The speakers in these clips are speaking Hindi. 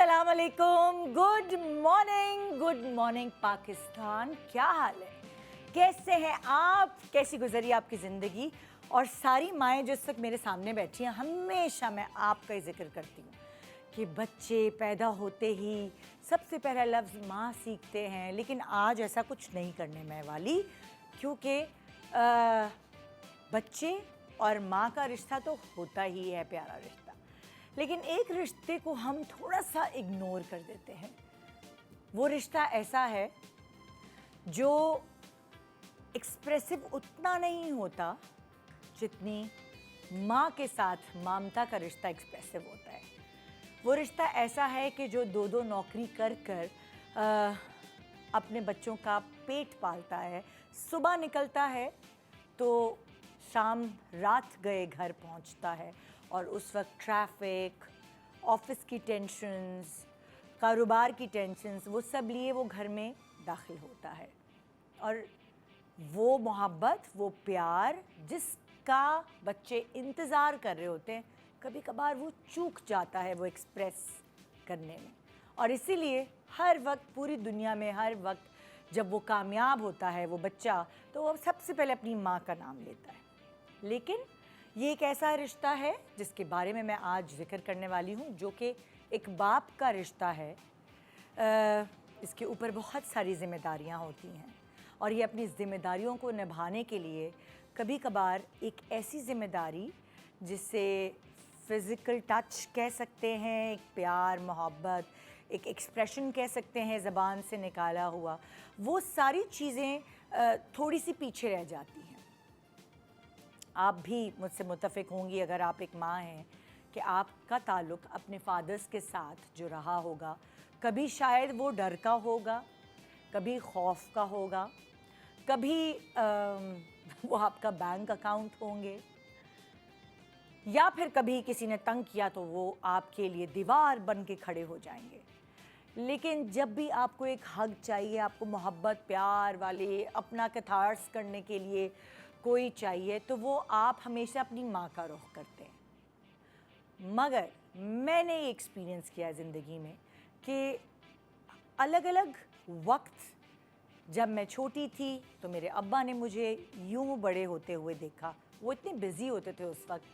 अस्सलाम वालेकुम, गुड मॉर्निंग पाकिस्तान। क्या हाल है, कैसे हैं आप, कैसी गुजरी आपकी ज़िंदगी। और सारी माएँ जो इस वक्त मेरे सामने बैठी हैं, हमेशा मैं आपका ही जिक्र करती हूँ कि बच्चे पैदा होते ही सबसे पहला लफ्ज़ माँ सीखते हैं, लेकिन आज ऐसा कुछ नहीं करने मैं वाली, क्योंकि बच्चे और माँ का रिश्ता तो होता ही है प्यारा रिश्ता, लेकिन एक रिश्ते को हम थोड़ा सा इग्नोर कर देते हैं। वो रिश्ता ऐसा है जो एक्सप्रेसिव उतना नहीं होता जितनी माँ के साथ ममता का रिश्ता एक्सप्रेसिव होता है। वो रिश्ता ऐसा है कि जो दो दो नौकरी कर कर अपने बच्चों का पेट पालता है, सुबह निकलता है तो शाम रात गए घर पहुंचता है, और उस वक्त ट्रैफिक, ऑफिस की टेंशन्स, कारोबार की टेंशन्स, वो सब लिए वो घर में दाखिल होता है। और वो मोहब्बत, वो प्यार जिसका बच्चे इंतज़ार कर रहे होते हैं, कभी कभार वो चूक जाता है वो एक्सप्रेस करने में। और इसीलिए हर वक्त पूरी दुनिया में हर वक्त जब वो कामयाब होता है वो बच्चा, तो वो सबसे पहले अपनी माँ का नाम लेता है। लेकिन ये एक ऐसा रिश्ता है जिसके बारे में मैं आज जिक्र करने वाली हूँ, जो कि एक बाप का रिश्ता है। इसके ऊपर बहुत सारी ज़िम्मेदारियाँ होती हैं, और ये अपनी ज़िम्मेदारियों को निभाने के लिए कभी कभार एक ऐसी ज़िम्मेदारी जिसे फ़िज़िकल टच कह सकते हैं, एक प्यार मोहब्बत, एक एक्सप्रेशन कह सकते हैं ज़बान से निकाला हुआ, वो सारी चीज़ें थोड़ी सी पीछे रह जाती हैं। आप भी मुझसे मुत्तफ़िक होंगी अगर आप एक माँ हैं कि आपका ताल्लुक़ अपने फ़ादर्स के साथ जो रहा होगा, कभी शायद वो डर का होगा, कभी खौफ का होगा, कभी वो आपका बैंक अकाउंट होंगे, या फिर कभी किसी ने तंग किया तो वो आपके लिए दीवार बन के खड़े हो जाएंगे। लेकिन जब भी आपको एक हग चाहिए, आपको मोहब्बत प्यार वाले अपना कैथार्स करने के लिए कोई चाहिए, तो वो आप हमेशा अपनी माँ का रुख करते हैं। मगर मैंने ये एक्सपीरियंस किया है ज़िंदगी में कि अलग अलग वक्त, जब मैं छोटी थी तो मेरे अब्बा ने मुझे यूं बड़े होते हुए देखा। वो इतने बिज़ी होते थे उस वक्त,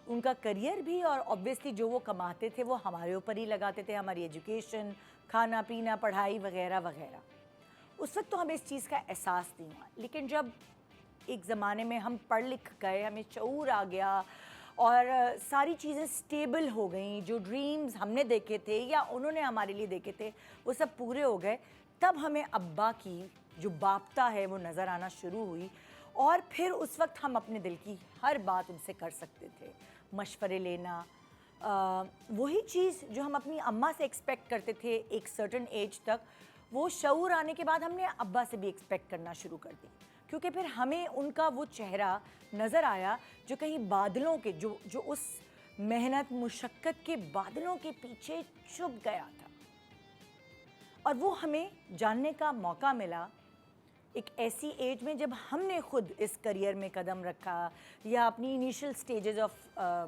उनका करियर भी, और ऑब्वियसली जो वो कमाते थे वो हमारे ऊपर ही लगाते थे, हमारी एजुकेशन, खाना पीना, पढ़ाई वगैरह वगैरह। उस वक्त तो हमें इस चीज़ का एहसास नहीं हुआ, लेकिन जब एक ज़माने में हम पढ़ लिख गए, हमें शऊर आ गया और सारी चीज़ें स्टेबल हो गई, जो ड्रीम्स हमने देखे थे या उन्होंने हमारे लिए देखे थे वो सब पूरे हो गए, तब हमें अब्बा की जो बापता है वो नज़र आना शुरू हुई। और फिर उस वक्त हम अपने दिल की हर बात उनसे कर सकते थे, मशवरे लेना, वही चीज़ जो हम अपनी अम्मा से एक्सपेक्ट करते थे एक सर्टन एज तक, वो शऊर आने के बाद हमने अब्बा से भी एक्सपेक्ट करना शुरू कर दी, क्योंकि फिर हमें उनका वो चेहरा नज़र आया जो कहीं बादलों के, जो उस मेहनत मुशक्क़त के बादलों के पीछे छुप गया था। और वो हमें जानने का मौका मिला एक ऐसी एज में जब हमने खुद इस करियर में कदम रखा या अपनी इनिशियल स्टेजेस ऑफ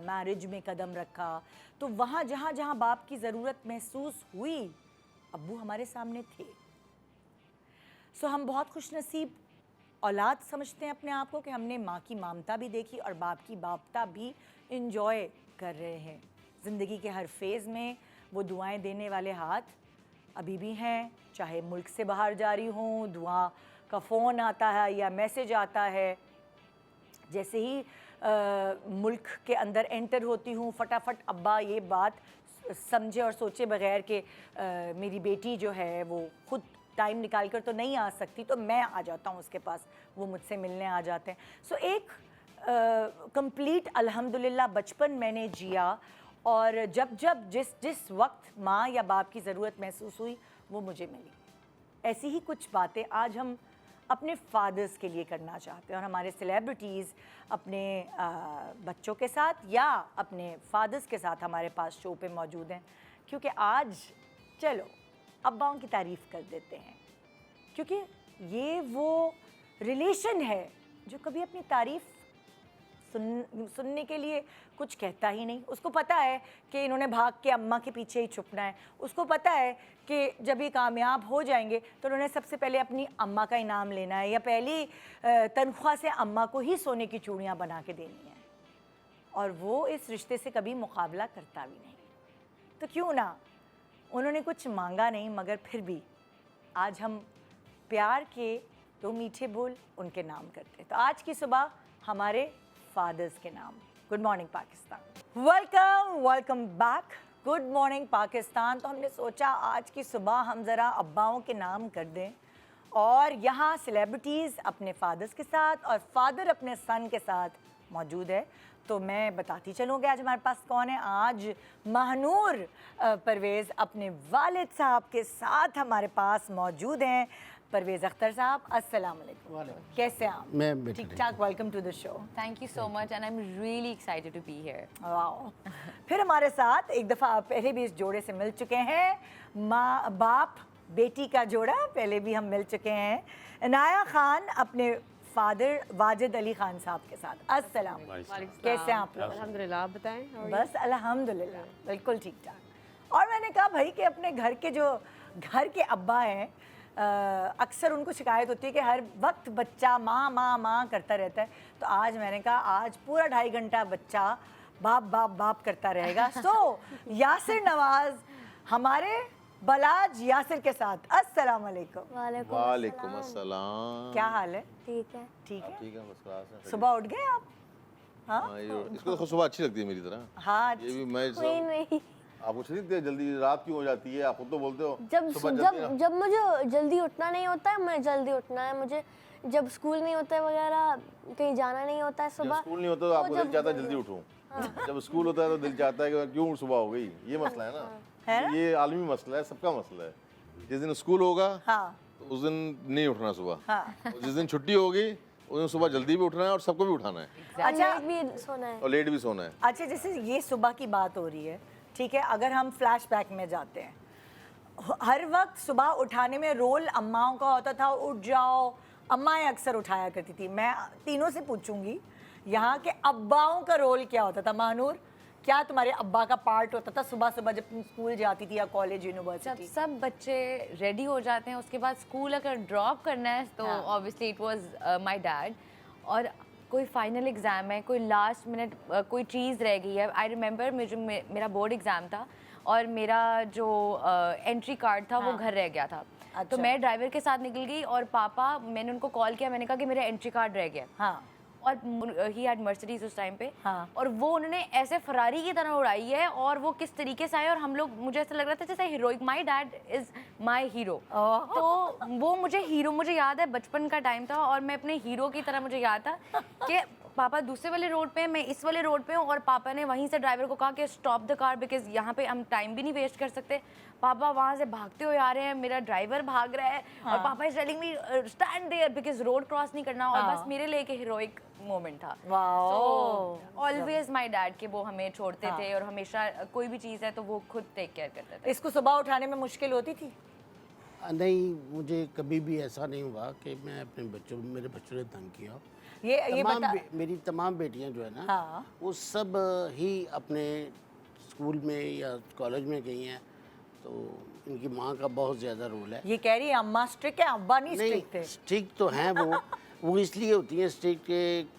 मैरिज में कदम रखा, तो वहाँ जहाँ जहाँ बाप की ज़रूरत महसूस हुई, अब्बू हमारे सामने थे। सो हम बहुत खुशनसीब औलाद समझते हैं अपने आप को कि हमने माँ की ममता भी देखी और बाप की बापता भी इंजॉय कर रहे हैं। ज़िंदगी के हर फेज़ में वो दुआएं देने वाले हाथ अभी भी हैं, चाहे मुल्क से बाहर जा रही हूँ, दुआ का फ़ोन आता है या मैसेज आता है, जैसे ही मुल्क के अंदर एंटर होती हूँ, फटाफट अब्बा ये बात समझे और सोचे बगैर कि मेरी बेटी जो है वो खुद टाइम निकाल कर तो नहीं आ सकती, तो मैं आ जाता हूँ उसके पास, वो मुझसे मिलने आ जाते हैं। सो एक कंप्लीट अल्हम्दुलिल्लाह बचपन मैंने जिया, और जब जब जिस वक्त माँ या बाप की ज़रूरत महसूस हुई वो मुझे मिली। ऐसी ही कुछ बातें आज हम अपने फादर्स के लिए करना चाहते हैं, और हमारे सेलिब्रिटीज़ अपने बच्चों के साथ या अपने फादर्स के साथ हमारे पास शो पे मौजूद हैं, क्योंकि आज चलो अब्बाओं की तारीफ़ कर देते हैं, क्योंकि ये वो रिलेशन है जो कभी अपनी तारीफ़ सुनने के लिए कुछ कहता ही नहीं। उसको पता है कि इन्होंने भाग के अम्मा के पीछे ही छुपना है। उसको पता है कि जब ये कामयाब हो जाएंगे तो उन्होंने सबसे पहले अपनी अम्मा का इनाम लेना है, या पहली तनख्वाह से अम्मा को ही सोने की चूड़ियाँ बना के देनी है। और वो इस रिश्ते से कभी मुकाबला करता भी नहीं। तो क्यों ना, उन्होंने कुछ मांगा नहीं, मगर फिर भी आज हम प्यार के 2 मीठे बोल उनके नाम करते हैं। तो आज की सुबह हमारे फादर्स के नाम। Good morning Pakistan, welcome back. Good morning Pakistan. तो हमने सोचा आज की सुबह हम ज़रा अब्बाओं के नाम कर दें, और यहाँ सेलिब्रिटीज़ अपने फादर्स के साथ और फादर अपने सन के साथ मौजूद है। तो मैं बताती चलूँगी आज हमारे पास कौन है। आज महानूर परवेज़ अपने वालिद साहब के साथ हमारे पास मौजूद हैं। परवेज़ अख्तर साहब, अस्सलाम वालेकुम। कैसे हैं आप? मैं ठीक ठाक। Welcome to the show. Thank you so much, and I'm really excited to be here. Wow. फिर हमारे साथ एक दफ़ा पहले भी इस जोड़े से मिल चुके हैं, माँ बाप बेटी का जोड़ा, पहले भी हम मिल चुके हैं। इनाया खान अपने फादर वाजिद अली खान साहब के साथ। अस्सलाम वालेकुम। कैसे हैं आप लोग? अल्हम्दुलिल्लाह, आप बताएं। बस अल्हम्दुलिल्लाह, बिल्कुल ठीक ठाक। और मैंने कहा भाई कि अपने घर के अब्बा हैं, अक्सर उनको शिकायत होती है कि हर वक्त बच्चा माँ माँ माँ करता रहता है। तो आज मैंने कहा आज पूरा 2.5 घंटा बच्चा बाप बाप बाप करता रहेगा। सो यासिर नवाज हमारे बलाज यासिर के साथ। अस्सलाम वालेकुम। वालेकुम अस्सलाम। क्या हाल है? ठीक है। ठीक है। ठीक है, बस क्लास है। सुबह उठ गए आप? हाँ इसको तो सुबह अच्छी लगती है मेरी तरह। हाँ, ये भी मैं नहीं नहीं, आप पूछ रही थी जल्दी रात क्यों हो जाती है, आप खुद तो बोलते हो जब सुबह जब जल्दी जब मुझे जल्दी उठना नहीं होता है, मैं जल्दी उठना है मुझे। जब स्कूल नहीं होता है वगैरह, कहीं जाना नहीं होता है जब सुबह, स्कूल नहीं होता तो आपको दिल चाहता है जल्दी उठूं। जब स्कूल होता है तो दिल चाहता है कि क्यों सुबह हो गई। ये मसला है ना, ये आलमी मसला है, सबका मसला है। जिस दिन स्कूल होगा हाँ, तो उस दिन नहीं उठना सुबह, हाँ। और जिस दिन छुट्टी होगी उस दिन सुबह जल्दी भी उठना है और सबको भी उठाना है अच्छा, लेट भी सोना है। और लेट भी सोना है। अच्छा, जैसे ये सुबह की बात हो रही है, ठीक है, अगर हम फ्लैशबैक में जाते हैं, हर वक्त सुबह उठाने में रोल अम्माओं का होता था, उठ जाओ। अम्माएं अक्सर उठाया करती थी। मैं तीनों से पूछूंगी यहाँ के अब्बाओं का रोल क्या होता था। महानूर, क्या तुम्हारे अब्बा का पार्ट होता था सुबह सुबह जब तुम स्कूल जाती थी या कॉलेज जब यूनिवर्सिटी? सब बच्चे रेडी हो जाते हैं, उसके बाद स्कूल अगर ड्रॉप करना है तो हाँ। Obviously it was my dad. और कोई फाइनल एग्ज़ाम है, कोई लास्ट मिनट कोई चीज़ रह गई है। आई रिमेंबर मेरा बोर्ड एग्ज़ाम था और मेरा जो एंट्री कार्ड था वो हाँ। घर रह गया था। अच्छा। तो मैं ड्राइवर के साथ निकल गई और पापा, मैंने उनको कॉल किया, मैंने कहा कि मेरा एंट्री कार्ड रह गया। हाँ, और ही हैड मर्सिडीज उस टाइम पे। हाँ। और वो उन्होंने ऐसे फरारी की तरह उड़ाई है, और वो किस तरीके से आए, और हम लोग, मुझे ऐसा लग रहा था जैसे heroic, my dad is my hero. Oh. तो वो मुझे याद है, बचपन का टाइम था और मैं अपने हीरो की तरह, मुझे याद था कि पापा दूसरे वाले रोड पे हैं, मैं इस वाले रोड पे हूँ, और पापा ने वहीं से ड्राइवर को कहा कि स्टॉप द कार, बिकॉज यहाँ पे हम टाइम भी नहीं वेस्ट कर सकते। पापा वहाँ से भागते हुए आ रहे हैं, मेरा ड्राइवर भाग रहा है, और पापा is telling me stand there because road cross नहीं करना। और हाँ। बस मेरे लिए एक हीरोइक मोमेंट था। वाओ। ऑलवेज माय डैड के वो हमें छोड़ते हाँ। थे, और हमेशा कोई भी चीज़ है तो वो खुद टेक केयर करते थे। इसको सुबह उठाने में मुश्किल होती थी? नहीं, मुझे कभी भी ऐसा नहीं हुआ कि मैं अपने मेरे बच्चों ने तंग किया। ये बता। मेरी तमाम बेटियां जो है ना, हाँ। वो सब ही अपने स्कूल में या कॉलेज में गई हैं, तो इनकी माँ का बहुत ज़्यादा रोल है। ये कह रही है अम्मा स्ट्रिक्ट है, अब्बा नहीं स्ट्रिक्ट थे। स्ट्रिक्ट तो हैं वो इसलिए होती हैं स्ट्रिक्ट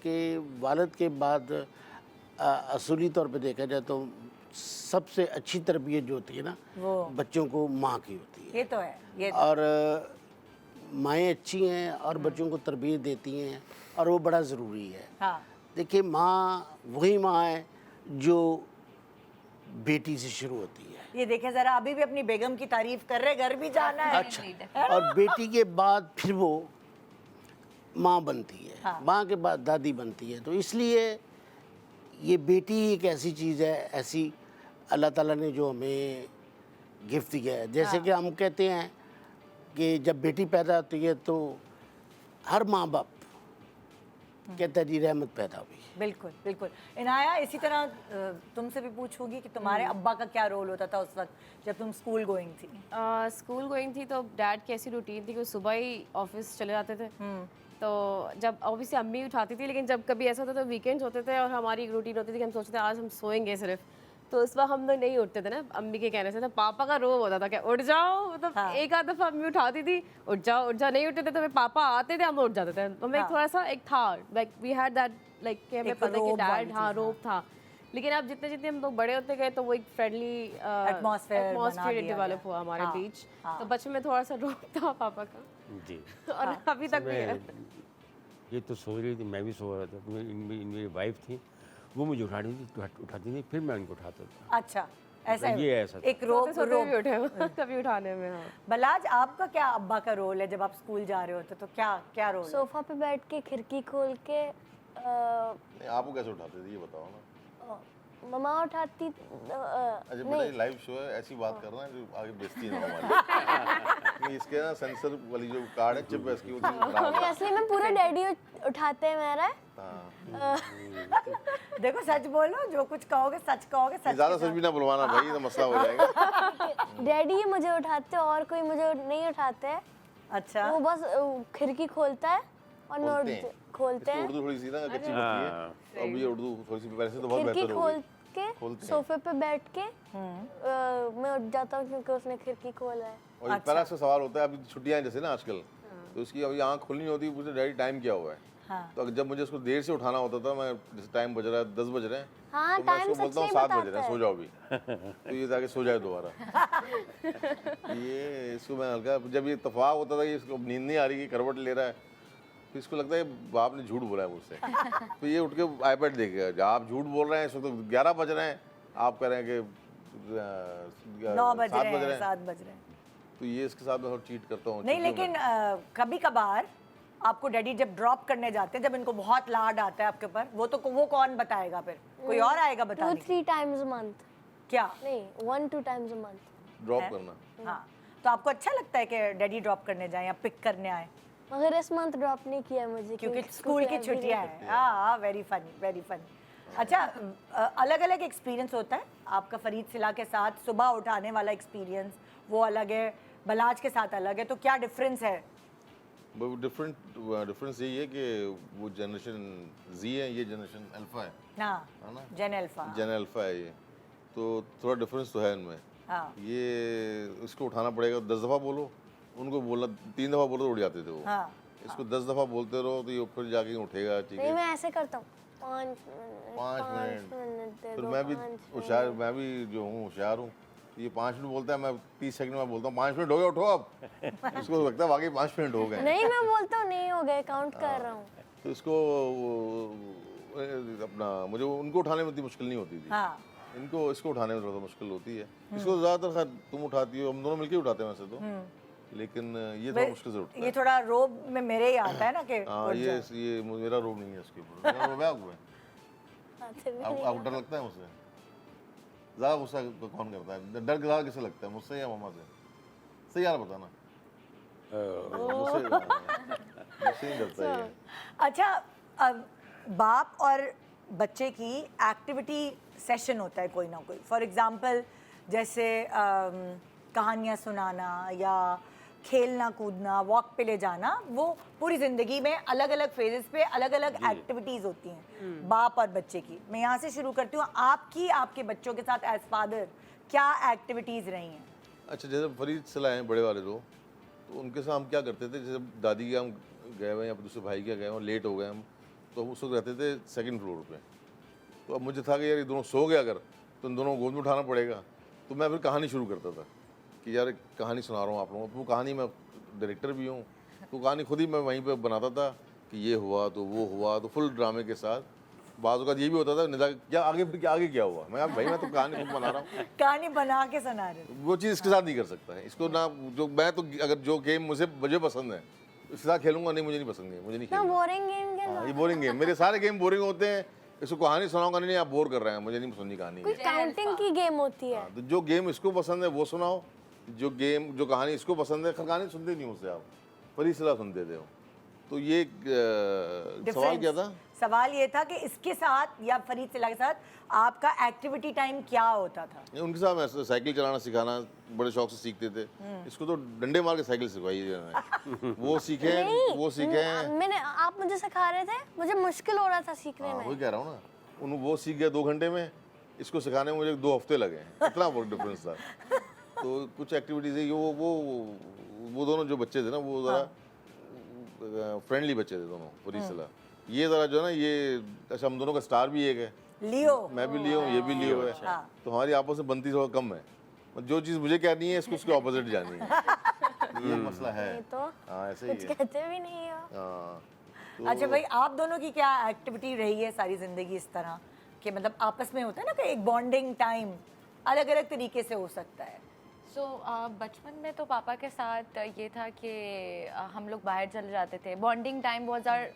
के वालिद के बाद असूली तौर पे देखा जाए तो सबसे अच्छी तरबियत जो होती है ना, वो बच्चों को माँ की होती है। ये तो है, ये तो। और माएँ अच्छी हैं और बच्चों को तरबियत देती हैं, और वो बड़ा ज़रूरी है। हाँ, देखिए, माँ वही माँ है जो बेटी से शुरू होती है। ये देखे जरा, अभी भी अपनी बेगम की तारीफ कर रहे, घर भी जाना है। अच्छा, और बेटी के बाद फिर वो माँ बनती है। हाँ। माँ के बाद दादी बनती है। तो इसलिए ये बेटी एक ऐसी चीज़ है, ऐसी अल्लाह ताला ने जो हमें गिफ्ट दिया है। जैसे कि हम कहते हैं कि जब बेटी पैदा होती है तो हर माँ बाप कहता है जी रहमत पैदा हुई। बिल्कुल बिल्कुल। इनाया, इसी तरह तुमसे भी पूछूंगी कि तुम्हारे अब्बा का क्या रोल होता था उस वक्त जब तुम स्कूल गोइंग थी? स्कूल गोइंग थी तो डैड की ऐसी रूटीन थी कि वो सुबह ही ऑफिस चले जाते थे। तो जब ऑब्वियसली अम्मी उठाती थी, लेकिन जब कभी ऐसा होता था वीकेंड्स होते थे और हमारी एक रूटीन होती थी कि हम सोचते थे आज हम सोएंगे सिर्फ, तो उस वक्त हम लोग नहीं उठते थे ना अम्मी के कहने से। तो पापा का रोब होता था कि उठ जाओ, मतलब एक आध दफ़ा अम्मी उठाती थी उठ जाओ, नहीं उठते थे तो फिर पापा आते थे, हम उठ जाते थे। हमें थोड़ा सा एक था like we had that like कि हमें एक पता है कि रोब वाली डैड, हाँ चीज़, रोब था। लेकिन अब जितने जितने हम लोग बड़े होते गए तो वो एक फ्रेंडली Atmosphere बना दिया डेवलप गया। हुआ हमारे हाँ, बीच। हाँ। तो बचपन में थोड़ा सा रोब था पापा का, जी। और अभी तक भी है। ये तो सो रही थी, मैं भी सो रहा था, तो मेरी वाइफ थी, वो मुझे उठाती थी, फिर मैं उनको उठाता था। अच्छा, ऐसा है। ये ऐसा था। एक रोब सोते रोब भी उठे कभी उठाने में। हाँ, बलाज, आपका क्या अब्बा का रोल है जब आप स्कूल जा रहे होते तो क्या क्या रोल है? सोफा पे बैठ के खिड़की खोल के नहीं, आपको कैसे उठाते थे ये बताओ ना। मम्मा उठाती अच्छा बेटा, ये लाइव शो है, ऐसी बात करना है जो आगे बेइज्जती ना हो हमारी। नहीं, इसके ना सेंसर वाली जो कार्ड है, चिप है इसकी, वो खराब है। असली में पूरा डैडी उठाते हैं मेरा। हाँ। देखो सच बोलो, जो कुछ कहोगे सच कहोगे, सच ज्यादा के सच साथ। भी ना बुलवाना भाई, तो मसला हो जाएगा। डैडी ही मुझे उठाते और कोई मुझे नहीं उठाते है। अच्छा, वो बस खिड़की खोलता है और खोलते हैं। खोलते इसकी हैं। उर्दू थोड़ी सी ना कच्ची पक्की है, तो अब ये उर्दू थोड़ी सी वैसे तो बहुत खिड़की बेहतर हो खोल गई। के खोलते हैं। सोफे पे बैठ के मैं उठ जाता हूँ क्योंकि उसने खिड़की खोला है। और एक तरह से सवाल होता है, अभी छुट्टियां हैं जैसे ना आजकल, तो उसकी अभी आँख खुलनी होती है, पूछते डैडी टाइम क्या हुआ है। हाँ। तो जब मुझे उसको देर से उठाना होता था, मैं जैसे टाइम बज रहा है 10 बज रहे हैं, हाँ, तो मैं टाइम उसको बोलता हूँ सच 7 नहीं बज रहे हैं, बताता सो जाओ भी। तो ये ताकि सो जाए दोबारा। ये इसको मैं हल्का, जब ये इत्तेफाक होता था कि इसको नींद नहीं आ रही कि करवट ले रहा है, तो इसको लगता है बाप ने झूठ बोला है मुझसे। तो ये उठ के आईपैड देखेगा, जब आप झूठ बोल रहे हैं, इस वक्त 11 बज रहे हैं, आप कह रहे हैं कि 9 बज 7 रहे बज रहे हैं, हैं, 7 बज रहे हैं। तो ये इसके साथ मैं थोड़ा चीट करता हूँ। नहीं, लेकिन कभी कभार आपको डैडी जब ड्रॉप करने जाते हैं, जब इनको बहुत लाड आता है आपके ऊपर, वो कौन बताएगा फिर? कोई और आएगा 2 बताने? 3 टाइम्स अ मंथ। क्या? नहीं, 1 2 टाइम्स अ मंथ। ड्रॉप करना। हाँ, तो आपको अच्छा लगता है कि डैडी ड्रॉप करने जाए या पिक करने आए? मगर इस मंथ ड्रॉप नहीं किया मुझे क्योंकि स्कूल की छुट्टियां हैं। हाँ, वेरी फनी, वेरी फनी। अच्छा, अलग अलग एक्सपीरियंस होता है आपका फरीद सिला के साथ, सुबह उठाने वाला एक्सपीरियंस वो अलग है, बलाज के साथ अलग है, तो क्या डिफरेंस है? डिफरेंस यही है कि वो जनरेशन जी है, ये जनरेशन अल्फा है हाँ, ना? जेन अल्फा। जेन अल्फा है ये, तो थोड़ा डिफरेंस तो है इनमें। हाँ, ये इसको उठाना पड़ेगा, 10 दफ़ा बोलो, उनको बोलना 3 दफ़ा बोलो तो उठ जाते थे वो। हाँ, इसको 10 दफ़ा बोलते रहो तो ये फिर जाके उठेगा, ठीक नहीं, है। मैं ऐसे करता हूँ 5 मिनट 5 मिनट दे फिर दो, मैं भी 5 होशियार, मैं भी जो हूँ होशियार हूँ, ये 5 मिनट बोलता है, मैं 30 सेकंड में बोलता हूँ 5 मिनट हो गए, उठो अब। इसको लगता है वाकई 5 मिनट हो गए। नहीं, मैं बोलता हूँ नहीं हो गए, काउंट कर रहा हूँ। तो इसको अपना मुझे उनको उठाने में इतनी मुश्किल नहीं होती थी, हाँ, इनको इसको उठाने में थोड़ा मुश्किल होती है। इसको ज़्यादातर खैर तुम उठाती हो, हम दोनों मिलके उठाते हैं वैसे तो, लेकिन ये थोड़ा मुश्किल से उठता ये है। थोड़ा रोब में मेरे ही आता है ना कि हाँ, उठ ये जाओ। मेरा रोग नहीं है इसके ऊपर, मेरा रोग है आपको है। आते भी आपको डर लगता है मुझसे? ज़्यादा गुस्सा कौन करता है? डर ज़्यादा किससे लगता है, मुझसे या मम्मा से? सही यार बताना। मुझसे नहीं डरता ये। अच्छा, अब बाप और बच्चे की एक्टिविटी सेशन होता है कोई ना कोई, फॉर एग्जांपल जैसे कहानियाँ सुनाना या खेलना कूदना, वॉक पे ले जाना, वो पूरी ज़िंदगी में अलग अलग फेजेस पे अलग अलग एक्टिविटीज़ होती हैं बाप और बच्चे की। मैं यहाँ से शुरू करती हूँ, आपकी आपके बच्चों के साथ एज फादर क्या एक्टिविटीज़ रही हैं? अच्छा, जैसे फरीद सिला हैं बड़े वाले दो, तो उनके साथ हम क्या करते थे, जैसे दादी के हम गए हुए हैं या दूसरे भाई के गए हुए, लेट हो गए हम, तो हम उस वक्त रहते थे 2nd फ्लोर पे। तो अब मुझे था कि यार ये दोनों सो गए अगर, तो इन दोनों को गोद में उठाना पड़ेगा, तो मैं फिर कहानी शुरू करता था कि यार एक कहानी सुना रहा हूँ आप लोगों को। वो कहानी, मैं डायरेक्टर भी हूँ, तो कहानी खुद ही मैं वहीं पे बनाता था कि ये हुआ तो वो हुआ, तो फुल ड्रामे के साथ। बाज़ औक़ात ये भी होता था, निदा क्या आगे, फिर क्या आगे क्या हुआ, मैं भाई मैं तो कहानी खुद बना रहा हूँ। कहानी बना के सुना रहे हो। वो चीज़ इसके साथ नहीं कर सकता है, इसको ना, जो मैं तो अगर जो गेम मुझे पसंद है इसके साथ खेलूंगा, नहीं मुझे नहीं पसंद है, मुझे नहीं ना खेलना। बोरिंग गेम के हाँ, ये बोरिंग गेम, मेरे सारे गेम बोरिंग होते हैं। इसको कहानी सुनाऊंगा, नहीं आप बोर कर रहे हैं, मुझे नहीं पसंद कहानी। कोई काउंटिंग की गेम होती है। हाँ, तो जो गेम इसको पसंद है वो सुनाओ, जो कहानी इसको पसंद है, कहानी सुनते नहीं मुझसे आप, फरीद सिला सुनते थे हो। तो ये सवाल क्या था? सवाल ये था कि इसके साथ या फरीद सिला के साथ आपका एक्टिविटी टाइम क्या होता था? नहीं, उनके साथ मैं साइकिल चलाना सिखाना बड़े शौक से सीखते थे। इसको तो डंडे मार के साइकिल सिखवाई है मैंने। वो सीखे वो सीखे मैंने आप मुझे सिखा रहे थे, मुझे मुश्किल हो रहा था सीखने हाँ, में। वही कह रहा हूँ ना, वो सीख गया 2 घंटे में, इसको सिखाने में मुझे 2 हफ्ते लगे। इतना बहुत डिफरेंस था। तो कुछ एक्टिविटीज है वो दोनों जो बच्चे थे ना, वो ज़रा फ्रेंडली बच्चे थे दोनों, फरीद सिला। ये ज़रा जो है ना, ये अच्छा हम दोनों का स्टार भी एक है, लियो। मैं भी लियो हूँ, ये भी लियो है, तो हमारी आपस में बनती थोड़ा कम है। जो चीज़ मुझे कहनी है इसको उसके ऑपोजिट जानी है। ये मसला है। ये तो हाँ, ऐसे ही कुछ है। कहते भी नहीं हो। हाँ, अच्छा भाई, आप दोनों की क्या एक्टिविटी रही है सारी जिंदगी इस तरह कि मतलब आपस में होता है ना कि एक बॉन्डिंग टाइम अलग अलग तरीके से हो सकता है? सो बचपन में तो पापा के साथ ये था कि हम लोग बाहर चले जाते थे। Bonding time was our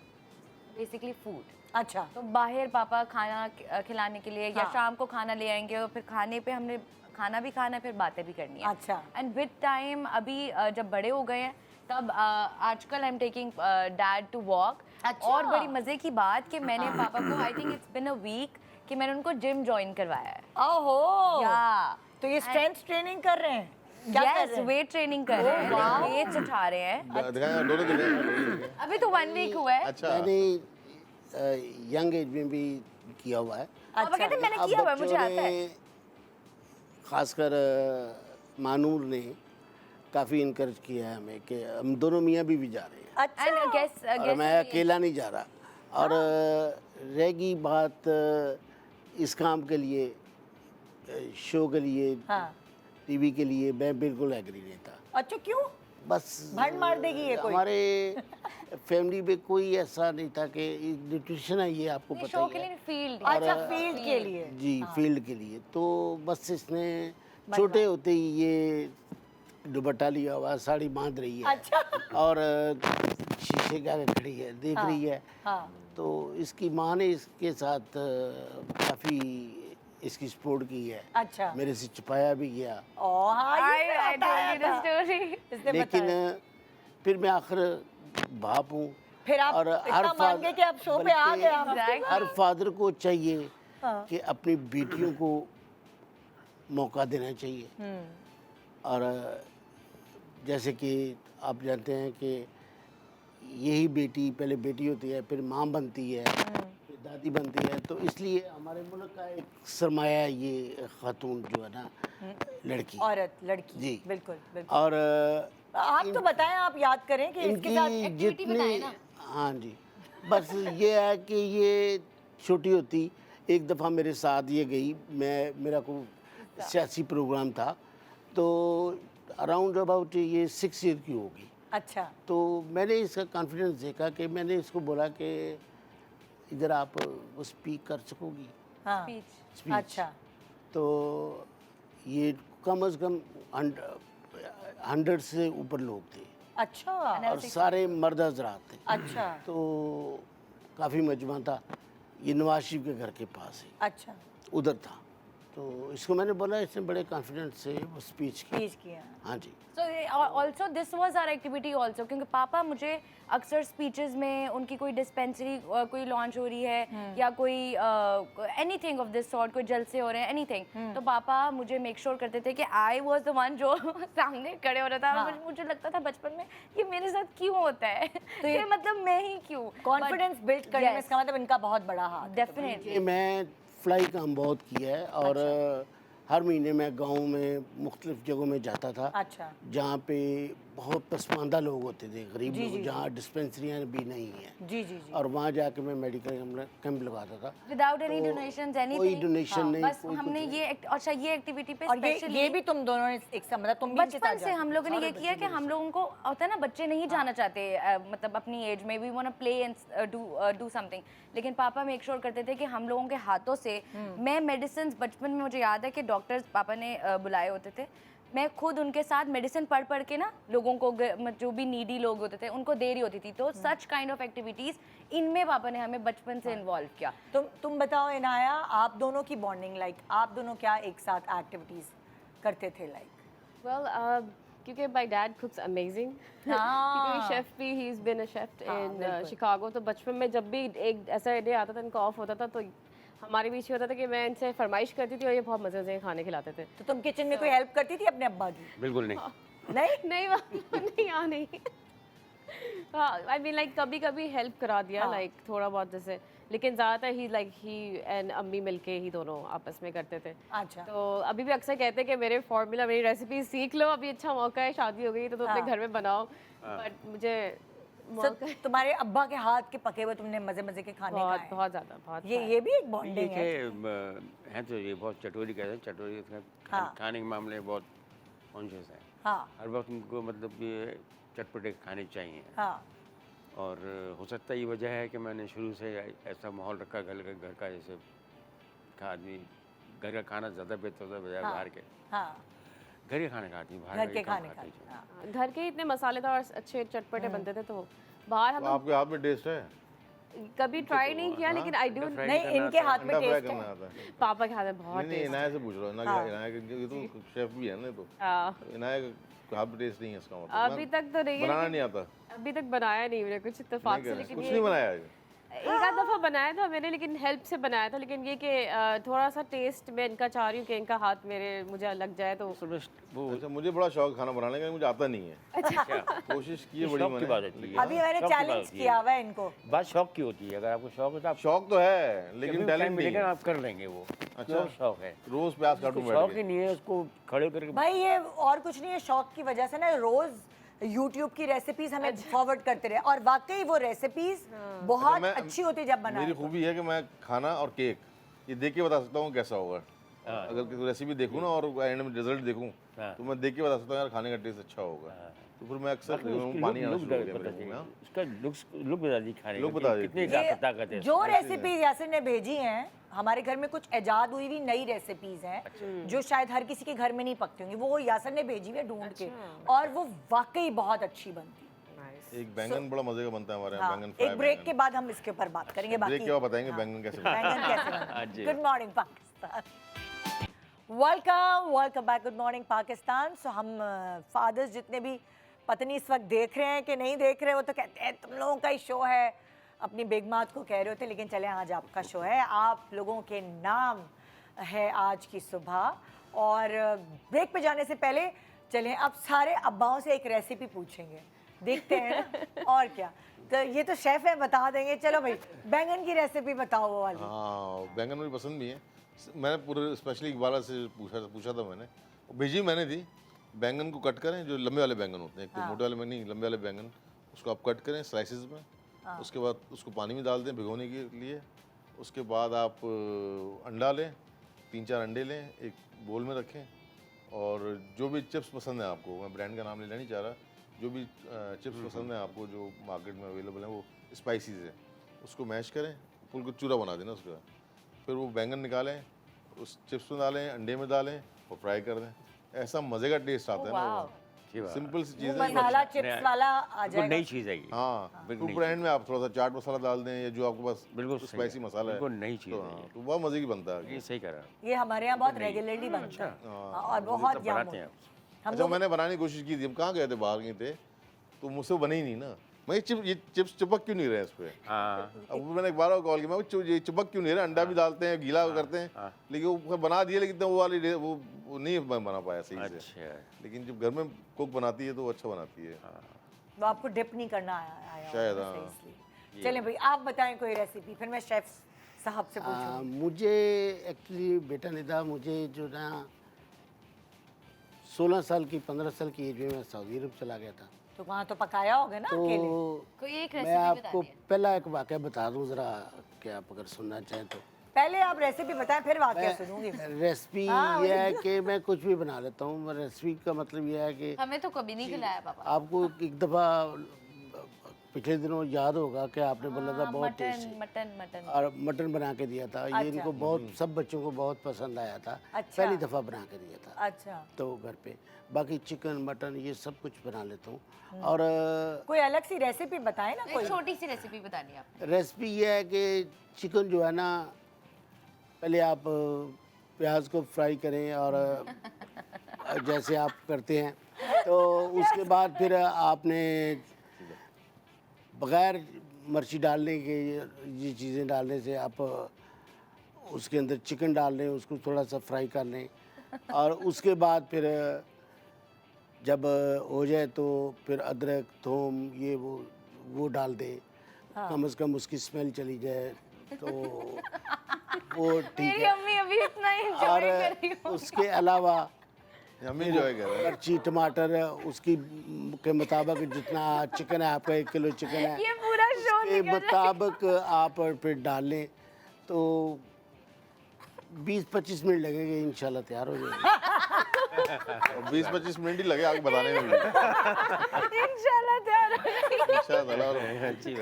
basically food. अच्छा। तो बाहर पापा खाना खिलाने के लिए या हाँ। शाम को खाना ले आएंगे और फिर खाने पे हमने खाना भी खाना है, फिर बातें भी करनी है। अच्छा। एंड विद टाइम अभी जब बड़े हो गए हैं तब आजकल I am taking dad to walk. अच्छा। और बड़ी मज़े की बात कि मैंने पापा को I think it's been a week कि मैंने उनको जिम ज्वाइन करवाया है। ओहो, या तो ये स्ट्रेंथ ट्रेनिंग कर रहे हैं? क्या कर यस, रहे हैं? वेट ट्रेनिंग कर रहे हैं, वेट्स उठा रहे हैं। दिखाएं, दोनों दिखाएं। अभी तो 1 वीक हुआ है। अच्छा, मैंने यंग एज में भी किया हुआ है। पापा कहते हैं मैंने अब किया हुआ है, मुझे बच्चों आता है। ने, खासकर मानूर ने काफ़ी इनकरेज किया है हमें कि हम दोनों मियाँ भी जा रहे हैं अच्छा। एंड गेस और मैं अकेला नहीं जा रहा। और रहेगी बात इस काम के लिए, शो के लिए, हाँ। टीवी के लिए, मैं बिल्कुल एग्री नहीं था। अच्छा, क्यों? बस भंड मार देगी ये कोई? हमारे फैमिली में कोई ऐसा नहीं था कि न्यूट्रिशन है, ये आपको पता शो ही के है। लिए फील्ड। अच्छा, फील्ड के लिए। जी, फील्ड के लिए। तो बस इसने छोटे होते ही ये दुपट्टा लिया हुआ, साड़ी बांध रही है। अच्छा। और शीशे के आगे खड़ी है, देख रही है। हाँ। तो इसकी माँ ने इसके साथ काफ़ी इसकी सपोर्ट की है। अच्छा। मेरे से छुपाया भी गया, ओ हाँ, ये I बताया told you the था। story. इसने लेकिन बताया। फिर मैं आखिर बाप हूँ। फिर आप इतना मान गए कि आप शो पे आ गए आप? हर फादर को चाहिए हाँ। कि अपनी बेटियों को मौका देना चाहिए। और जैसे कि आप जानते हैं कि यही बेटी पहले बेटी होती है, फिर माँ बनती है, फिर दादी बनती है। तो इसलिए हमारे मुल्क का एक सरमाया है ये खातून जो है ना, लड़की। औरत, लड़की। जी। बिल्कुल बिल्कुल। और आप तो बताएं, आप याद करें कि इसके साथ इनकी एक्टिविटी बताएं जितनी, ना। हाँ जी, बस ये है कि ये छोटी होती एक दफ़ा मेरे साथ ये गई, मेरा को सियासी प्रोग्राम था, तो अराउंड अबाउट ये 6 ईयर की होगी। अच्छा। तो मैंने इसका कॉन्फिडेंस देखा कि मैंने इसको बोला कि इधर आप वो स्पीक कर सकोगी, हाँ। स्पीच। अच्छा। तो ये कम से कम 100 से ऊपर लोग थे अच्छा। और सारे मर्द हजरात थे। अच्छा। तो काफ़ी मजमा था, ये नवाज शरीफ के घर के पास है, अच्छा। उधर था। तो इसको मैंने बोला, इसने बड़े कॉन्फिडेंस से वो स्पीच की। प्लीज किया। हाँ जी। So also this was our activity also, क्योंकि पापा मुझे अक्सर स्पीचेस में उनकी कोई डिस्पेंसरी कोई लॉन्च हो रही है या कोई एनीथिंग ऑफ दिस सॉर्ट, कोई जलसे हो रहे हैं, एनीथिंग, तो पापा मुझे मेक श्योर करते थे कि आई वाज द वन जो सामने खड़े हो रहा था। हाँ। मुझे लगता था बचपन में ये मेरे साथ क्यों होता है, तो ये मतलब मैं ही क्यों। कॉन्फिडेंस बिल्ड करने में इसका मतलब इनका बहुत बड़ा हाथ है। डेफिनेटली। ये मैं फ्लाई काम बहुत किया है और हर महीने मैं गांव में मुख्तलिफ जगहों में जाता था, अच्छा। जहाँ पे बहुत पसमानदा लोग होते थे, गरीब लोग, जहाँ डिस्पेंसरियाँ भी नहीं हैं। जी जी जी। और वहाँ जाके मैं मेडिकल कैंप लगाता था। विदाउट एनी डोनेशंस एनीथिंग, कोई डोनेशन नहीं, बस कोई हमने कुछ ये अच्छा ये एक्टिविटी पे और स्पेशली ये भी तुम दोनों ने एक साथ, मतलब तुम भी इनके बचपन साथ से हम लोगों ने जाते ये किया कि हम लोगों को होता है ना, बच्चे नहीं जाना चाहते मतलब अपनी एज में, we want to play and do something, लेकिन पापा मेक श्योर करते थे कि हम लोगों के हाथों से, मैं मेडिसिन बचपन में मुझे याद है कि डॉक्टर्स पापा ने बुलाए होते थे, मैं खुद उनके साथ मेडिसिन पढ़ पढ़ के ना लोगों को, जो भी नीडी लोग होते थे उनको दे रही होती थी। तो सच काइंड ऑफ एक्टिविटीज़ इनमें पापा ने हमें बचपन से इन्वॉल्व किया। तुम बताओ इनाया, आप दोनों की बॉन्डिंग, लाइक आप दोनों क्या एक साथ एक्टिविटीज करते थे लाइक? वेल क्योंकि माय डैड कुक्स अमेजिंग हाँ। क्योंकि शेफ भी he is been a chef in Chicago. तो बचपन में जब भी एक ऐसा डे आता था, इनका ऑफ होता था, तो हमारे बीच ये होता था कि मैं इनसे फरमाइश करती थी और ये बहुत मज़े से खाने खिलाते थे। तो तुम किचन में कोई हेल्प करती थी अपने अब्बा की? बिल्कुल नहीं। नहीं? नहीं नहीं हाँ नहीं आई मीन लाइक कभी कभी हेल्प करा दिया, लाइक थोड़ा बहुत जैसे, लेकिन ज़्यादातर ही एंड अम्मी मिलके ही दोनों आपस में करते थे। अच्छा। तो अभी भी अक्सर कहते हैं कि मेरे फॉर्मूला, मेरी रेसिपी सीख लो, अभी अच्छा मौका है, शादी हो गई तो अपने घर में बनाओ। बट मुझे सर, तुम्हारे अब्बा के हाथ के पके हुए तुमने मजे मजे के खाने बहुत खाए? बहुत ज़्यादा बहुत ये भी एक ये बॉन्डिंग है। है तो ये बहुत चटोरी कहते हैं, चटोरी खाने के मामले में बहुत कॉन्शियस है। हाँ हर वक्त उनको मतलब ये चटपटे खाने चाहिए। हाँ और हो सकता है ये वजह है कि मैंने शुरू से ऐसा माहौल रखा घर का, जैसे आदमी घर का खाना ज़्यादा बेहतर होता है बजाय बाहर के। हाँ, घर के खाने खाती, बाहर घर का के ये कम खाने खाती खाते है। हाँ। घर के इतने मसालेदार और अच्छे चटपटे बनते थे, तो बाहर तो हम आपके हाथ में टेस्ट है? कभी ट्राई नहीं किया, लेकिन आई डू। फ्राई नहीं, करना इनके आता है। हाथ में अंडा फ्राई टेस्ट करना है। आता है? पापा के हाथ में बहुत नहीं, इनाया से पूछ रहा हूँ ना, हाँ। इनाया ये तो शेफ भी है ना, तो हाँ। इनाया के हाथ में टेस्ट नहीं है इसका मतलब। अभी तक तो नहीं है, बनाना लेकिन नहीं आता? अभी तक बनाया नहीं मैंने कुछ इत्तेफाक नहीं से, कर रहे? लेकिन कुछ ये नहीं बनाया है? एक आध दफ़ा बनाया था मैंने, लेकिन हेल्प से बनाया था। लेकिन ये कि थोड़ा सा टेस्ट मैं इनका चाह रही हूँ कि इनका हाथ मुझे लग जाए तो। वो अच्छा, मुझे बड़ा शौक खाना बनाने का, मुझे आता नहीं है। कोशिश की है बड़ी शौक की बात मैंने। होती है। अभी मैंने शौक की बात चैलेंज होती है। किया हुआ है इनको। बात शौक की होती है, अगर आपको शौक है तो आप शौक तो है, लेकिन कभी टैलेंट टाइम नहीं मिलेगा है। आप कर लेंगे वो। अच्छा। शौक है, रोज प्याज काटूं उसको बैठ शौक के। ही नहीं है, उसको खड़े करके भाई ये और कुछ नहीं है, शौक की वजह से ना रोज YouTube की रेसिपीज हमें फॉरवर्ड करते रहे, और वाकई वो रेसिपीज बहुत अच्छा, मैं- अच्छी होती है जब बनाए मेरी तो। खूबी है कि मैं खाना और केक ये देख के बता सकता हूँ कैसा होगा। अगर किसी रेसिपी देखूँ ना और एंड में रिजल्ट देखूँ, हाँ। तो मैं देख के बता सकता हूँ यार खाने का टेस्ट अच्छा होगा। तो फिर मैं अक्सर पानी आना शुरू हो गया मेरे मुंह में। उसका लुक बता दी खाने Look का, बता कि देती कितनी है। ताकत है। जो रेसिपीज यासिर ने भेजी हैं, हमारे घर में कुछ इजाद हुई हुई नई रेसिपीज हैं जो शायद हर किसी के घर में नहीं पकती होंगी, वो यासिर ने भेजी हुई है ढूंढ के, और वो वाकई बहुत अच्छी बनती है। एक बैंगन बड़ा मजे का बनता है हमारे यहाँ, हाँ, बैंगन फ्राई। एक ब्रेक के बाद हम इसके ऊपर बात करेंगे। ब्रेक बाकी के बाद बताएंगे बैंगन कैसे बनता है। बैंगन कैसे हाँ बनता जी। है। Good morning Pakistan, welcome back, good morning Pakistan. So हम फादर्स जितने भी पत्नी इस वक्त देख रहे हैं कि नहीं देख रहे, वो तो कहते हैं तुम लोगों का ही शो है, अपनी बेगमात को कह रहे होते, लेकिन चले आज आपका शो है, आप लोगों के नाम है आज की सुबह। और ब्रेक पे जाने से पहले चलें अब सारे अब्बाओं से एक रेसिपी पूछेंगे, देखते हैं और क्या। तो ये तो शेफ है, बता देंगे। चलो भाई, बैंगन की रेसिपी बताओ वो वाली। हाँ, बैंगन मुझे पसंद भी है। मैंने पूरे स्पेशली इकबाल से पूछा था मैंने, भेजी मैंने थी। बैंगन को कट करें, जो लंबे वाले बैंगन होते हैं, एक तो मोटे वाले में नहीं, लंबे वाले बैंगन, उसको आप कट करें स्लाइसिस में। उसके बाद उसको पानी में डाल दें भिगोने के लिए। उसके बाद आप अंडा लें, 3-4 अंडे लें, एक बोल में रखें, और जो भी चिप्स पसंद है आपको, मैं ब्रांड का नाम लेना नहीं चाह रहा, जो भी चिप्स पसंद है आपको जो मार्केट में अवेलेबल हैं, वो स्पाइसीज है, उसको मैश करें, बिल्कुल चूरा बना देना उसका। फिर वो बैंगन निकालें, उस चिप्स में डालें, अंडे में डालें और फ्राई कर दें। ऐसा मज़े का टेस्ट आता है ना, सिंपल सी वो चीज़ है। मसाला चिप्स वाला आ बिल्कुल नई जाएगा। चीज़ है ये। हाँ, बिल्कुल तो नई ब्रांड में आप थोड़ा सा चाट मसाला डाल दें, या जो आपके पास बिल्कुल सही स्पाइसी है, मसाला है, बिल्कुल नई चीज़ तो है हाँ, ये। तो बहुत मज़े की बनता है। ये सही कह रहा है। ये हमारे यहाँ बहुत रेगुलरली बनता है, हाँ, और बहुत तब यम बनाते हैं होता है। हम अच्छा, लोग मैंने बनाने की कोशिश की थी, हम कहाँ गए थे, बाहर गए थे, तो मुझसे बने ही नहीं ना। मैं ये चिप्स चिपक क्यों नहीं रहे इस पे? हाँ, अब मैंने एक बार कॉल किया, मैं ये चिपक क्यों नहीं रहा, अंडा भी डालते हैं, गीला करते हैं, लेकिन वो बना दिए, लेकिन वो वाली वो नहीं बना पाया सही से। अच्छा। लेकिन जब घर में कुक बनाती है तो वो अच्छा बनाती है। वो आपको डिप नहीं करना आया शायद, होगा, हाँ। इसलिए। चलें भाई, आप बताएं कोई रेसिपी, फिर मैं शेफ साहब से पूछूंगी। मुझे एक्चुअली बेटा निदा, मुझे जो ना 16 साल की 15 साल की एज में मैं सऊदी अरब चला गया था। तो वहाँ तो पकाया होगा ना अकेले। तो कोई एक मैं रेसिपी बता आपको दिया। पहला एक वाक़या बता दूं ज़रा, कि आप अगर सुनना चाहें तो। पहले आप रेसिपी बताएं, फिर वाकया सुनूंगी। रेसिपी हाँ, ये है कि मैं कुछ भी बना लेता हूँ। रेसिपी का मतलब ये है कि हमें तो कभी नहीं खिलाया पापा। आपको एक दफ़ा पिछले दिनों याद होगा कि आपने बोला था बहुत टेस्टी, मटन मटन और मटन बना के दिया था। ये इनको बहुत, सब बच्चों को बहुत पसंद आया था। अच्छा। पहली दफ़ा बना के दिया था अच्छा, तो घर पे। बाकी चिकन मटन ये सब कुछ बना लेता हूँ। और कोई अलग सी रेसिपी बताएं ना एक कोई। छोटी सी रेसिपी बतानी है आपने। रेसिपी ये है कि चिकन जो है ना, पहले आप प्याज को फ्राई करें, और जैसे आप करते हैं तो उसके बाद फिर आपने बगैर मिर्ची डालने के ये चीज़ें डालने से आप उसके अंदर चिकन डाल लें, उसको थोड़ा सा फ्राई कर लें, और उसके बाद फिर जब हो जाए तो फिर अदरक थूम ये वो डाल दें। कम से कम उसकी स्मेल चली जाए तो वो ठीक मेरी है। अम्मी अभी इतना एंजॉय और कर रही हो। उसके अलावा हम इंजॉय कर रहे हैं। मिर्ची टमाटर उसकी के मुताबिक जितना चिकन है, आपका 1 किलो चिकन है, ये पूरा शो के निकल रहा है। मुताबिक आप फिर डाल लें तो 20-25 मिनट लगेंगे, इंशाल्लाह तैयार हो जाएगी। और 20-25 मिनट ही लगे आगे बताने में भी। इंशाल्लाह तैयार हो जाएगी। इंशाल्लाह।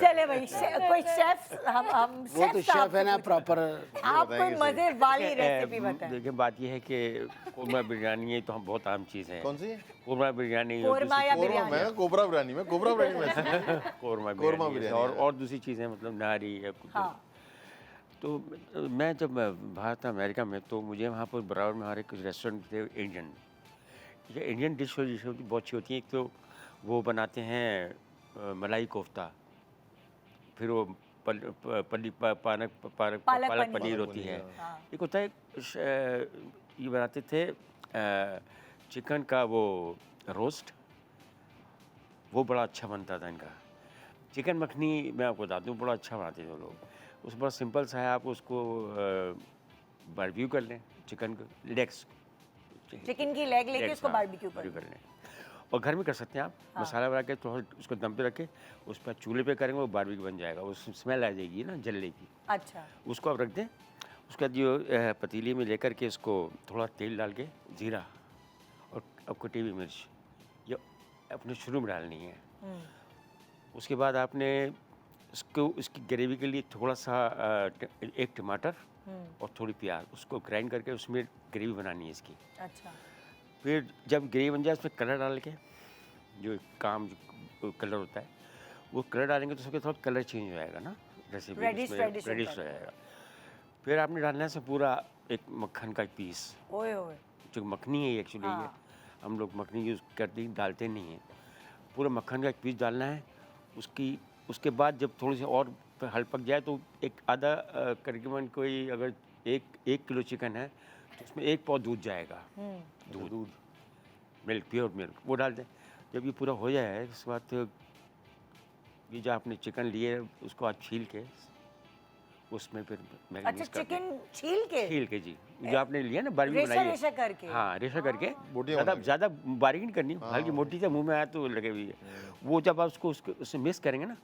चले भाई कोई शेफ हम वो तो शेफ है ना प्रॉपर। आप कोई मजे वाली रेसिपी बताएं। देखिए बात यह है कि कोरमा बिरयानी ये तो हम बहुत आम चीज़ है। कौन सी? कोरमा बिरयानी और कोरमा या कोरमा, बिरयानी? मैं कोबरा बिरयानी में कोबरा बिरयानी में कोरमा कोरमा बिरयानी बिरयानी, और दूसरी चीज़ें मतलब नारी या कुछ। हाँ। तो मैं जब बाहर था अमेरिका में, तो मुझे वहाँ पर बराबर में हमारे कुछ रेस्टोरेंट थे इंडियन। ये इंडियन डिश बहुत अच्छी होती है। एक तो वो बनाते हैं मलाई कोफ्ता, फिर वो पालक पनीर होती है। एक होता है ये बनाते थे चिकन का वो रोस्ट, वो बड़ा अच्छा बनता था इनका। चिकन मखनी मैं आपको बता दूँ बड़ा अच्छा बनाते थे वो लोग। उस बड़ा सिंपल सा है, आप उसको बारबेक्यू कर लें, चिकन को लेग्स, चिकन की लेग लेके legs, उसको हाँ, बारबेक्यू कर barbecue कर लें। और घर में कर सकते हैं आप, मसाला बना के थोड़ा उसको दम पे रखे, उस पर चूल्हे पे करेंगे वो बारबेक्यू बन जाएगा। उसमें स्मेल आ जाएगी ना जलने की। अच्छा। उसको आप रख दें। उसके बाद जो पतीली में लेकर के इसको थोड़ा तेल डाल के जीरा और कटी हुई मिर्च ये अपने शुरू में डालनी है। उसके बाद आपने इसको इसकी ग्रेवी के लिए थोड़ा सा एक टमाटर और थोड़ी प्याज उसको ग्राइंड करके उसमें ग्रेवी बनानी है इसकी। अच्छा। फिर जब ग्रेवी बन जाए उसमें कलर डाल के, जो कलर होता है वो कलर डालेंगे तो उसका थोड़ा कलर चेंज हो जाएगा ना, जैसे Reddish रेडिश हो जाएगा। फिर आपने डालना है पूरा एक मक्खन का पीस, ओए ओए। जो मखनी है एक्चुअली ये हम लोग मखनी यूज़ करते डालते नहीं हैं। पूरा मक्खन का एक पीस डालना है उसके बाद जब थोड़ी सी और हल पक जाए तो एक आधा करीबन कोई अगर एक किलो चिकन है तो उसमें 1 पाव दूध जाएगा। दूध मिल्क, प्योर मिल्क वो डाल दें। जब ये पूरा हो जाए उसके बाद तो ये जो आपने चिकन लिए उसको आप छील के उसमें फिर अच्छा, चिकन छील के जी जो आपने लिया ना बारबेक्यू रेशा बनाई रेशा करके। हाँ रेशा करके बोटियां ज़्यादा बारीक नहीं करनी, हल्की मोटी से मुंह में आया तो लगे हुई है। वो जब आप उससे मिक्स करेंगे ना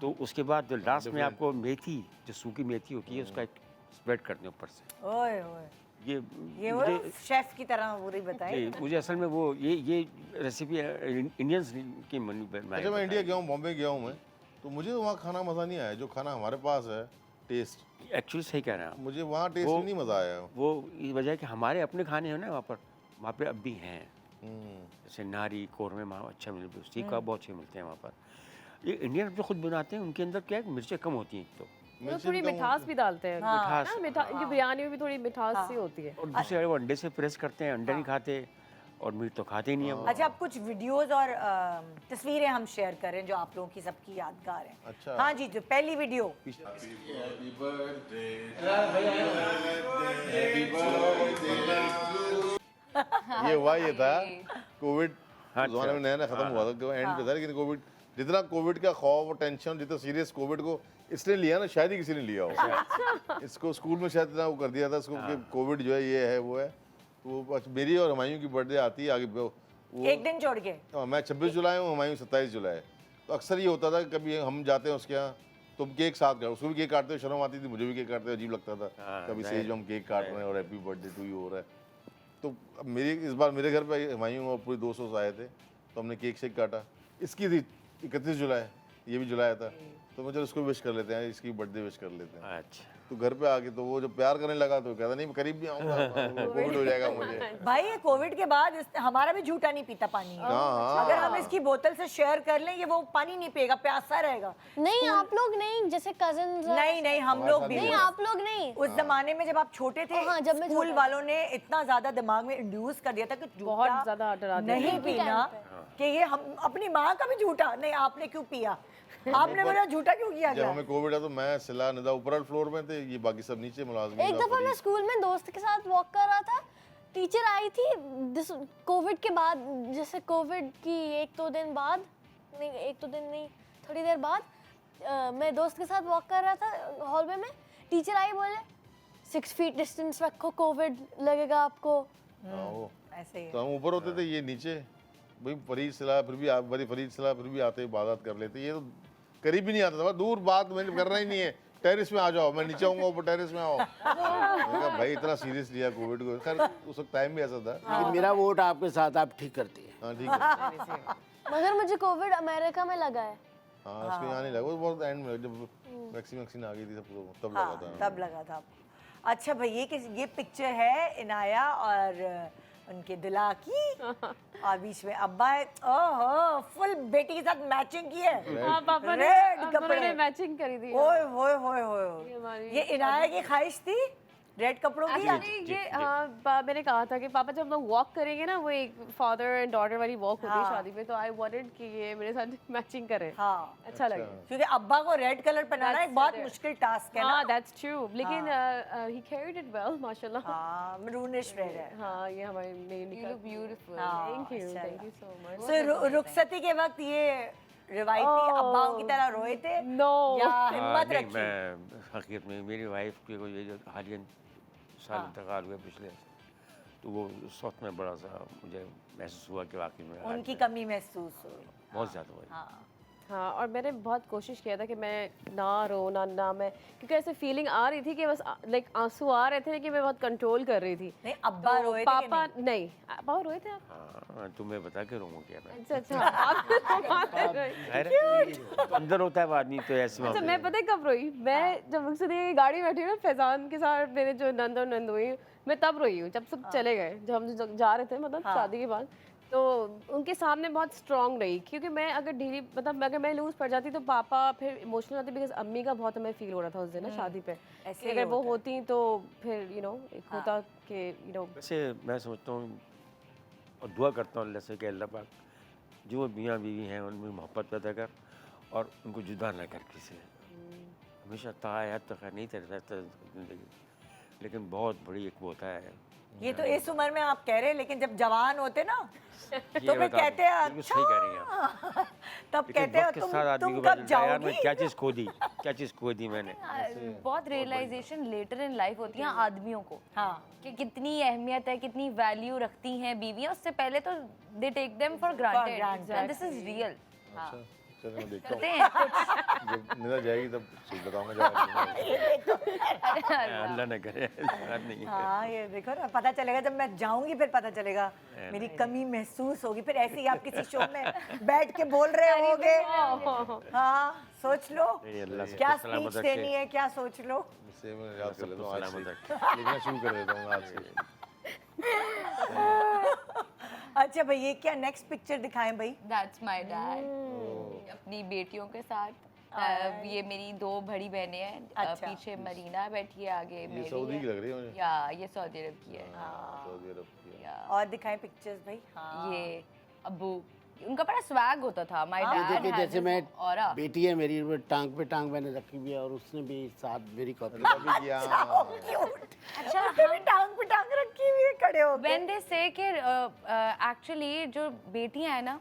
तो उसके बाद लास्ट में आपको मेथी, जो सूखी मेथी होती है उसका एक स्प्रेड कर दें ऊपर से। ओए ओए। ये वो शेफ की तरह पूरी बताए। जी, मुझे असल में वो ये रेसिपी इंडियंस की अच्छा, मैं इंडिया गया हूँ, बॉम्बे गया हूँ मैं, तो मुझे तो वहाँ खाना मज़ा नहीं आया जो खाना हमारे पास है। टेस्ट एक्चुअली सही कह रहे हैं आप। मुझे वहाँ टेस्ट में नहीं मज़ा आया। वो इस वजह है कि हमारे अपने खाने हैं ना वहाँ पे अब भी हैं, जैसे नारी कोरमे वहाँ अच्छा मिलते हैं, सीख बहुत अच्छे मिलते हैं वहाँ पर। ये इंडियन जो खुद बनाते हैं उनके अंदर क्या है मिर्चें कम होती हैं तो वो थोड़ी मिठास भी डालते हैं। मिठास इनकी बिरयानी में भी थोड़ी मिठास सी होती है। और दूसरे वो अंडे से प्रेस करते हैं, अंडा नहीं खाते और मीट तो खाते ही नहीं है वो। अच्छा, आप कुछ वीडियोस और तस्वीरें हम शेयर करें जो आप लोगों की सबकी यादगार हैं। अच्छा। हाँ जी, तो पहली वीडियो। ये था कोविड ज़माने में नया नया खत्म हुआ था, एंड पे था, लेकिन कोविड जितना कोविड का खौफ और टेंशन जितना सीरियस कोविड को इसने लिया ना, शायद ही किसी ने लिया हो। इसको स्कूल में शायद इतना वो कर दिया था इसको कि कोविड जो है ये है वो है। तो वो मेरी और हुमायूं की बर्थडे आती है आगे वो एक दिन छोड़ के। मैं 26 जुलाई हूँ, हुमायूं 27 जुलाई। तो अक्सर ये होता था कि कभी हम जाते हैं उसके यहाँ तो केक साथ कर, उसको भी केक काटते हुए शर्म आती थी, मुझे भी केक काटते हुए अजीब लगता था। कभी स्टेज में हम केक काट रहे हैं और हैप्पी बर्थडे टू यू हो रहा है। तो मेरी इस बार मेरे घर पे हुमायूं और पूरे 200 आए थे तो हमने केक शेक काटा। इसकी थी 31 जुलाई, ये भी जुलाई था, तो मुझे उसको विश कर लेते हैं, इसकी बर्थडे विश कर लेते हैं। अच्छा तो घर पे आके तो वो जब प्यार करने लगा तो कहता नहीं मैं करीब नहीं आऊंगा, कोविड हो जाएगा मुझे। भाई ये कोविड के बाद हमारा भी झूठा नहीं पीता पानी। हाँ। अगर हम इसकी बोतल से शेयर कर लें ये वो पानी नहीं पिएगा, प्यासा रहेगा। नहीं आप लोग नहीं, जैसे कजन्स। नहीं नहीं हम लोग भी नहीं आप लोग नहीं। उस जमाने में जब आप छोटे थे, हाँ, जब मैं स्कूल छोटा वालों ने इतना ज्यादा दिमाग में इंड्यूस कर दिया था कि झूठा बहुत ज्यादा डरा दिया। नहीं पीना, कि ये हम अपनी माँ का भी झूठा नहीं, आपने क्यों पिया, आपने मेरा झूठा क्यों किया जब गया? हमें कोविड है तो मैं सिला निदा ऊपर फ्लोर में थे, ये बाकी सब नीचे मुलाजिम। एक दफा मैं स्कूल में दोस्त के साथ वॉक कर रहा था, टीचर आई थी कोविड के बाद, जैसे कोविड की एक दो दिन बाद, नहीं एक दो दिन नहीं थोड़ी देर बाद, मैं दोस्त के साथ वॉक कर रहा था हॉलवे में, टीचर आई बोले 6 फीट डिस्टेंस रखो, कोविड लगेगा आपको। ऐसे ही तो हम ऊपर होते थे, ये नीचे। भाई फरीद सिला फिर भी बड़ी फरीद सिला फिर भी आते इबादत कर लेते, ये तो करीब ही नहीं आता था, दूर बात मैंने करना ही नहीं है, टेरिस में आ जाओ, मैं नीचे आऊंगा ऊपर टेरिस में आओ। मैंने कहा भाई इतना सीरियस लिया कोविड को, खैर उस वक्त टाइम भी ऐसा था। लेकिन मेरा वोट आपके साथ, आप ठीक करती हैं। हाँ ठीक है। मगर मुझे कोविड अमेरिका में लगा है। हाँ उसको यहाँ नहीं लगा, वो बहुत एंड में जब वैक्सीन आ गई थी तब लगा हाँ, था। तब लगा था आपको। अच्छा भाई ये पिक्चर है इनाया और उनके दुल्हा की, और बीच में अब्बा है। ओहो फुल बेटी के साथ मैचिंग की है। हाँ पापा ने रेड हम दोनों ने कपड़े। मैचिंग करी थी। ओए होए होए होए, हमारी ये इनाया की ख्वाहिश थी रेड कपड़ों की। एक्चुअली ये मैंने कहा था कि पापा जब हम लोग वॉक करेंगे ना, वो एक फादर एंड डॉटर वाली वॉक होती है हाँ। शादी में, तो आई वांटेड कि ये मेरे साथ मैचिंग करे। हाँ अच्छा लगे। क्योंकि अब्बा को रेड कलर पहनाना एक बहुत मुश्किल टास्क है ना। हाँ दैट्स ट्रू, लेकिन ही कैरीड इट वेल माशाल्लाह। हाँ मरूनिश रेड है। हाँ ये हमारे main You look beautiful. Thank you अच्छा सो मच। सो रुखसती के वक्त ये रिवायती अब्बाओं की तरह रोए थे नो या हिम्मत नहीं, रखी? मैं हकीकत में मेरी वाइफ के को ये जो हालिया साल इंतकाल हुए पिछले, तो वो उस वक्त में बड़ा सा मुझे महसूस हुआ कि वाकई में उनकी कमी महसूस हुई। बहुत ज़्यादा हुआ। हाँ हाँ, और मैंने बहुत कोशिश किया था कि मैं ना रो ना मैं, क्योंकि ऐसे फीलिंग आ रही थी कि बस लाइक आंसू आ रहे थे कि मैं बहुत कंट्रोल कर रही थी। नहीं अब्बा रोए थे कि पापा नहीं? नहीं, पापा रोए थे आप? हाँ तुम्हें बता के रोऊँ क्या मैं? अच्छा अच्छा आप खैर, अंदर होता है वो आदमी तो ऐसे अच्छा मामले मैं पता है कब रोई, मैं जब रुखसती की गाड़ी में बैठी हूँ ना फैजान के साथ, मेरे जो नंद और नंद हुई, मैं तब रोई हूँ जब सब चले गए, जब हम जा रहे थे मतलब शादी के बाद, तो उनके सामने बहुत स्ट्रांग रही, क्योंकि मैं अगर ढीली मतलब अगर मैं लूज पड़ जाती तो पापा फिर इमोशनल होते, बिकॉज अम्मी का बहुत हमें फील हो रहा था उस दिन ना शादी पे, ऐसे कि ही अगर वो होता है। होती तो फिर एक होता कि वैसे मैं समझता हूँ और दुआ करता हूँ अल्लाह से कि अल्लाह पाक जो मियाँ बीवी हैं उनमें मोहब्बत पैदा कर और उनको जुदा ना कर किसी से। हमेशा तायात तो खैर नहीं रहता जिंदगी, लेकिन बहुत बड़ी एक वो होता है। ये तो इस उम्र में आप कह रहे हैं, लेकिन जब जवान होते ना ये तो फिर बता- कहते हैं बिल्कुल सही कह रही हैं आप। अच्छा तब लेकिन कहते हैं वक्त के साथ आदमी तुम को कब पता चलता है यार मैं जाओगी? क्या चीज़ खो दी, क्या चीज़ खो दी मैंने। बहुत रियलाइजेशन लेटर इन लाइफ होती है आदमियों को हाँ कि कितनी अहमियत है, कितनी वैल्यू रखती हैं बीवियां, उससे पहले तो they take them for granted granted. And this is real. अच्छा चलो मैं देखता करते हूँ, हैं कुछ। जब निदा जाएगी तब बताऊंगा जवाब। अल्लाह ने करे यार नहीं। हाँ ये देखो ना, पता चलेगा जब मैं जाऊंगी फिर पता चलेगा, मेरी कमी महसूस होगी, फिर ऐसे ही आप किसी शो में बैठ के बोल रहे होगे। हाँ सोच लो नहीं, अल्लाह से क्या सलामत स्पीच रखे। देनी है, क्या सोच लो। से मैं याद कर लेता हूँ आज सलामत से, लिखना शुरू कर देता हूँ आज से। अच्छा भाई ये क्या नेक्स्ट पिक्चर दिखाएं भाई? दैट्स माय डैड अपनी बेटियों के साथ। ये मेरी 2 बड़ी बहनें हैं। अच्छा। पीछे मरीना बैठी है, आगे ये मेरी सऊदी की है। लग रही है मुझे। या ये सऊदी अरब की है। सऊदी अरब की। या और दिखाएं पिक्चर्स भाई। हाँ ये अब्बू, उनका बड़ा स्वैग होता था। माय ये डैड देखिए जैसे मैं औरा बेटी है मेरी, वो टांग पे टांग मैंने रखी हुई है और उसने भी साथ मेरी कॉपी अभी किया। अच्छा भी टांग पे टांग रखी हुई है खड़े होके। व्हेन दे से कि एक्चुअली जो बेटियां हैं ना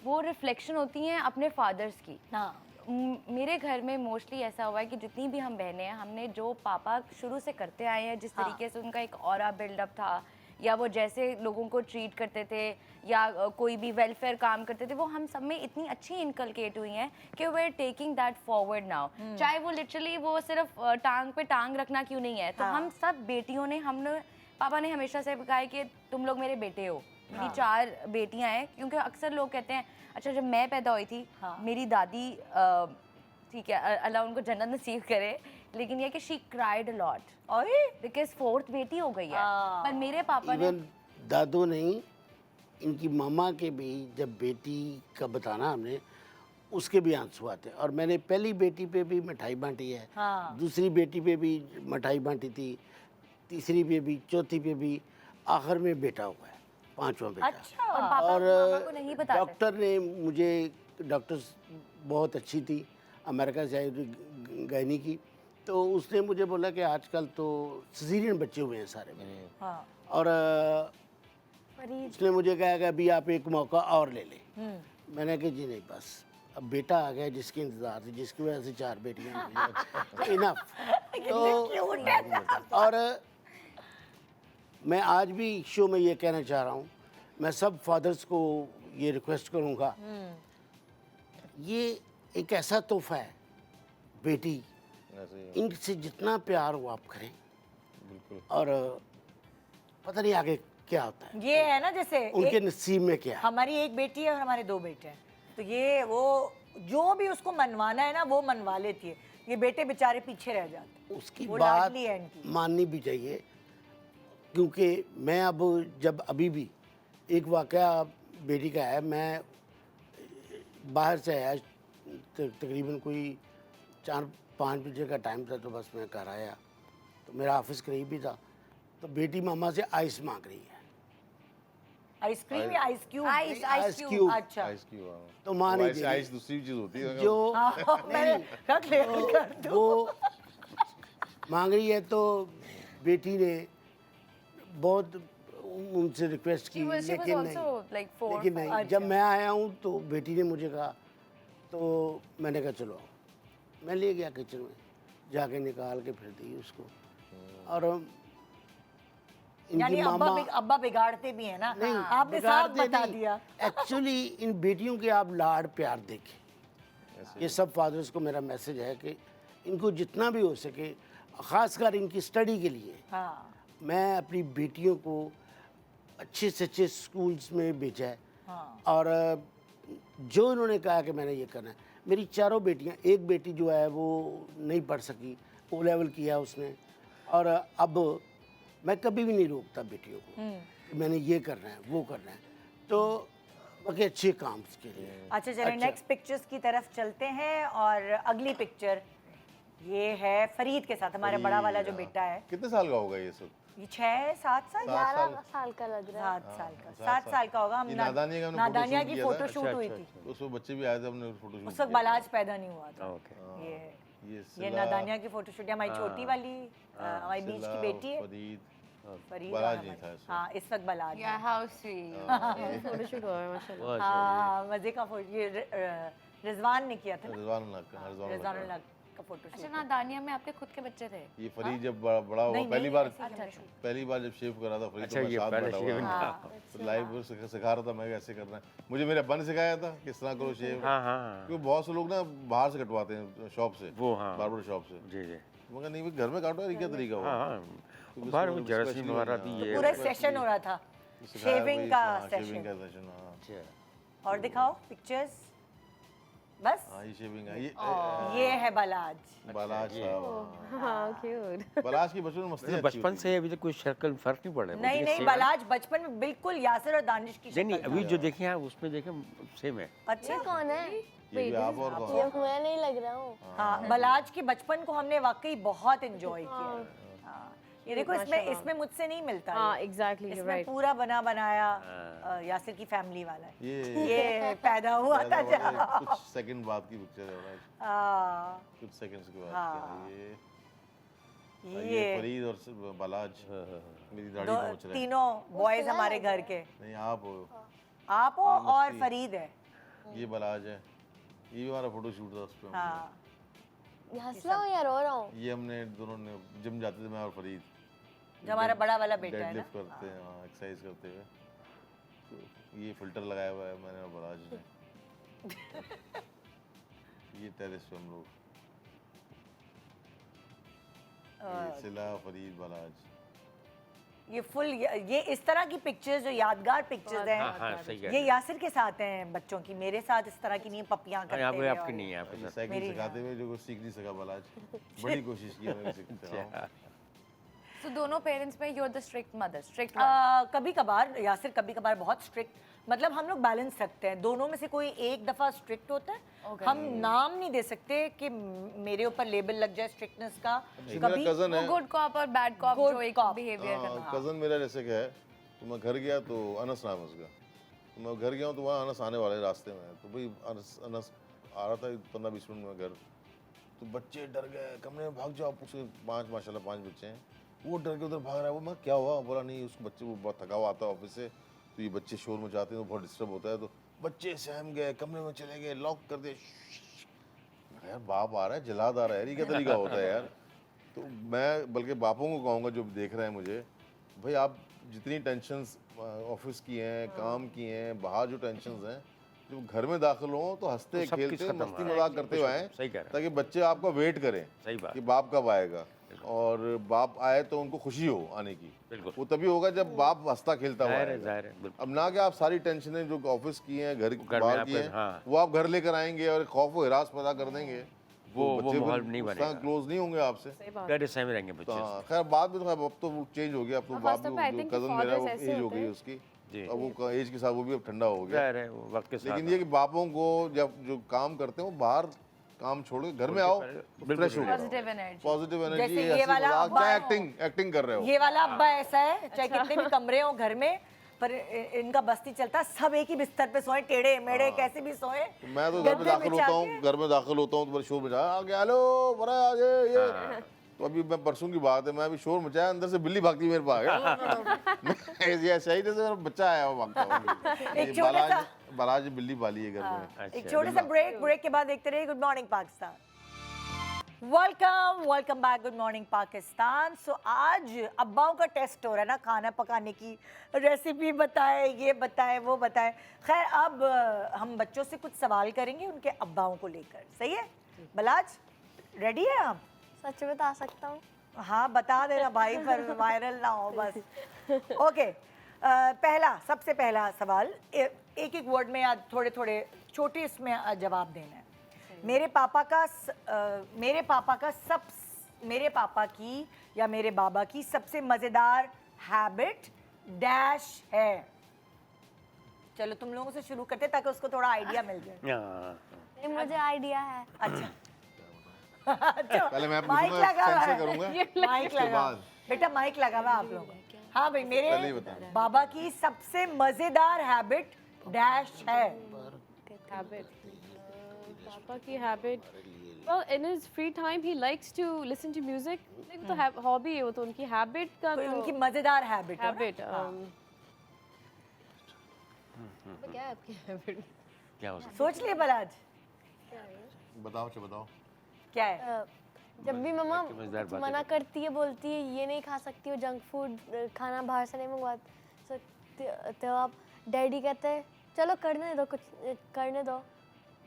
वो रिफ्लेक्शन होती हैं अपने फादर्स की। हाँ मेरे घर में मोस्टली ऐसा हुआ है कि जितनी भी हम बहनें हैं, हमने जो पापा शुरू से करते आए हैं, जिस तरीके से उनका एक ऑरा बिल्डअप था, या वो जैसे लोगों को ट्रीट करते थे, या कोई भी वेलफेयर काम करते थे, वो हम सब में इतनी अच्छी इनकलकेट हुई हैं कि we are taking that forward now. चाहे वो लिटरली वो सिर्फ टांग पे टांग रखना क्यों नहीं है, तो हम सब बेटियों ने, हमने पापा ने हमेशा से कहा है कि तुम लोग मेरे बेटे हो। मेरी 4 बेटियां हैं, क्योंकि अक्सर लोग कहते हैं, अच्छा जब मैं पैदा हुई थी मेरी दादी, ठीक है अल्लाह उनको जन्नत नसीब करे, लेकिन ये कि शी क्राइड अ लॉट और बिकॉज फोर्थ बेटी हो गई है। पर मेरे पापा ने इवन दादू नहीं, इनकी मामा के भी जब बेटी का बताना हमने, उसके भी आंसू आते हैं। और मैंने पहली बेटी पे भी मिठाई बांटी है, हाँ। दूसरी बेटी पे भी मिठाई बांटी थी, तीसरी पे भी, चौथी पे भी, आखिर में बेटा हुआ है, पांचवा बेटा। अच्छा। और पापा और मामा को नहीं बताते। डॉक्टर ने मुझे, डॉक्टर बहुत अच्छी थी, अमेरिका से आई थी, गैनी की, तो उसने मुझे बोला कि आजकल तो सिजेरियन बच्चे हुए हैं सारे मेरे। हाँ। और उसने मुझे कहा कि अभी आप एक मौका और ले लें। मैंने कहा जी नहीं, बस अब बेटा आ गया जिसकी इंतजार थी, जिसकी वजह से 4 बेटियां हुई, इनफ। तो और मैं आज भी शो में ये कहना चाह रहा हूँ, मैं सब फादर्स को ये रिक्वेस्ट करूँगा, ये एक ऐसा तोहफा है बेटी, ऐसे ही इनसे जितना प्यार हो आप करें, बिल्कुल। और पता नहीं आगे क्या होता है, ये है ना जैसे उनके नसीब में क्या है। हमारी एक बेटी है और हमारे 2 बेटे हैं, तो ये वो जो भी उसको मनवाना है ना वो मनवा लेती है, ये बेटे बेचारे पीछे रह जाते हैं। उसकी वो बात लाडली है इनकी। माननी भी चाहिए, क्योंकि मैं अब जब अभी भी एक वाकया बेटी का है, मैं बाहर से आया, तकरीबन कोई 4-5 बजे का टाइम था, तो बस मैं घर आया तो मेरा ऑफिस करीब ही था, तो बेटी मामा से आइस मांग रही है। आइसक्रीम या ice cube? Ice ice cube. अच्छा। आइस की हुआ। तो माँ नहीं आइस दे आइस रही। दूसरी चीज होती है। जो मैंने कहा clear कर दो। वो मांग रही है, तो बेटी ने बहुत उनसे रिक्वेस्ट की, She was लेकिन also नहीं, like 4 or लेकिन 5. नहीं। जब मैं आया हूँ तो बेटी ने मुझे कहा, तो मैंने कहा चलो, मैं ले गया किचन में, जाके निकाल के फिर दी उसको। और यानी इनकी मामा अब्बा बिगाड़ते भी है ना? नहीं, आपने साफ बिगाड़ते बता नहीं। दिया। एक्चुअली इन बेटियों के आप लाड प्यार देखें, ये सब फादर्स को मेरा मैसेज है कि इनको जितना भी हो सके, ख़ासकर इनकी स्टडी के लिए, हाँ। मैं अपनी बेटियों को अच्छे से अच्छे स्कूल्स में भेजा है। हाँ। और जो इन्होंने कहा कि मैंने ये करना है, मेरी चारों बेटियां, एक बेटी जो है वो नहीं पढ़ सकी, O लेवल किया उसने, और अब मैं कभी भी नहीं रोकता बेटियों को कि मैंने ये करना है, वो करना है, तो बाकी अच्छे काम के लिए। अच्छा चलिए नेक्स्ट पिक्चर्स की तरफ चलते हैं, और अगली पिक्चर ये है फरीद के साथ, हमारा बड़ा वाला जो बेटा है। कितने साल का होगा ये सब? ये 6-7 साल, 11 साल का लग रहा है। 7 साल का, 7 साल का होगा। हम ये नादानिया का हमने नादानिया फोटो की शूट किया था। फोटो शूट हुई थी, तो उसमें बच्चे भी आए थे, हमने फोटो शूट उस वक्त बालाज पैदा नहीं हुआ था। ओके। ये सिला, नादानिया की फोटो शूट, हमारी छोटी वाली हमारी बीच की सिला, बेटी है फरीद, फरीद, बालाज और नहीं हमारी- था इसमें। हाँ इस वक्त बालाज है। Yeah, how sweet. फोटोशूट हुआ है माशाल्लाह। हाँ मजे का फोटो, ये रिजवान ने किया था ना, रिजवान उल्लाह का, रिजवान रिजवान उल्लाह का। उल्लाह का फोटो अच्छा शूट। ना दानिया में आपके खुद के बच्चे थे? ये फरीद जब बड़ा हुआ, नहीं, पहली नहीं, बार, ऐसे ही हमने shoot पहली बार जब शेव करा था फरीद, अच्छा, तो मैं ये साथ पहले बैठा शेव हुआ हाँ। था, तो लाइव सिखा रहा था मैं कैसे करना है। मुझे मेरे अब्बा ने सिखाया था किस तरह करो शेव, हाँ हाँ क्योंकि बहुत से लोग ना बाहर से कटवाते हैं शॉप से, वो हाँ बार्बर शॉप से। जी जी मगर नहीं, घर में काटो यार, ये क्या तरीका हुआ? हाँ क्योंकि बाहर उसमें वो जरासीम specially वगैरह हाँ, भी ये पूरा सेशन हो रहा था, सिखाया शेविंग वही, का हाँ, सेशन। शेविंग का सेशन, हाँ। और दिखाओ पिक्चर्स, बस हाँ, ये शेविंग है, ये है बालाज। बालाज था। हाँ क्यूट। बालाज की बचपन में मस्ती वैसे अच्छी बचपन होती से अभी तक कोई शक्ल फर्क नहीं पड़ रहा है नहीं मुझे, नहीं, सेम है। बालाज बचपन में बिल्कुल यासिर और दानिश की नहीं नहीं, शक्ल अभी था। जो देखे आप उसमें देखे सेम है। अच्छा कौन है? है। ये भी आप और कौन? ये मैं नहीं लग रहा हूँ। हाँ बालाज के बचपन को हमने वाकई बहुत एंजॉय किया है। हाँ, ये देखो इसमें मुझसे नहीं मिलता हाँ ये। एग्जैक्टली इसमें राइट। पूरा बना बनाया यासिर की फैमिली वाला है। ये ये पैदा हुआ था पैदा हुआ जहाँ। था, कुछ सेकंड बाद की पिक्चर है और हाँ, कुछ सेकंड्स के बाद हाँ। की है। ये ये फरीद और बालाज मेरी दाढ़ी दो पहुंच रहे हैं। तीनों बॉयज हमारे घर के, नहीं, आप हो, आप हो और मस्ती। फरीद है। ये बालाज है, ये भी हमारा फोटो शूट था उस पे। हाँ हंस रहा हूँ या रो रहा हूँ? ये हमने दोनों ने जिम जाते थे, मैं और फरीद, जो हमारा बड़ा वाला बेटा है ना। डेडलिफ्ट करते हैं, हाँ, एक्सरसाइज करते हुए। तो ये फिल्टर लगाया हुआ है मैंने और बालाज ने। ये टेरेस पे हम लोग, ये सिला, फरीद, बालाज। ये फुल ये इस तरह की पिक्चर्स जो यादगार पिक्चर्स हैं, हाँ हाँ सही कह ये रहे हैं। यासिर के साथ हैं बच्चों की, मेरे साथ इस तरह की नहीं है, पपियां हाँ, करते यहाँ पे हुए आपकी और- नहीं है आपके साथ। साइकिल सिखाते हुए जो कुछ सीख नहीं सका बलाज, बड़ी कोशिश की मैंने सिखाऊं। So दोनों पेरेंट्स में you're the strict mother, strict कभी कभार यासिर कभी कभार बहुत स्ट्रिक्ट, मतलब हम लोग बैलेंस रखते हैं, दोनों में से कोई एक दफा स्ट्रिक्ट होता है। हम नाम नहीं दे सकते कि मेरे ऊपर लेबल लग जाए स्ट्रिक्टनेस का। मेरा कजन है, गुड कॉप और बैड कॉप Good जो एक cop. बिहेवियर करना। कजन मेरा जैसे क्या है, तो मैं घर गया तो अनस नाम है उसका, तो मैं घर गया हूँ तो वहाँ अनस आने वाले रास्ते में, तो भाई अनस आ रहा था 15-20 मिनट में घर, तो बच्चे डर गए, कमरे में भाग जाओ, उसके 5 माशाल्लाह 5 बच्चे हैं, वो डर के उधर भाग रहा है। वो मैं क्या हुआ, बोला नहीं उसको बच्चे वो बहुत थका हुआ आता है ऑफिस से, तो ये बच्चे शोर मचाते हैं तो बहुत डिस्टर्ब होता है, तो बच्चे सहम गए, कमरे में चले गए, लॉक कर दिया। यार बाप आ रहा है, जलाद आ रहा है यार, ये क्या तरीका होता है यार। तो मैं बल्कि बापों को कहूँगा जो देख रहे हैं मुझे, भाई आप जितनी टेंशन्स ऑफिस की हैं, काम की हैं, बाहर जो टेंशन्स हैं, जब घर में दाखिल हो तो हंसते तो सब कुछ खेलते खत्म मस्ती हो मजाक करते हुए आएं, सही कह रहे हैं। ताकि बच्चे आपका वेट करें सही बात। कि बाप कब आएगा, और बाप आए तो उनको खुशी हो आने की। बिल्कुल। वो तभी होगा जब बाप हंसता खेलता हुआ जाहिर है आएगा। जाहिर है बिल्कुल। अब ना कि आप सारी टेंशनें जो ऑफिस की हैं, घर में बाहर की आप हैं, हाँ। वो आप घर लेकर आएंगे और खौफ व हिरास पैदा कर देंगे, वो माहौल नहीं बनेगा। क्लोज नहीं होंगे आपसे। डर सहमे रहेंगे तो बच्चे। हाँ, खैर बाद में तो अब तो वो चेंज हो गया, अब तो और बाप first of all, I जो think कजन fathers मेरा वो ऐसे एज हो होते गई हैं। उसकी, जी। अब वो एज के साथ वो भी अब ठंडा हो गया। जाहिर है वो वक्त के साथ। लेकिन ये कि बापों को जब जो काम करते हैं वो बाहर काम छोड़ के घर में आओ तो बिल्कुल फ्रेश हो जाओ, पॉजिटिव एनर्जी। पॉजिटिव एनर्जी, जैसे ये वाला अब्बा चाहे है। एक्टिंग कर रहे हो। ये वाला अब्बा ऐसा है, चाहे कितने भी कमरे हो घर में, पर इनका बस्ती चलता है, सब एक ही बिस्तर पे सोए, टेढ़े मेढ़े कैसे भी सोए। तो मैं तो घर में गद्दे दाखिल बिछा होता के। हूँ, घर में दाखिल होता हूँ तो बड़ा शोर मचाया, आ गया, हेलो बड़ा ये तो अभी मैं परसों की बात है, मैं अभी शोर मचाया, अंदर से बिल्ली भागती मेरे पास आ गया। ये ऐसा ही जैसे मेरा बच्चा आया वो भागता हुआ। एक ये छोटा सा- बालाज बिल्ली पाली है घर में। एक छोटे सा ब्रेक के बाद देखते रहिए good morning Pakistan. Welcome back, good morning Pakistan. So आज अब्बाओं का टेस्ट हो रहा है ना, खाना पकाने की रेसिपी बताए, ये बताए वो बताए। खैर अब हम बच्चों से कुछ सवाल करेंगे उनके अब्बाओं को लेकर, सही है? बलाज रेडी है आप? सच बता सकता हूँ। हाँ बता देना भाई, पर वायरल ना हो बस। ओके, सबसे पहला सवाल, एक एक वर्ड में या थोड़े थोड़े छोटे इसमें जवाब देना है। मेरे पापा की या मेरे बाबा की सबसे मजेदार हैबिट डैश है। चलो तुम लोगों से शुरू करते ताकि उसको थोड़ा आइडिया मिल जाए। हाँ। नहीं, मुझे आइडिया है। अच्छा पहले मैं माइक पूछूंगा, लगा हुआ सेंसर है। करूंगा, माइक उसके लगा बाद। बेटा, माइक लगा हुआ आप लोगों को। हाँ भाई, पहले ही मेरे बता। बाबा की सबसे मजेदार हैबिट डैश है। Habit. Papa की habit. Well, in his free time, he likes to listen to music. Like तो hobby है वो, तो उनकी habit का कोई तो उनकी मजेदार हैबिट है ना? habit. तो क्या है आपकी habit? क्या हो सकता सोच लिए बलाज, बताओ। क्या है? जब भी मम्मा मजेदार कुछ बातें मना करती है, बोलती है ये नहीं खा सकती हो, जंक फूड खाना बाहर से नहीं मंगवा सकते, तो आप डैडी कहते हैं चलो करने दो, कुछ करने दो।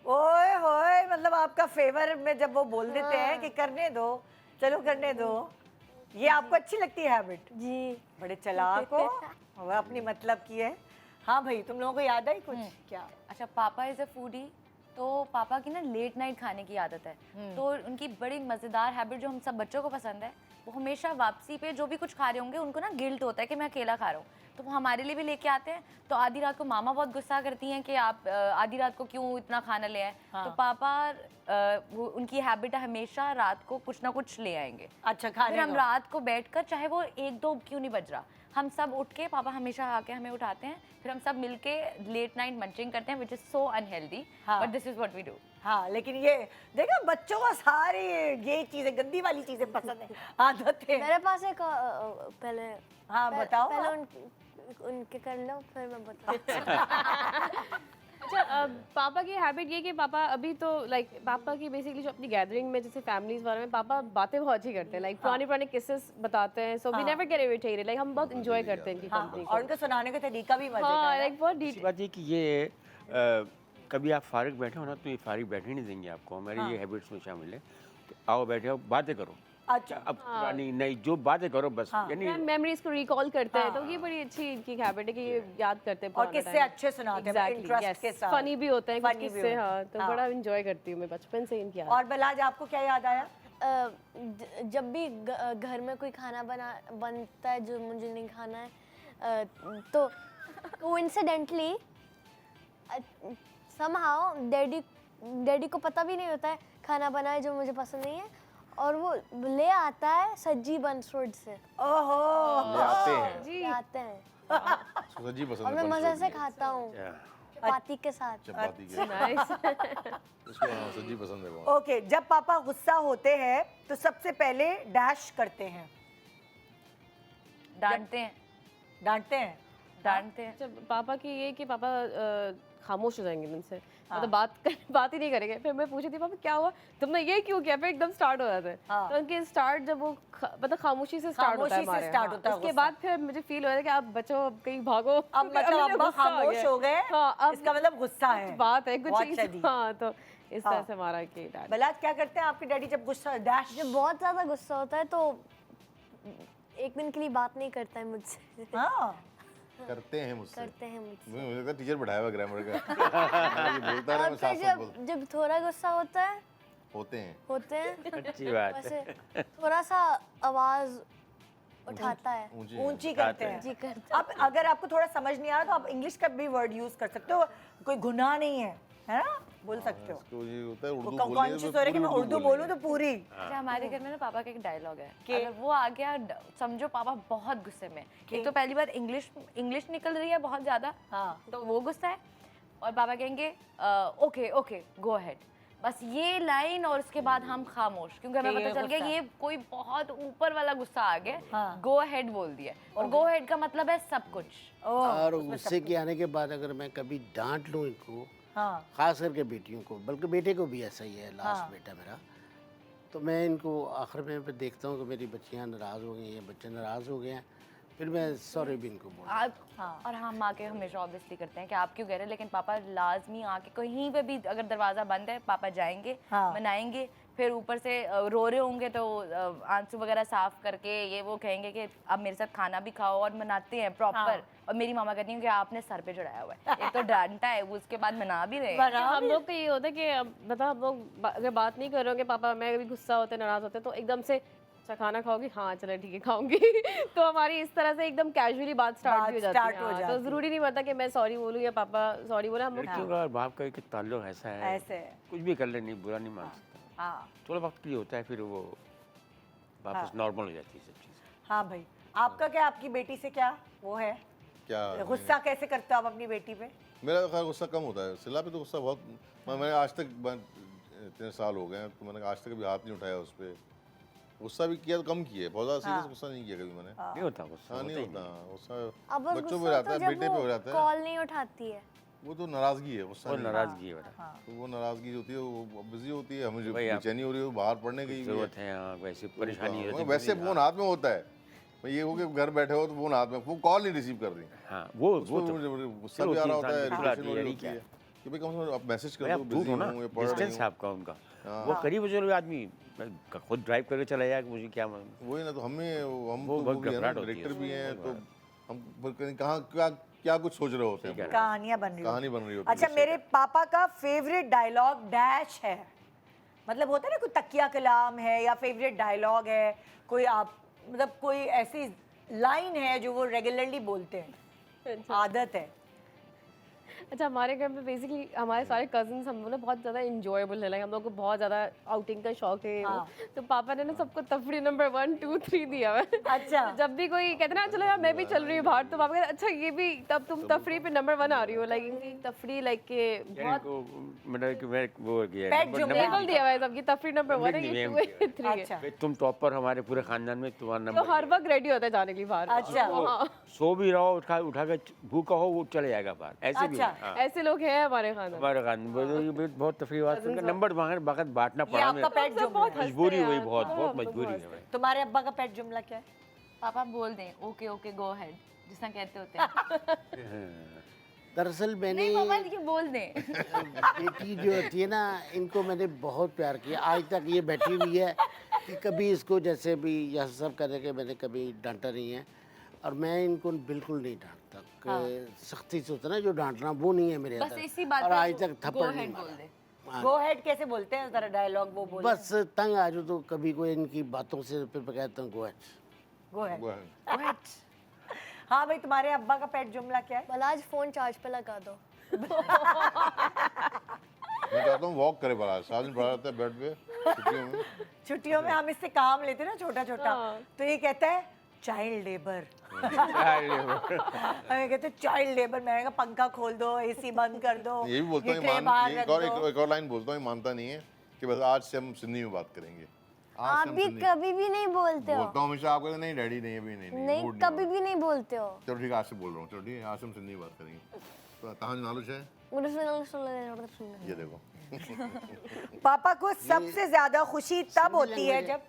ओए होए, मतलब आपका फेवर में जब वो बोल देते हैं कि करने दो, चलो करने दो, ये आपको अच्छी लगती है हैबिट? जी। बड़े चालाक हो, वो अपनी मतलब की है। हाँ भाई, तुम लोगों को याद आई कुछ? क्या? अच्छा, पापा इज अ फूडी, तो पापा की ना लेट नाइट खाने की आदत है। तो उनकी बड़ी मज़ेदार हैबिट जो हम सब बच्चों को पसंद है, वो हमेशा वापसी पे जो भी कुछ खा रहे होंगे उनको ना गिल्ट होता है कि मैं अकेला खा रहा हूँ, तो वो हमारे लिए भी लेके आते हैं। तो आधी रात को मामा बहुत गुस्सा करती हैं कि आप आधी रात को क्यों इतना खाना ले आए। तो पापा वो उनकी हैबिट है हमेशा रात को कुछ ना कुछ ले आएंगे। अच्छा, खाने फिर हम दो। रात को बैठकर, चाहे वो 1-2 क्यों नहीं बज रहा, हम सब उठ के, पापा हमेशा आके हमें उठाते हैं, फिर हम सब मिलके लेट नाइट मंचिंग करते हैं, विच इज सो अनहेल्दी, हाँ। But this is what we do. हाँ, लेकिन ये देखो बच्चों को सारी ये चीजें, गंदी वाली चीजें पसंद है, आदतें। मेरे पास एक पहले हाँ बताओ। पहले उनके कर लो, फिर मैं बताऊँ। अच्छा, पापा की हैबिट ये कि पापा अभी तो लाइक पापा की बेसिकली जो अपनी गैदरिंग में जैसे फैमिलीज बारे में पापा बातें बहुत अच्छी करते हैं, लाइक पुराने किस्सेस बताते हैं, so we never get irritated, like हम बहुत एंजॉय करते हैं इनकी हाँ, कंपनी और उनका सुनाने का तरीका भी मजे का हाँ, है। लाइक बहुत है। डिटेल। बात ये कि ये कभी आप फारिग बैठे हो ना, तो ये फारिग बैठे नहीं देंगे आपको, हमारी ये हैबिट्स में शामिल है। तो आओ बैठे हो, बातें करो। अच्छा अब पुरानी नई जो बातें करो बस यानी मेमोरीज को रिकॉल करते हैं, तो ये बड़ी अच्छी इनकी हैबिट है कि ये याद करते हैं और किससे अच्छे सुनाते हैं इंटरेस्ट के साथ, फनी भी होते हैं कुछ Funny भी किस्से, होते हैं। हाँ, तो बड़ा एंजॉय करती हूँ मैं बचपन से इनकी और बलाज आपको क्या याद आया? जब भी घर में कोई खाना बनता है जो मुझे नहीं खाना है, तो कोइंसिडेंटली समहाउ डैडी को पता भी नहीं होता है खाना बना है जो मुझे पसंद नहीं है, और वो ले आता है सज्जी बंसरोड से, ओहो ले आते हैं, ले आते हैं उसको सज्जी पसंद और है, मैं मजे से बंसरोड खाता हूँ क्या? चपाती के साथ। चपाती के नाइस। उसको हाँ, सज्जी पसंद है बहुत। ओके, जब पापा गुस्सा होते हैं तो सबसे पहले डैश करते हैं, डांटते हैं डांटते हैं। डांटते हैं। जब पापा की ये कि पापा खामोश हो जाएंगे उनसे, मतलब बात ही नहीं करेंगे। फिर मैं पूछी थी पापा क्या हुआ, तुमने ये क्यों किया, फिर एकदम स्टार्ट हो जाते हैं। हाँ। तो उनके स्टार्ट जब वो मतलब खामोशी से स्टार्ट होता है खामोशी से हमारे, start होता है उसके गुस्सा। बाद फिर मुझे फील हो रहा है कि आप बचो, अब कहीं भागो, अब मतलब मुझे अब्बा गुस्सा आ खामोश गया। हो गए, हाँ, अब इसका मतलब गुस्सा है, बात है कुछ बहुत चीज़। शदीद। हाँ, तो इस तरह से हमारा कि डैड बलाज क्या करते हैं आपके डैडी जब गुस्सा डैश? जब बहुत ज़्यादा गुस्सा होता है तो एक दिन के लिए बात नहीं करता है मुझसे, हाँ करते हैं मुझसे, करते हैं मुझसे। मुझे लगा टीचर बैठाया हुआ ग्रामर का ये बोलता रहा, और मैं फिर साफ साफ बोल जब थोड़ा गुस्सा होता है होते हैं। होते हैं अच्छी बात है। वैसे थोड़ा सा आवाज उठाता है, ऊंची ऊंची करते हैं। जी करता अब अगर आपको थोड़ा समझ नहीं आ रहा तो आप इंग्लिश का भी वर्ड यूज कर सकते हो, कोई गुनाह नहीं है ना, बोल सकते हो। इसको ये होता है उर्दू वो बोलनी है कॉन्शियस हो रहा है कि मैं उर्दू बोलूं तो पूरी। अच्छा, हमारे घर में ना पापा का एक डायलॉग है, अगर वो आ गया समझो पापा बहुत गुस्से में, एक तो पहली बार इंग्लिश निकल रही है बहुत ज्यादा, हाँ। तो वो गुस्सा है, और पापा कहेंगे ओके ओके गो अहेड, बस ये लाइन, और उसके बाद हम खामोश, क्योंकि हमें कि ये पता चल गया गुस्सा। कि ये कोई बहुत ऊपर वाला गुस्सा आ गया, हाँ। गो अहेड बोल दिया, और गो अहेड का मतलब है सब कुछ। और गुस्से के आने के बाद अगर मैं कभी डांट लूँ इनको, हाँ खास करके बेटियों को, बल्कि बेटे को भी ऐसा ही है, लास्ट बेटा मेरा, तो मैं इनको आखिर में फिर देखता हूँ कि मेरी बच्चियाँ नाराज़ हो गई हैं, बच्चे नाराज़ हो गए हैं, फिर मैं सॉरी भी इनको बोलता हूँ। आप और हम आके हमेशा ऑब्वियसली करते हैं कि आप क्यों कह रहे हैं, लेकिन पापा लाजमी आके कहीं पे भी अगर दरवाज़ा बंद है पापा जाएंगे, हाँ। मनाएंगे, फिर ऊपर से रो रहे होंगे तो आंसू वगैरह साफ करके ये वो कहेंगे कि अब मेरे साथ खाना भी खाओ, और मनाते हैं प्रॉपर। हाँ। और मेरी मामा कहती हैं कि आपने सर पे चढ़ाया हुआ है, एक तो डांटा है वो, उसके बाद मना भी रहे हैं। बना हम लोग का ये होता है कि मतलब हम लोग अगर बात नहीं कर रहे होंगे, पापा मैं कभी गुस्सा होते नाराज होते तो एकदम से अच्छा खाना खाओगी, हाँ चलो ठीक है खाऊंगी तो हमारी इस तरह से एकदम कैजुअली बात स्टार्ट भी हो जाती है। हाँ, तो जरूरी नहीं पड़ता कि मैं सॉरी बोलूँ या पापा सॉरी बोले, हम लोग लड़कियों का और बाप का एक ताल्लुक ऐसा है, ऐसे है। कुछ भी कर ले नहीं, बुरा नहीं मान सकता, हाँ थोड़ा वक्त के लिए होता है, फिर वो वापस नॉर्मल हो जाती है सब चीज़। हाँ भाई, आपका क्या, आपकी बेटी से क्या वो है, क्या गुस्सा कैसे करते हो आप अपनी बेटी पे? मेरा खैर गुस्सा कम होता है, सिला पे तो गुस्सा बहुत, मैंने आज तक इतने साल हो गए हैं तो मैंने आज तक कभी हाथ नहीं उठाया उस पर, गुस्सा भी किया तो कम किया है, बहुत ज़्यादा सीरियस गुस्सा नहीं किया कभी मैंने। नहीं होता गुस्सा, हाँ नहीं होता ही होता गुस्सा, अब वो बच्चों पे गुस्सा रहता होता है, है बेटे जब पे हो वो जाता है, कॉल नहीं उठाती है, वो तो नाराज़गी है, गुस्सा वो नहीं है। नाराज़गी है बेटा, तो वो नाराज़गी जो होती है वो बिजी होती है, हमें जो भाई आप- बेचैनी हो रही है वो बाहर पढ़ने गई हुई है। जरूरत है, हाँ वैसे परेशानी हाँ, होती है। वैसे फोन हाथ में होता है, मैं ये हो कि घर बैठे हो तो फोन हाथ में, वो कॉल नहीं रिसीव कर रही, हाँ वो उसमें तो मुझे गुस्सा फिर भी आ रहा होती होता है, है, इंसान इरिटेशन की हो रही यही होती क्या है कि भाई कम से कम आप मैसेज कर भाई दो, आप दूर बिजी हो ना, हूँ या पढ़ रही डिस्टेंस है हूँ। आपका उनका, वो करीब हो जो आदमी खुद ड्राइव करके चला जाएगा, मुझे क्या मालूम। वही ना, तो हमें हम वो तो बहुत वो भी है ना, घबराहट होती है डायरेक्टर भी उसमें, हैं, बहुत तो हम फिर कहीं कहाँ क्या क्या कुछ सोच रहे होते हैं, कहानियां बन रही कहानी बन रही होती है। अच्छा, मेरे पापा का फेवरेट डायलॉग डैश है, मतलब होता है ना कोई तकिया कलाम है या फेवरेट डायलॉग है, कोई आप मतलब कोई ऐसी लाइन है जो वो रेगुलरली बोलते हैं, आदत है। अच्छा, हमारे घर में बेसिकली हमारे सारे कजन्स हम लोग ना बहुत ज़्यादा इंजॉयबल है, लाइक हम लोग को बहुत ज़्यादा आउटिंग का शौक है। हाँ। तो पापा ने ना सबको तफरी नंबर 1 2 3 दिया हुआ है। अच्छा। जब भी कोई कहते ना चलो यार मैं भी चल रही हूँ बाहर, तो पापा कहते अच्छा ये भी, तब तुम तफरी पे नंबर 1 आ रही हो, लाइक तफरी लाइक के बहुत मतलब कि मैं वो किया Pet जुमले लेवल दिया हुआ है सबकी, तफरी नंबर 1 है, ये 2 है, 3 है। अच्छा तुम टॉपर हमारे पूरे खानदान में तुम्हारा तो नंबर हर वक्त रेडी होता है जाने के लिए बाहर। अच्छा। हाँ, सो भी रहो, उठा के भूखा हो वो चले जाएगा बाहर, ऐसे भी अच्छा। हाँ। ऐसे लोग हैं हमारे खानदान। हमारे खानदान में ये बहुत तफरी बात सुनकर नंबर वक्त बांटना ये पड़ा, आपका मैं पेट जुमला है। मजबूरी हुई, बहुत मजबूरी है भाई। तुम्हारे अब्बा का पेट जुमला क्या है? पापा बोल दें ओके ओके गो अहेड, जिसना कहते होते हैं। दरअसल मैंने नहीं पापा ये बोल दें। बेटी जो होती है ना, इनको मैंने बहुत प्यार किया, आज तक ये बैठी हुई है कि कभी इसको जैसे भी यह सब करने के मैंने कभी डांटा नहीं है, और मैं इनको बिल्कुल नहीं डांटता। सख्ती से होता है ना जो डांटना, वो नहीं है मेरे बस अंदर। इसी बात और पे आज वो तक go थप्पड़ ahead नहीं बोल मारा। दे। गो हेड कैसे बोलते हैं जरा डायलॉग वो बोलो। बस तंग आ जाओ तो कभी कोई इनकी बातों से फिर मैं कहता हूँ गो हेड। गो हेड। वो है। हाँ भाई, तुम्हारे अब्बा का पेट जुमला क्या है? बलाज फोन चार्ज पे लगा दो। मैं चाहता हूँ वॉक करे बड़ा, साथ में पड़ा रहता है बेड पे छुट्टियों में। छुट्टियों में हम इससे काम लेते हैं ना छोटा छोटा, तो ये कहता है चाइल्ड लेबर। हमें कहते हैं चाइल्ड लेबर। मैंने कहा पंखा खोल दो, एसी बंद कर दो, ये भी बोलता हूँ, ट्रे बाहर रख दो। एक और लाइन बोलता हूँ, मानता नहीं है कि बस आज से हम सिंधी में बात करेंगे। आज आप से हम भी सिंधी- कभी भी नहीं बोलते हो। बोलता हूँ हमेशा, आप कहते नहीं डैडी नहीं, अभी नहीं, नहीं, मूड कभी हो। भी नहीं बोलते हो। चलो ठीक है, आज से बोल रहा हूँ। चलो ठीक है, आज से हम सिंधी में बात करेंगे। तो तहां नालुश है, ये देखो। पापा को सबसे ज्यादा खुशी तब होती है जब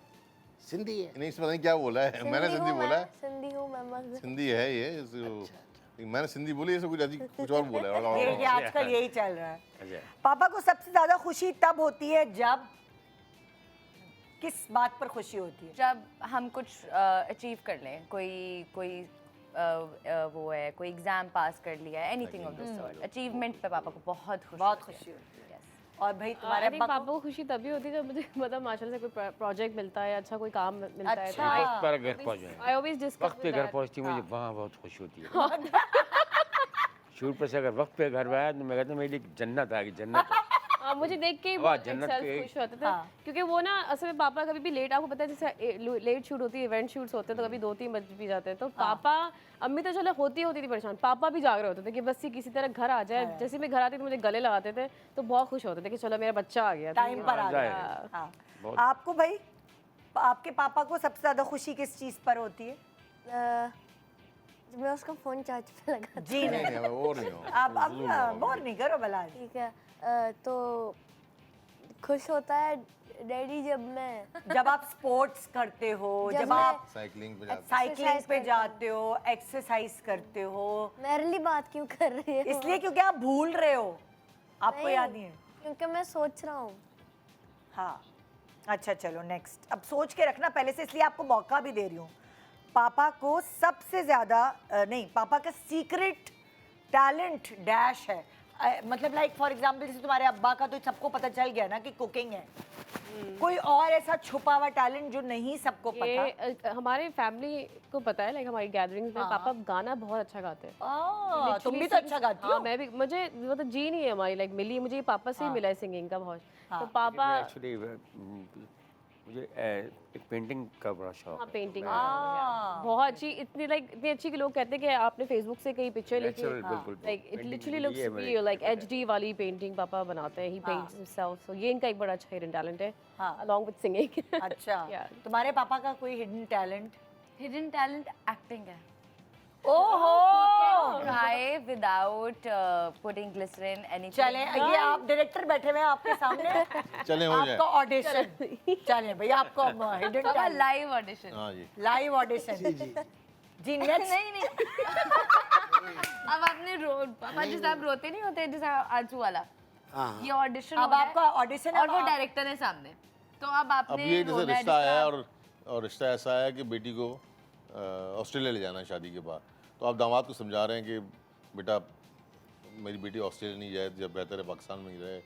सिंधी है। नहीं, इसमें पता नहीं क्या बोला है, मैंने सिंधी बोला है। सिंधी हूँ मैं मस्त। सिंधी है ये, मैंने सिंधी बोली, ऐसे कुछ और बोला है। ये आजकल यही चल रहा है। अच्छा, पापा को सबसे ज्यादा खुशी तब होती है जब, किस बात पर खुशी होती है? जब हम कुछ अचीव कर लें, कोई वो है, कोई एग्जाम पास कर लिया है, anything of this sort, achievement पे पापा को बहुत खुशी होती है। होती है। और भाई तुम्हारे आई थिंक अब्बा पापा को खुशी तभी होती है जब मुझे मतलब माशाल्लाह से कोई प्रोजेक्ट मिलता है, अच्छा कोई काम मिलता है। अच्छा। वक्त पर घर पहुँच जाए, आई ऑलवेज डिस्कस वक्त पे घर पहुँचती मुझे वहाँ बहुत खुशी होती है। शूट पर से अगर वक्त पे घर आया तो मैं कहता हूँ मेरी एक जन्नत आ गई, जन्नत है। मुझे देख के ही वाह, बहुत जन्नत सेल्फ के- खुश होते थे। हाँ। क्योंकि वो ना असल में पापा कभी भी लेट, आपको पता है जैसे लेट शूट होती है, इवेंट शूट्स होते हैं तो कभी 2-3 बज भी जाते हैं, तो पापा, अम्मी तो चलो होती थी परेशान, पापा भी जाग रहे होते थे कि बस ये किसी तरह घर आ जाए। जैसे मैं घर आती थी मुझे गले लगाते थे, तो बहुत खुश होते थे कि चलो मेरा बच्चा आ गया। टाइम पर आ जाए। गया। हाँ। बहुत। आपको भाई, आपके पापा को सबसे ज्यादा खुशी किस चीज पर होती है? जब मैं उसका फोन चार्ज पे लगा। जी नहीं नहीं, नहीं, वो नहीं हो। अब बोर नहीं करो बलाल। ठीक है, तो खुश होता है डैडी जब आप स्पोर्ट्स करते हो, जब जब मैं- आप साइकिलिंग पे जाते साइकिलिंग Exercise पे करते जाते हो, एक्सरसाइज करते हो, मेरे लिए बात क्यों कर रही है? इसलिए क्योंकि आप भूल रहे हो, आपको याद नहीं है। क्योंकि मैं सोच रहा हूँ। हाँ, अच्छा चलो नेक्स्ट। अब सोच के रखना पहले से, इसलिए आपको मौका भी दे रही हूँ। पापा को सबसे ज्यादा नहीं, पापा का सीक्रेट टैलेंट डैश है, मतलब लाइक फॉर एग्जांपल जैसे तुम्हारे अब्बा का तो सबको पता चल गया ना कि कुकिंग है, कोई और ऐसा छुपा हुआ टैलेंट जो नहीं सबको पता? ये हमारे फैमिली को पता है, लाइक हमारी गैदरिंग्स में पापा गाना बहुत अच्छा गाते हैं। तुम भी तो अच्छा गाती हो। हाँ, मैं भी, मुझे मतलब जी नहीं है हमारी, लाइक मिली मुझे पापा से ही मिला है सिंगिंग का बहुत। तो पापा एक्चुअली मुझे एक पेंटिंग का बड़ा शौक हाँ, है। पेंटिंग बहुत अच्छी, इतनी अच्छी कि लोग कहते हैं कि आपने फेसबुक से कहीं पिक्चर लिखी, Natural, बिल्कुल। लाइक इट Painting लिटरली ये लुक्स है मेरे रियल, लाइक एचडी वाली पेंटिंग पापा बनाते हैं, ही पेंट्स हिमसेल्फ, सो ये इनका एक बड़ा अच्छा हिडन टैलेंट है, अलोंग विद सिंगिंग। अच्छा, Yeah. तुम्हारे पापा का कोई hidden talent? Hidden talent acting है। ओहो, Cry without putting glycerin anything. चले ये आप डायरेक्टर बैठे हुए हैं आपके सामने, चले हो जाए। आपका ऑडिशन चले भाई, आपको हिडन पापा टैलेंट, लाइव ऑडिशन। हाँ जी। Live audition. जी नेक्स्ट। नहीं अब आपने पापा जैसे आप रोते नहीं होते जैसे आंसू वाला, हाँ ये ऑडिशन अब आपका ऑडिशन और वो डायरेक्टर है सामने, तो अब अब आपने ये जैसे रोना है रिश्ता आया जिसका- और रिश्ता ऐसा आया कि बेटी को ऑस्ट्रेलिया ले जाना है शादी के बाद, तो आप दामाद को समझा रहे हैं कि बेटा मेरी बेटी ऑस्ट्रेलिया नहीं जाए, जब बेहतर है पाकिस्तान में ही रहे,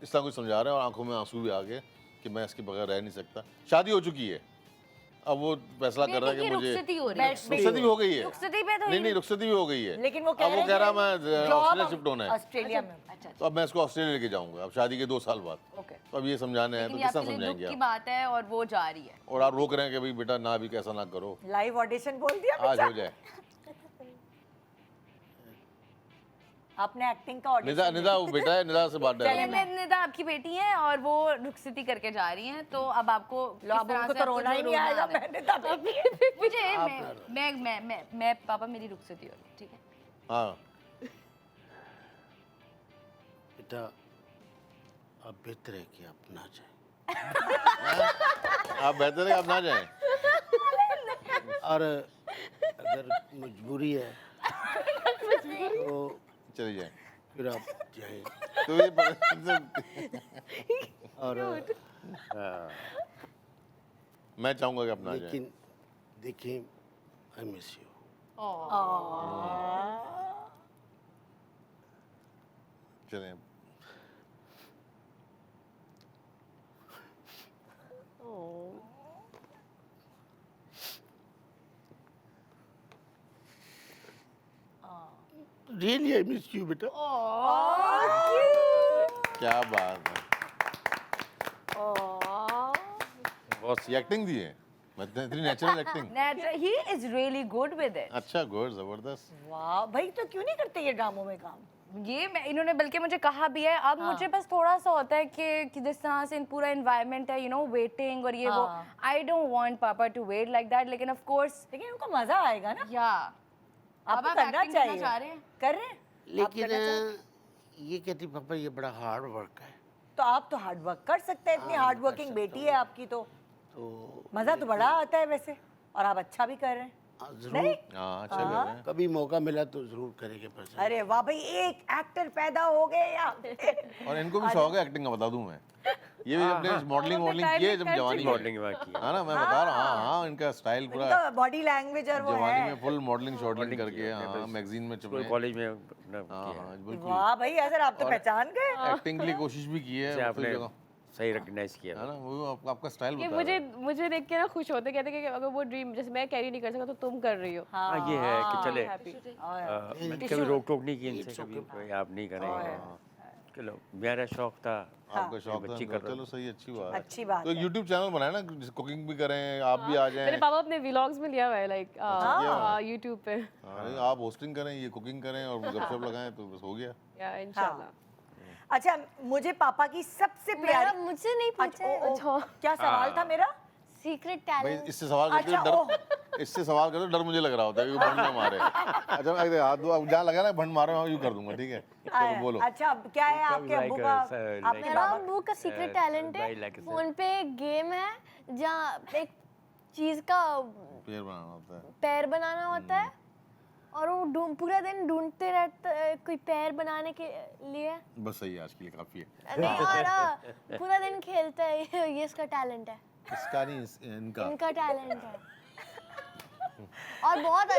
इस तरह कुछ समझा रहे हैं, और आंखों में आंसू भी आ गए कि मैं इसके बगैर रह नहीं सकता। शादी हो चुकी है, अब वो फैसला कर रहा है कि मुझे रुखसती हो रही है। रुखसती भी हो गई है। रुखसती पे तो नहीं नहीं, रुखसती भी हो गई है, लेकिन वो अब कह वो रहे कह रहा हैं मैं जॉब ऑस्ट्रेलिया शिफ्ट होना है, ऑस्ट्रेलिया में। अच्छा तो अब मैं इसको ऑस्ट्रेलिया लेके जाऊंगा अब शादी के 2 साल बाद। ओके, तो अब ये समझाने हैं तो लेकिन ये किस तरह आपके लिए समझाएंगे दुख की आप? बात है और वो जा रही है। और आप रोक रहे हैं कि भाई बेटा ना भी कैसा ना करो, लाइव ऑडिशन बोल दिया आज बेटा। हो जाए। आपने एक्टिंग का निदा ऑडिशन निदा वो बेटा है, निदा से बात चलिए, डाल निदा आपकी बेटी है और वो रुखसती करके जा रही हैं, तो अब आपको लो, अब उनको तो रोना ही नहीं आएगा, मैंने तो मुझे मैं पापा मेरी रुखसती हो रही, ठीक है? हाँ बेटा अब बेहतर है कि आप ना जाए, आप बेहतर है आप ना जाएं। और अगर मजबूरी है तो चले जाएं। फिर आप जाए। तो ये और मैं चाहूँगा कि अपना आ जाए। लेकिन देखिए, आई मिस यू। चलें रियली आई मिस यू बेटा। क्या बात है। बॉस ये एक्टिंग दी है, मतलब इतनी natural acting. He is really good with it. अच्छा, गुड, जबरदस्त। वाह भाई, तो क्यों नहीं करते ये ड्रामों में काम? ये इन्होंने बल्कि मुझे कहा भी है। अब मुझे बस थोड़ा सा होता है कि जिस तरह से पूरा एनवायरनमेंट है, वेटिंग और ये वो, आई डोंट वांट पापा टू वेट लाइक दैट। लेकिन ऑफ कोर्स लेकिन उनको मजा आएगा ना, या आपको अब करना acting करना चाहिए। चाह रहे हैं। कर रहे हैं? लेकिन ये कहती पापा ये बड़ा हार्ड वर्क है, तो आप तो हार्ड वर्क कर सकते हैं, इतनी हार्ड वर्किंग बेटी है आपकी, तो तो मजा तो बड़ा आता है वैसे, और आप अच्छा भी कर रहे हैं। जरूर हाँ, अच्छा कर रहे हैं। कभी मौका मिला तो जरूर करेंगे पसंद। अरे वाह भाई, एक एक्टर पैदा हो गए यहाँ पे। और इनको भी शौक है एक्टिंग का, बता दूं मैं। ये भी अपने मॉडलिंग किए जब जवानी में। मॉडलिंग वहाँ की हाँ ना, मैं बता रहा हूँ। हाँ, इनका स्टाइल पूरा इनका बॉडी लैंग्वेज और वो जवानी है। में फुल मॉडलिंग शॉडलिंग करके, हाँ, मैगजीन में पूरे चुपे। कॉलेज में अपना हाँ किया हाँ, बिल्कुल। वाह भाई, अगर आप तो पहचान गए। एक्टिंग के लिए कोशिश भी की है, है। फिर आपने जगह, सही रिकग्नाइज किया। है ना, वो आपका स्टाइल कि बता मुझे रहा है। मुझे देख के ना खुश होते, कहते कि अगर वो ड्रीम जैसे मैं कैरी नहीं कर सका तो तुम कर रही हो। हाँ, ये है कि चले हैप्पी। कभी रोक टोक नहीं की इनसे, कभी कोई आप नहीं करेंगे। चलो, मेरा शौक था, आपका शौक था, बच्ची कर रहा चलो सही, अच्छी बात। अच्छी बात तो एक यूट्यूब चैनल बनाए ना, कुकिंग भी करें, आप भी आ मेरे जाएं। पापा अपने व्लॉग्स में लिया हुआ है, लाइक यूट्यूब पे। हाँ, आप होस्टिंग करें, ये कुकिंग करें और गपशप लगाएं, तो बस हो गया। या इंशाल्लाह। अच्छा, मुझे पापा की सबसे मेरा प्यारी, मुझसे नहीं पूछे। अच्छा, क्या सवाल था मेरा? सीक्रेट भाई टैलेंट। इससे सवाल करते हो डर, इससे सवाल करते हो डर मुझे लग रहा होता है कि भंड ना मारे। अच्छा, मैं हाथ दो, अब जहाँ लगा ना भंड मारे, मैं यूँ कर दूंगा, ठीक है? चलो बोलो। अच्छा, अब क्या है आपके अब्बू का, आपके मेरा बाबा? अब्बू का सीक्रेट टैलेंट है, फोन पे एक गेम है जहाँ एक चीज का पैर बनाना होता है। पैर बनाना होता है और वो पूरा दिन ढूंढते रहता है कोई पैर बनाने के लिए। बस सही है, आज के लिए काफी है। नहीं, और पूरा दिन खेलता है। ये इसका टैलेंट है, इसका नहीं, इनका। इनका टैलेंट है। और बहुत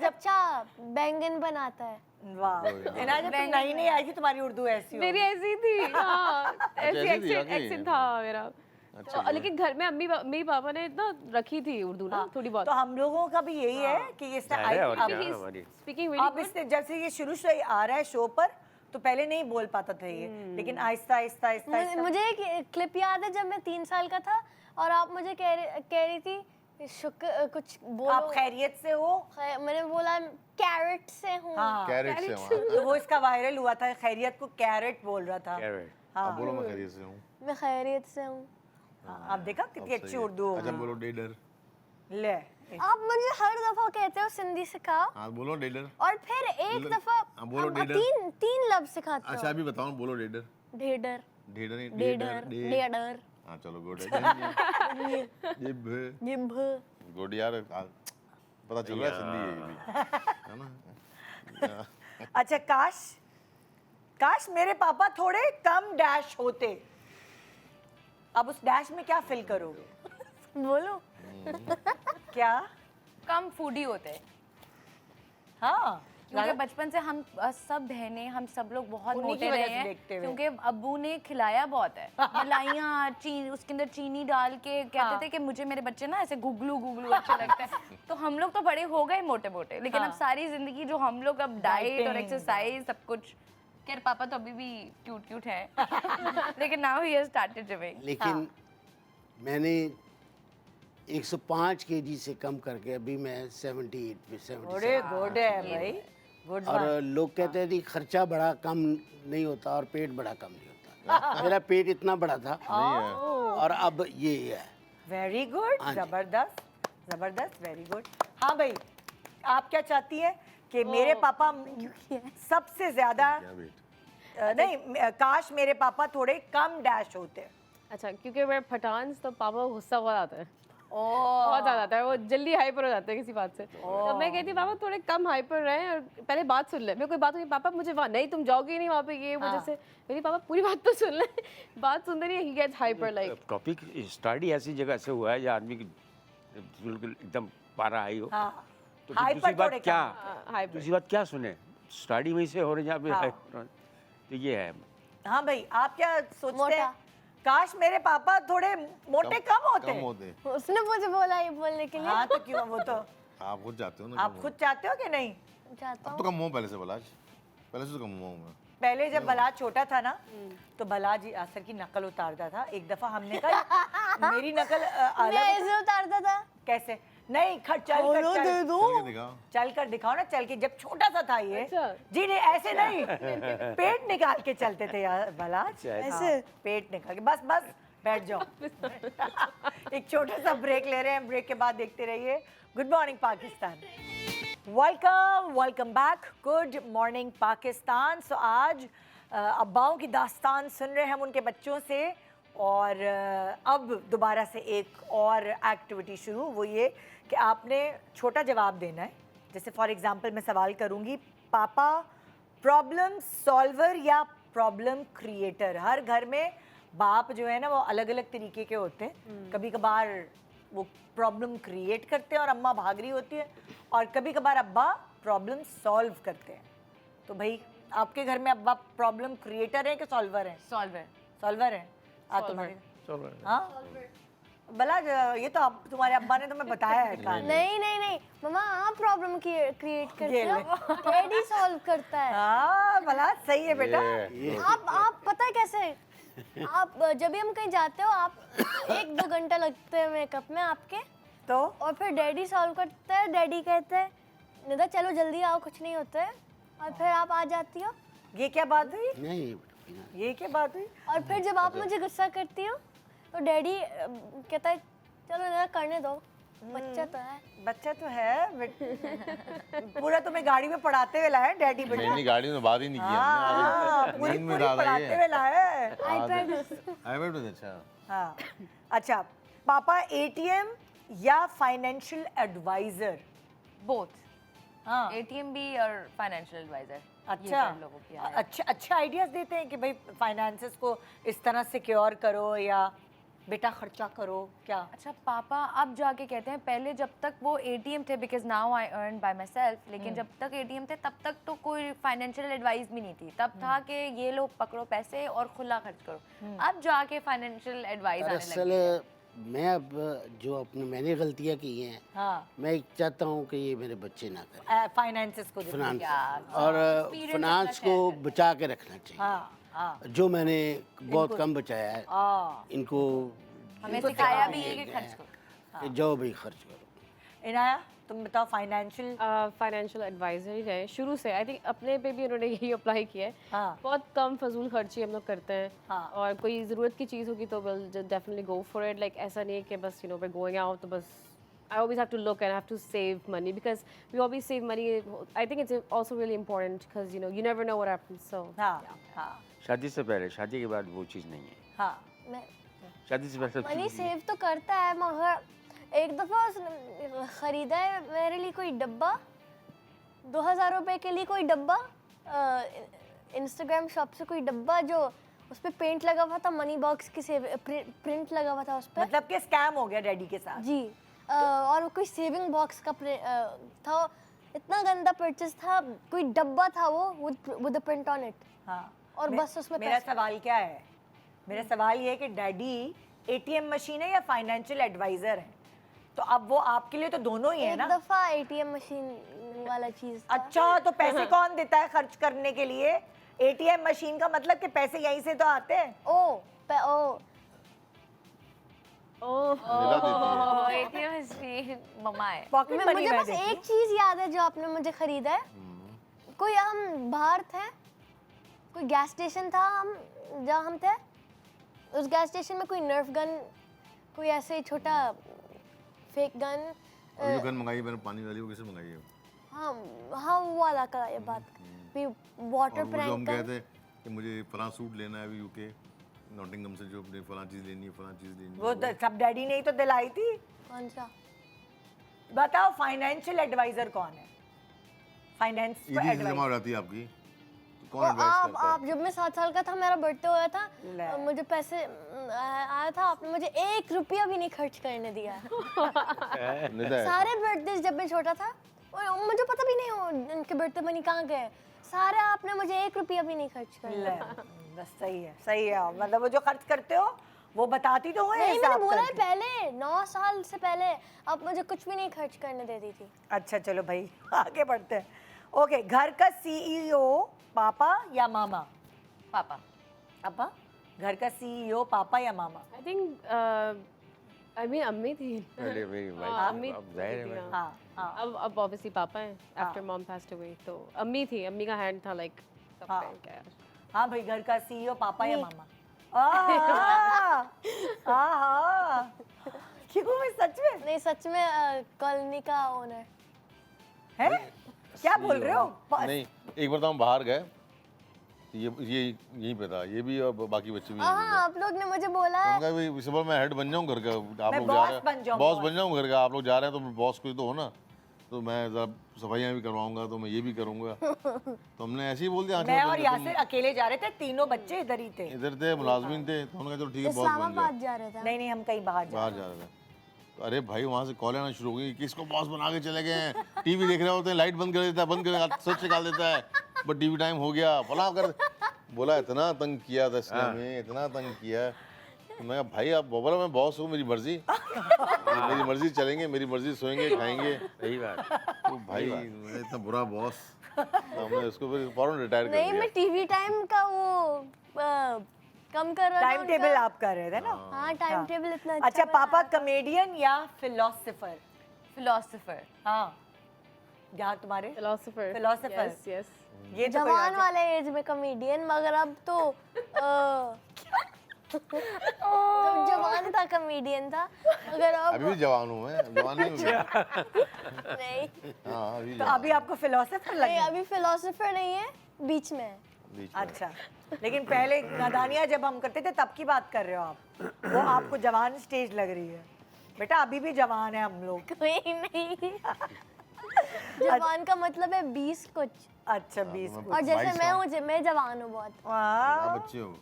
अच्छा बैंगन बनाता है। वाह, इनाया, जब तुम नई नई आई थी तुम्हारी उर्दू ऐसी हो। मेरी ऐसी थी, हाँ, ऐसी ऐसी थी, एक्सेंट था मेरा। तो लेकिन घर में मेरी पापा ने ना रखी थी उर्दू ना थोड़ी बहुत। तो हम लोगों का भी यही है कि ये स्पीकिंग अब इससे जब से ये शुरू से आ रहा है शो पर, तो पहले नहीं बोल पाता था ये, लेकिन आहिस्ता आहिस्ता आहिस्ता आहिस्ता। मुझे एक क्लिप याद है जब मैं 3 साल का था और आप मुझे कह रही थी शुक्र कुछ बोलो, आप खैरियत से हो? मैंने बोला कैरेट से हूँ। हाँ, कैरेट से वहाँ। तो वो इसका वायरल हुआ था, खैरियत को कैरेट बोल रहा था। हाँ, बोलो मैं खैरियत से हूँ। मैं खैरियत से हूँ। हाँ, आप देखा कितनी अच्छी उर्दू हो अच्छा, बोलो डेडर। ले। आप मुझे हर दफा कहते हो सिंधी सिखाओ हाँ, बोलो डेडर। और फिर एक दफा हाँ, बोलो अब डेडर। तीन लफ्ज सिखाते अच्छा, हो। अभी बताओ, बोलो डेडर। ढेडर, डेडर नहीं, डेडर, डेडर, हाँ, चलो गुड है। जिभ। गुड यार, पता चल रहा है सिंधी है ये भी, है ना? अच्छा, काश मेरे पापा थोड़े कम डैश होते। अब उस डैश में क्या फिल करोगे? बोलो। क्या? कम फूडी होते हैं, हाँ, क्योंकि बचपन से हम सब बहनें, हम सब लोग बहुत उन्हीं की मोटे वजह रहे से हैं, देखते हुए। क्योंकि अब्बू ने खिलाया बहुत है। मलाइयाँ, उसके अंदर चीनी डाल के कहते थे कि मुझे मेरे बच्चे ना ऐसे गुगलू गुगलू अच्छे लगते हैं। तो हम लोग तो बड़े हो गए मोटे मोटे, लेकिन अब सारी जिंदगी जो हम लोग अब डाइट और एक्सरसाइज सब कुछ। खैर पापा तो अभी भी क्यूट है, लेकिन now he has started gymming. लेकिन मैंने 105 केजी से कम करके अभी मैं 78 पे 77। बड़े गुड है भाई, गुड। और लोग कहते हैं कि खर्चा बड़ा कम नहीं होता और पेट बड़ा कम नहीं होता। मेरा पेट इतना बड़ा था और अब ये है। वेरी गुड, जबरदस्त जबरदस्त, वेरी गुड। हाँ भाई, आप क्या चाहती हैं कि मेरे पापा सबसे ज्यादा नहीं, काश मेरे पापा थोड़े कम डैश होते। अच्छा, क्योंकि मैं पठान तो पापा को गुस्सा बहुत आता है। बहुत ज़्यादा आता है, वो जल्दी हाइपर हो जाता है किसी बात से। तो मैं कहती हूँ पापा थोड़े कम हाइपर रहे और पहले बात सुन ले। मैं कोई बात हुई पापा मुझे वहाँ नहीं, तुम जाओगे ही नहीं वहाँ पे, ये वजह से। मेरी पापा पूरी बात तो सुन ले, बात सुनते नहीं, he gets hyper like. Topic study ऐसी जगह से हुआ है जहाँ आदमी की बिल्कुल एकदम पारा हाई हो, हाँ तो फिर हाइपर दूसरी बात थोड़े क्या, हाइपर दूसरी बात क्या सुने, स्टडी वहीं से हो रही है जहाँ पे हाँ। hyper- तो ये है। हाँ भाई, आप क्या सोचते मोटा। हैं? काश मेरे पापा थोड़े मोटे कम होते। कम होते हैं। उसने मुझे बोला ये बोलने के लिए। हाँ तो क्यों, वो तो आप खुद जाते हो ना आप कम खुद चाहते हो कि नहीं? चाहता अब तो कम हुआ पहले से बलाज, पहले से तो कम हुआ हूँ मैं। पहले जब बलाज छोटा था ना तो बलाज असर की नकल उतारता था। एक दफा हमने कहा मेरी नकल मैं अलग। ऐसे उतारता था। कैसे? नहीं चल कर चल के दिखाओ। चल कर दिखाओ ना, चल के। जब छोटा सा था ये। अच्छा। जी नहीं, ऐसे नहीं, पेट निकाल के चलते थे यार बलाज। ऐसे? पेट निकाल के। बस बस बैठ जाओ। एक छोटा सा ब्रेक ले रहे हैं, ब्रेक के बाद देखते रहिए good morning Pakistan. Welcome back, good morning Pakistan. So आज अब्बाओं की दास्तान सुन रहे हैं हम उनके बच्चों से, और अब दोबारा से एक और एक्टिविटी शुरू, वो ये कि आपने छोटा जवाब देना है। जैसे फॉर एग्जांपल मैं सवाल करूंगी, पापा प्रॉब्लम सॉल्वर या प्रॉब्लम क्रिएटर? हर घर में बाप जो है ना वो अलग अलग तरीके के होते हैं। कभी कभार वो प्रॉब्लम क्रिएट करते हैं और अम्मा भाग रही होती है, और कभी कभार अब्बा प्रॉब्लम सॉल्व करते हैं। तो भाई आपके घर में अब्बा प्रॉब्लम क्रिएटर है कि सॉल्वर है? सॉल्वर। सॉल्वर है। तुम्हारे हाँ भला ये तो तुम्हारे अब्बा ने तुम्हें बताया है कहानी। नहीं नहीं नहीं मम्मा, आप प्रॉब्लम क्रिएट करते ये हो, डैडी सॉल्व करता है। हाँ भला सही है बेटा। आप पता है कैसे? आप जब भी हम कहीं जाते हो, आप 1-2 घंटा लगते हैं मेकअप में आपके, तो और फिर डैडी सॉल्व करते हैं। डैडी कहते हैं निदा चलो जल्दी आओ, कुछ नहीं होता है, और फिर आप आ जाती हो। ये क्या बात हुई? नहीं ये क्या बात हुई? और फिर जब आप मुझे गुस्सा करती हो तो डैडी कहता है चलो निदा करने दो, बच्चा तो है। बच्चा तो है बट पूरा तुम्हें गाड़ी में पढ़ाते हुए लाया डैडी नहीं बेटा। नहीं, गाड़ी में बात ही नहीं की हाँ, हमने, पूरी नींद में पूरी डाला पढ़ाते ये। हुए लाया है। आईपैड में अच्छा। हाँ अच्छा, पापा एटीएम या फाइनेंशियल एडवाइजर? बोथ। हाँ एटीएम भी और फाइनेंशियल एडवाइजर। अच्छा अच्छा आइडियाज देते हैं कि भाई फाइनेंसेस को इस तरह सिक्योर करो या बेटा खर्चा करो क्या? अच्छा पापा अब जाके कहते हैं, पहले जब तक वो एटीएम थे, because now I earn by my self, लेकिन जब तक एटीएम थे तब तक तो कोई फाइनेंशियल एडवाइस भी नहीं थी। तब था कि ये लो पकड़ो पैसे और खुला खर्च करो। अब जाके फाइनेंशियल एडवाइस आने दरअसल लगी। मैं अब जो मैंने गलतियाँ की हैं, हाँ मैं चाहता हूँ कि ये मेरे बच्चे ना करें। फाइनेंसेस को फाइनेंस Yeah, और experience फाइनेंस रखना को बचा के रखना चाहिए। हाँ हाँ जो मैंने बहुत कम बचाया है, हाँ। इनको हमें सिखाया भी है कि खर्च करो। कि जो भी खर्च करो। इनाया तुम बताओ, फाइनेंशियल फाइनेंशियल एडवाइजर ही रहे शुरू से। आई थिंक अपने पे भी उन्होंने यही अप्लाई किया है। हाँ। बहुत कम फजूल खर्ची हम लोग करते हैं। हाँ। और कोई ज़रूरत की चीज़ होगी तो will definitely go for it. Like ऐसा नहीं है कि बस वे गोइंग आउट तो बस I always have to look and I have to save money, because we always save money. I think it's also really important because you never know what happens. So हाँ हाँ शादी से पहले, शादी के बाद वो चीज़ नहीं है। हाँ मैं शादी से पहले सब मनी चीज़ है। सेव तो करता है, मगर एक दफ़ा उसने ख़रीदा है मेरे लिए कोई डब्बा, 2000 रुपए के लिए कोई डब्बा, इंस्टाग्राम शॉप से कोई डब्बा जो उस पर पेंट लगा हुआ था, मनी बॉक्स की प्रिंट लगा हुआ था उस पर। मतलब कि स्कैम हो गया डैडी के साथ। जी और कोई सेविंग बॉक्स का था, इतना गंदा परचेस था, कोई डब्बा था वो विद प्रिंट ऑन इट। हाँ और बस उसमें मेरा सवाल क्या है, मेरा सवाल ये है कि डैडी एटीएम मशीन है या फाइनेंशियल एडवाइजर है? तो अब वो आपके लिए तो दोनों ही है एक ना। दफ़ा एटीएम मशीन वाला चीज़ था। अच्छा तो पैसे कौन देता है खर्च करने के लिए? एटीएम मशीन का मतलब कि पैसे यहीं से तो आते हैं। ओ निदा देती है। एटीएम मशीन मम्मा है। पॉकेट मनी मुझे में बस देती एक चीज़ याद है जो आपने मुझे खरीदा है। कोई हम बाहर थे, कोई गैस स्टेशन था, हम जहाँ हम थे उस गैस स्टेशन में कोई नर्फ गन, कोई ऐसे छोटा फेक गन, और जो गन मंगाई मैंने पानी वाली, वो किसे मंगाई है? हाँ हाँ वो वाला का ये बात भी, वाटर और वो जो हम प्रैंक गए गन। थे कि मुझे फलां सूट लेना है अभी यूके, नॉटिंगम से जो अपने फलां चीज़ लेनी है फलां चीज़ लेनी है वो सब डैडी ने ही तो दिलाई थी। कौन सा? बताओ फाइनेंशियल एडवाइजर कौन है? फाइनेंस पर ईदी से एडवाइस जमा हो जाती है आपकी तो कौन वो एडवाइस आप करता है? आप जब मैं 7 साल का था, मेरा बर्थडे हुआ था, ले। मुझे पैसे आया था, आपने मुझे 1 रुपया भी नहीं खर्च करने दिया है। नहीं था सारे बर्थडे जब मैं छोटा था, और मुझे पता भी नहीं हो उनके बर्थडे मनी कहाँ गए, सारे आपने मुझे 1 रुपया भी नहीं खर्च करने ले, दिया। बस सही है। मतलब वो जो खर्च करते हो वो बताती तो है नहीं, मैंने हिसाब बोला है करके। पहले, 9 साल से पहले आप मुझे कुछ भी नहीं खर्च करने देती थी। अच्छा चलो भाई आगे बढ़ते हैं। ओके, घर का सीईओ पापा या मामा? पापा। पापा? घर का सीईओ पापा या मामा? आई थिंक आई मीन अम्मी थी। पहले मेरी हाँ, वाइफ अम्मी अब जाहिर है थी, भाई। हाँ। हाँ अब ऑब्वियसली पापा हैं आफ्टर मॉम पास्ड अवे, तो अम्मी थी, अम्मी का हैंड था लाइक सब हाँ। पे क्या। हाँ भाई, घर का सीईओ पापा या मामा? हाँ क्यों? मैं सच में नहीं, सच में कॉलोनी का ओनर। है? क्या बोल रहे हो? नहीं, एक बार तो हम बाहर गए तो ये यहीं पे था, ये भी और बाकी बच्चे भी यहीं पे थे। हाँ, आप लोग ने मुझे बोला तो है। उनका भी इस बार मैं हेड बन जाऊँ घर का, आप मैं लोग boss जा बन रहे जाऊँ, हैं बॉस boss। बन जाऊँ घर का, आप लोग जा रहे हैं तो बॉस कोई तो हो ना, तो मैं जरा सफाइयाँ भी करवाऊंगा तो मैं ये भी करूंगा। तो हमने ऐसे ही बोल दिया, मैं हाँ, और चलो यासिर अकेले जा रहे थे, तीनों बच्चे इधर ही थे। इधर थे, मुलाजमिन थे, तो हमने कहा चलो ठीक है बॉस बन जाओ। इस्लामाबाद जा रहे थे। नहीं हम कहीं बाहर जा बाहर जा रहे थे तो अरे भाई वहाँ से कॉल आना शुरू हो गई, किसको बॉस बना के चले गए हैं, टीवी देख रहे होते हैं, लाइट बंद कर देता है, बंद कर स्विच निकाल देता है, बट टीवी टाइम हो गया फला कर। बोला इतना तंग किया था इसने हमें, इतना तंग किया। तो मैं कहा भाई आप बोला मैं बॉस हूँ, मेरी मर्जी मेरी मर्जी चलेंगे, मेरी मर्जी सोएंगे खाएंगे। सही बात। तो भाई इतना बुरा बॉस, तो हमने उसको फिर फौरन रिटायर कर नहीं, दिया। मैं टीवी टाइम का वो कम कर रहा था टाइम टेबल उनका। आप कर रहे थे ना? हाँ, टाइम टेबल इतना अच्छा बना पापा रहा था। कॉमेडियन या फिलोसोफर? फिलोसोफर। हाँ क्या तुम्हारे? फिलोसोफर। Philosopher। Yes yes. ये तो कोई जवान बात वाले एज में कॉमेडियन, मगर अब तो जब जवान था कॉमेडियन था, मगर अब अभी भी जवान हूँ मैं, जवान नहीं हूँ क्या? नहीं। हाँ अभी तो जवान अभी आपको फिलोसोफर नहीं, लगे? अभी फिलोसोफर नहीं है, बीच में है। बीच में। अच्छा, लेकिन पहले नादानियाँ जब हम करते थे तब की बात कर रहे हो आप? वो आपको जवान स्टेज लग रही है। बेटा अभी भी जवान है हम लोग। कोई नहीं। जवान का मतलब है 20 कुछ, अच्छा 20 मैं और जैसे 22 मैं हूँ। हूँ, मैं जवान हूँ बहुत। वाह, आप बच्चे हो।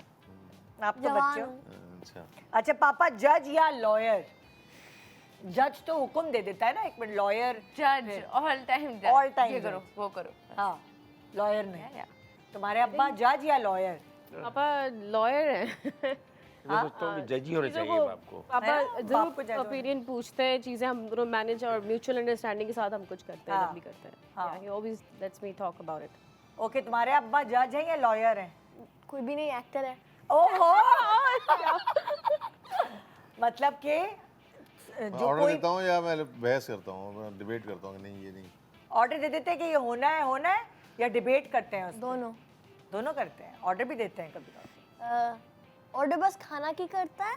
आप तो जवान बच्चे हो। हूँ। अच्छा अच्छा पापा जज या लॉयर? जज तो हुक्म दे देता है ना, एक मिनट, लॉयर जज ऑल टाइम जज। All time ये judge। करो वो करो। हाँ लॉयर में। या। तुम्हारे अब्बा जज या लॉयर? पापा लॉयर हैं। मैं सोचता हूँ कि जज ही होना चीज़ों चाहिए को बाप को। पापा है ना? बाप को जरूर judge होना। ओपिनियन पूछते हैं, चीजें हम दोनों मैनेज और म्यूचुअल अंडरस्टैंडिंग के साथ हम कुछ करते हैं, हाँ। जब भी करते हैं। हाँ। ही always let's me talk about it. Okay, तुम्हारे अब्बा जज हैं या लॉयर हैं? कोई भी नहीं, एक्टर है। ओहो मतलब कि जो ऑर्डर कोई देता हूँ या मैं बहस करता हूँ, मैं डिबेट करता हूँ कि नहीं ये नहीं। ऑर्डर दे देते हैं कि ये होना है या डिबेट करते हैं? दोनों। दोनों करते हैं, ऑर्डर भी देते हैं कभी कभी। ऑर्डर बस खाना की करता है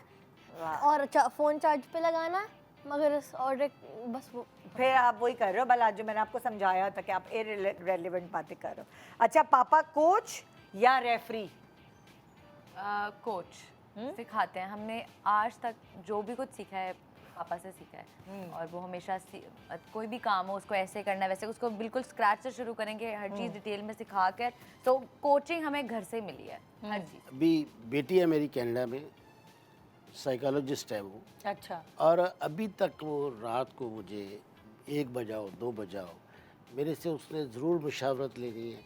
और फोन चार्ज पे लगाना, मगर इस ऑर्डर बस वो। फिर आप वही कर रहे हो भला जो मैंने आपको समझाया था कि आप इररिलेवेंट बातें कर रहे हो। अच्छा पापा कोच या रेफरी? कोच सिखाते हैं। हमने आज तक जो भी कुछ सीखा है पापा से सीखा है, और वो हमेशा कोई भी काम हो उसको ऐसे करना है वैसे, उसको बिल्कुल स्क्रैच से शुरू करेंगे, हर चीज़ डिटेल में सिखा कर। तो कोचिंग हमें घर से मिली है हर चीज़। अभी बेटी है मेरी कनाडा में, साइकोलॉजिस्ट है वो, अच्छा और अभी तक वो रात को मुझे 1 बजाओ 2 बजाओ मेरे से उसने ज़रूर मुशावरत लेनी है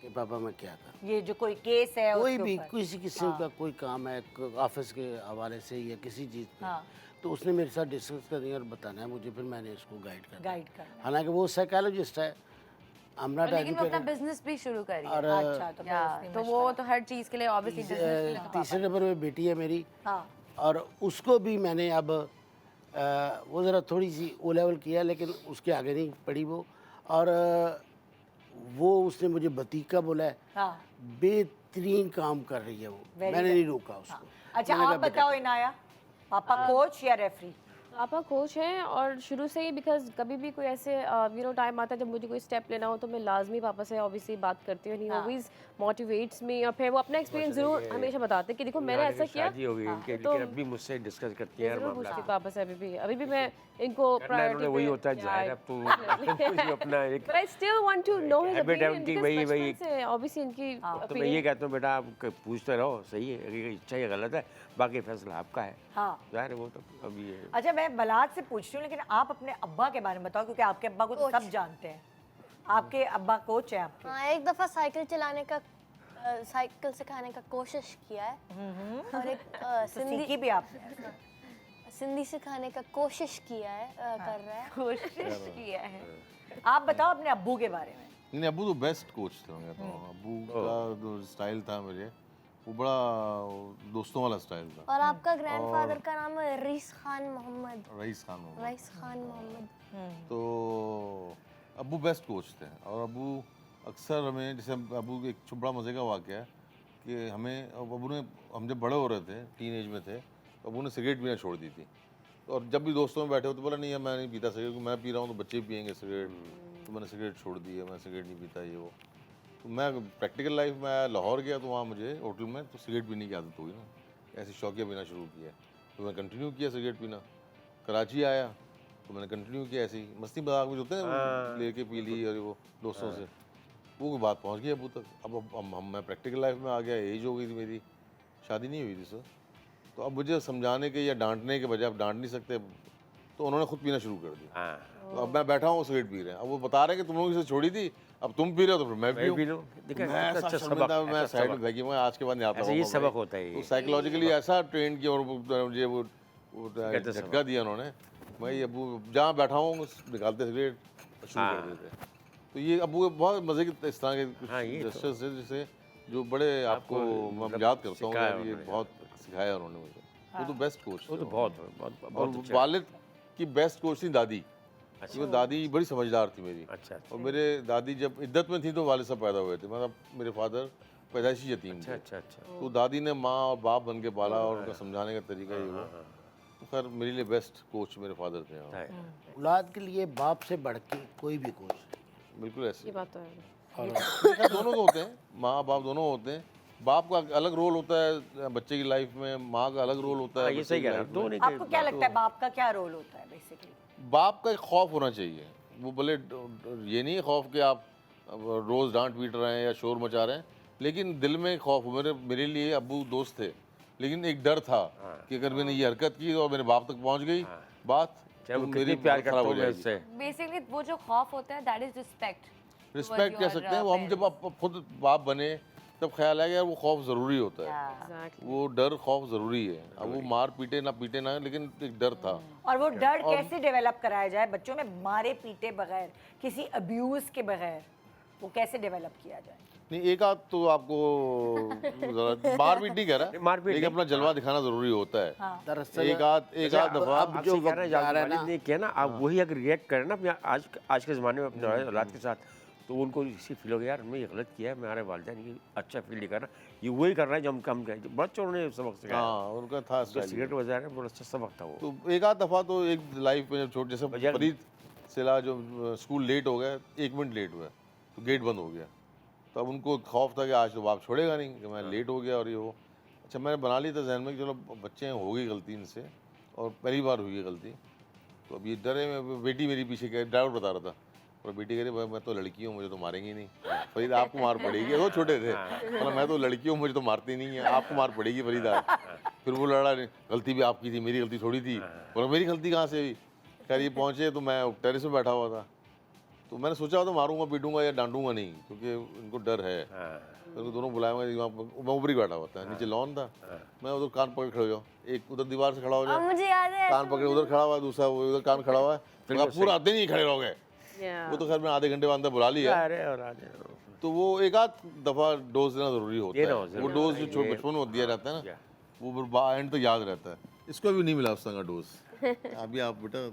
कि पापा मैं क्या करूँ। ये जो कोई केस है कोई उसके भी ऊपर। किसी किस्म का कोई काम है ऑफिस के हवाले से या किसी चीज़ पे, हाँ। तो उसने मेरे साथ डिस्कस करनी है और बताना है मुझे, फिर मैंने इसको गाइड करना है। गाइड करना। हालांकि वो साइकोलॉजिस्ट है, I'm not लेकिन वो अपना educated। बिजनेस भी शुरू करी और है। अच्छा तो या, फिर तो उसने वो तो हर चीज़ के लिए ऑब्वियसली बिजनेस के लिए तो पापा तीसरे नंबर पे बेटी है मेरी, हाँ और उसको भी मैंने अब वो ज़रा थोड़ी सी ओ लेवल किया, लेकिन उसके आगे नहीं पढ़ी वो, और वो उसने मुझे बतीका बोला है, हाँ बेहतरीन काम कर रही है वो। Very मैंने good। नहीं रोका उसको। अच्छा मैंने आप कहा, बेटा, बताओ इनाया, पापा कोच या रेफरी? पापा कोच हैं और शुरू से ही, बिकॉज कभी भी कोई ऐसे टाइम आता है जब मुझे कोई स्टेप लेना हो तो मैं लाजमी पापा से ऑब्वियसली बात करती हूँ। ही ऑलवेज मोटिवेट्स मी, और फिर वो अपना एक्सपीरियंस जरूर हमेशा बताते हैं कि देखो मैंने ऐसा किया। शादी हो गई इनके, तो लेकिन अभी मुझसे डिस्कस करती है हर जरूर मामला। पूछती पापा से अभी भी मैं इनको करना उन्होंने वही होता है, जाहिर है। अब तो कुछ अपना एक But I still want to know his habit है opinion उनकी, because वही बचपन से obviously इनकी तो मैं opinion ये कहता हूँ बेटा आप पूछते रहो, सही है, अगर इच्छा ये गलत है, बाकी फैसला आपका है। हाँ। जाहिर है वो तो अभी है। अच्छा, मैं बलात से पूछती हूँ, लेकिन आप अपने अब्बा के बारे में बताओ, क्योंकि आपके अब्बा को तो सब जानते हैं। आपके अब्बा कोच है आपके। हाँ, एक दफा साइकिल सिखाने का कोशिश किया है और एक तो सीखी भी आपने। सिंधी सिखाने का कोशिश किया है, कर रहा है। कोशिश किया है। आप बताओ अपने अब्बू के बारे में। नहीं, अब्बू तो बेस्ट कोच थे, मैं कहता हूँ। अब्बू का जो स्टाइल था मेरे, वो बड़ा दोस्तों वाला स्टाइल था। और आपका ग्रैंडफादर का नाम है rice Khan Mohammad. Rice Khan Mohammad. Rice Khan Mohammad. तो अब्बू बेस्ट कोच थे। और अब्बू अक्सर हमें, जैसे अब्बू एक बड़ा मज़े का वाक़या है कि हमें, अब्बू ने, हम जब बड़े हो रहे थे, टीन एज में थे, तो अब्बू ने सिगरेट पीना छोड़ दी थी। और जब भी दोस्तों में बैठे हो तो बोला नहीं, मैं नहीं पीता सिगरेट, मैं पी रहा हूँ तो बच्चे भी पियेंगे सिगरेट, तो मैंने सिगरेट छोड़ दी है, मैं सिगरेट नहीं पीता ये वो। तो मैं प्रैक्टिकल लाइफ में लाहौर गया तो वहाँ मुझे होटल में तो सिगरेट पीने की आदत हुई ना, ऐसे शौकिया पीना शुरू किया, तो मैं कंटिन्यू किया सिगरेट पीना। कराची आया तो मैंने कंटिन्यू किया, ऐसे ही मस्ती मजाक में होते हैं, लेके पी ली और वो दोस्तों से, वो बात पहुँच गई अबू तक। अब मैं प्रैक्टिकल लाइफ में आ गया, एज हो गई थी मेरी, शादी नहीं हुई थी सर। तो अब मुझे समझाने के या डांटने के बजाय, आप डांट नहीं सकते, तो उन्होंने खुद पीना शुरू कर दिया। तो अब मैं बैठा हूँ, सिगरेट पी रहे हैं, अब वो बता रहे हैं कि तुम लोग इसे छोड़ी थी, अब तुम पी रहे हो तो फिर मैं मैं भी पी लूं। देखिए, मैं कितना ऐसा अच्छा शर्मिंदा, सबक, मैं ऐसा साइड में सबक। भागी, मैं आज के बाद नहीं आता ऐसे ये हूँ सबक भाई। होता है ये। तो साइकोलॉजिकली ऐसा ट्रेन किया और मुझे वो कहते झटका दिया उन्होंने। मैं अबू जहाँ बैठा हूँ निकालते सिगरेट शुरू कर देते। तो ये अबू बहुत मज़े के इस तरह के जेस्चर्स है, जैसे जो बड़े आपको मैं याद करता हूँ यार, ये बहुत सिखाया उन्होंने मुझे। वो तो बेस्ट कोच, वो तो बहुत और वालिद की बेस्ट कोच थी दादी। क्योंकि दादी बड़ी समझदार थी मेरी। अच्छा। और मेरे दादी जब इद्दत में थी तो वालिद साहब पैदा हुए थे, मतलब मेरे फादर पैदाइशी यतीम थे। अच्छा। तो दादी ने माँ और बाप बन के पाला, और उनका समझाने का तरीका ये हुआ। तो खैर मेरे लिए बेस्ट कोच मेरे फादर थे। औलाद के लिए बाप से बढ़ के कोई भी कोच नहीं। बिल्कुल ऐसे ये बात तो है। और दोनों तो होते हैं, माँ बाप दोनों होते हैं। बाप का अलग रोल होता है बच्चे की लाइफ में, माँ का अलग रोल होता है ये बच्चे सही की कह रहा लाइफ हूँ, में। दोनों आपको क्या लगता है बाप का क्या रोल होता है बेसिकली? बाप का एक खौफ होना चाहिए। वो भले ये नहीं खौफ कि आप रोज़ डांट पीट रहे हैं या शोर मचा रहे हैं, लेकिन दिल में खौफ। मेरे लिए अब्बू दोस्त थे, लेकिन एक डर था कि अगर मैंने ये हरकत की और मेरे बाप तक पहुंच गई बात, चाहे तो वो मेरी कितनी प्यार बहुत खराब करता हो हूँ मैं जाएगी। उससे। बेसिकली वो जो खौफ होता है दैट इज रिस्पेक्ट। रिस्पेक्ट कह सकते हैं वो। हम जब आप खुद बाप बने तब ख्याल है कि यार वो खौफ ज़रूरी होता है, Exactly. वो डर खौफ ज़रूरी है। अब वो मार पीटे ना, लेकिन एक डर था। और वो डर कैसे डेवलप कराया जाए बच्चों में, मारे पीटे बगैर, किसी अब्यूज के बगैर, वो कैसे डेवलप किया जाए? नहीं, एक आध तो आपको मार पीट नहीं कह रहा, मारपीट लेकिन अपना जलवा दिखाना ज़रूरी होता है। दरअसल एक आध दफ़ा अब जो वक्त आ रहा है ना, ने किया ना, आप वही अगर रिएक्ट करें ना अपने आज के ज़माने में अपने औलाद के साथ, तो उनको इसी फील हो गया यार हमने ये गलत किया है, मेरे वालिदैन ये अच्छा फील नहीं कर रहा, ये वही कर रहा है जो हम कम करें। बच्चों ने सबक सिखाया। हाँ, उनका था तो स्टाइल। सिगरेट बजा रहे हैं, बड़ा अच्छा सबक था वो। तो एक आध दफ़ा तो एक लाइफ में जब छोटे, जैसे फरीद सिला जो स्कूल लेट हो गया, 1 मिनट लेट हुआ तो गेट बंद हो गया, तो अब उनको खौफ था कि आज तो बाप छोड़ेगा नहीं कि मैं लेट हो गया और ये हो। अच्छा, मैंने बना लिया था जहन में कि चलो बच्चे हो गई गलती इनसे, और पहली बार हुई है गलती, तो अब ये डरे में बेटी मेरी पीछे कह, ड्राइवर बता रहा था, और बेटी कह रही मैं तो लड़की हूँ, मुझे तो मारेंगी नहीं। फरीद आपको मार पड़ेगी, वो छोटे थे, मतलब मैं तो लड़की हूँ, मुझे तो मारती नहीं है, आपको मार पड़ेगी फरीद आज। फिर वो लड़ा, गलती भी आपकी थी, मेरी गलती थोड़ी थी। और मेरी गलती कहाँ से हुई? खैर ये पहुँचे तो मैं टेरेस में बैठा हुआ था, तो मैंने सोचा था मारूंगा पीटूंगा या डांटूंगा नहीं, क्योंकि इनको डर है। तो दोनों बुलाया, मैं ऊपर ही बैठा हुआ था, नीचे लॉन था, मैं उधर कान पकड़ खड़े हो जाओ, एक उधर दीवार से खड़ा हो जाए, मुझे याद है कान पकड़े उधर खड़ा हुआ है, दूसरा वो उधर कान खड़ा हुआ है, तो पूरा दिन ही खड़े रह गए। Yeah. वो तो खैर मैं आधे घंटे बाद अंदर बुला लिया। अरे और आगे तो वो एक आध दफ़ा डोज देना ज़रूरी होता देना है। हो, वो डोज जो बचपन में दिया जाता है ना, वो एंड तो याद रहता है। इसको भी नहीं मिला उस तरह का डोज। अभी आप बेटा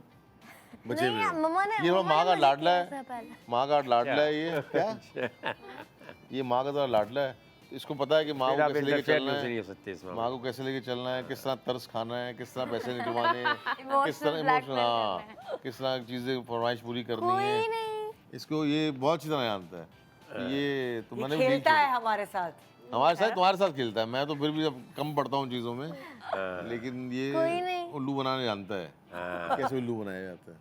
बचे हुए हो। मम्मा ने ये माँ का लाडला है, पहले। माँ का लाडला है ये क्या? ये माँ का तो लाडला है, इसको पता है कि माँ फिर को आप कैसे लेके इंटरफेयर चलना नहीं हो है, सकते इसमें। माँ को कैसे लेके चलना है, किस तरह तरस खाना है, किस तरह पैसे निकलवाने हैं, किस तरह Emotional इमोशनल, blackmail हाँ, किस तरह चीज़ें फरमाइश पूरी करनी कोई है, नहीं। इसको ये बहुत अच्छी तरह जानता है। ये तो ये मैंने भी खेलता है हमारे साथ। तुम्हारे साथ खेलता है, मैं तो फिर भी अब कम पड़ता हूँ चीज़ों में, लेकिन कोई ये नहीं। उल्लू बनाने जानता है, कैसे उल्लू बनाया जाता है।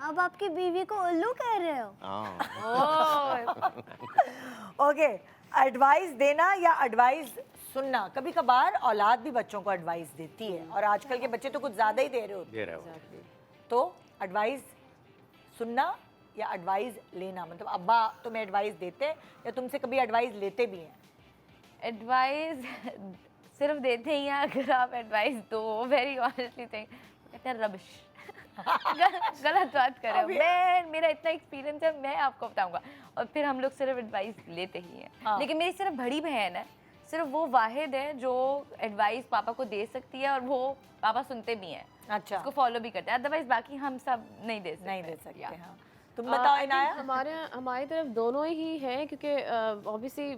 अब आपकी बीवी को उल्लू कह रहे हो? हाँ ओके, एडवाइस देना या एडवाइस सुनना, कभी कभार औलाद भी बच्चों को एडवाइस देती है और आजकल के बच्चे तो कुछ ज़्यादा ही दे रहे होते दे रहा हूँ। हैं। तो एडवाइस सुनना या एडवाइस लेना, मतलब अब्बा तुम्हें एडवाइस देते हैं या तुमसे कभी एडवाइस लेते भी हैं? एडवाइस सिर्फ देते ही हैं अगर आप एडवाइस दो, वेरी ऑनेस्टली थिंक कहते हैं रबिश। गलत बात कर रहे हो। मैं, मेरा इतना एक्सपीरियंस है, मैं आपको बताऊंगा। और फिर हम लोग सिर्फ एडवाइस लेते ही हैं। हाँ। लेकिन मेरी सिर्फ बड़ी बहन है, सिर्फ वो वाहिद है जो एडवाइस पापा को दे सकती है और वो पापा सुनते भी हैं, अच्छा, उसको फॉलो भी करते हैं। अदरवाइज बाकी हम सब नहीं दे सकते। नहीं दे सकते। Yeah. हाँ, तुम बताओ I think इनाया। हमारी तरफ दोनों ही हैं, क्योंकि ऑब्वियसली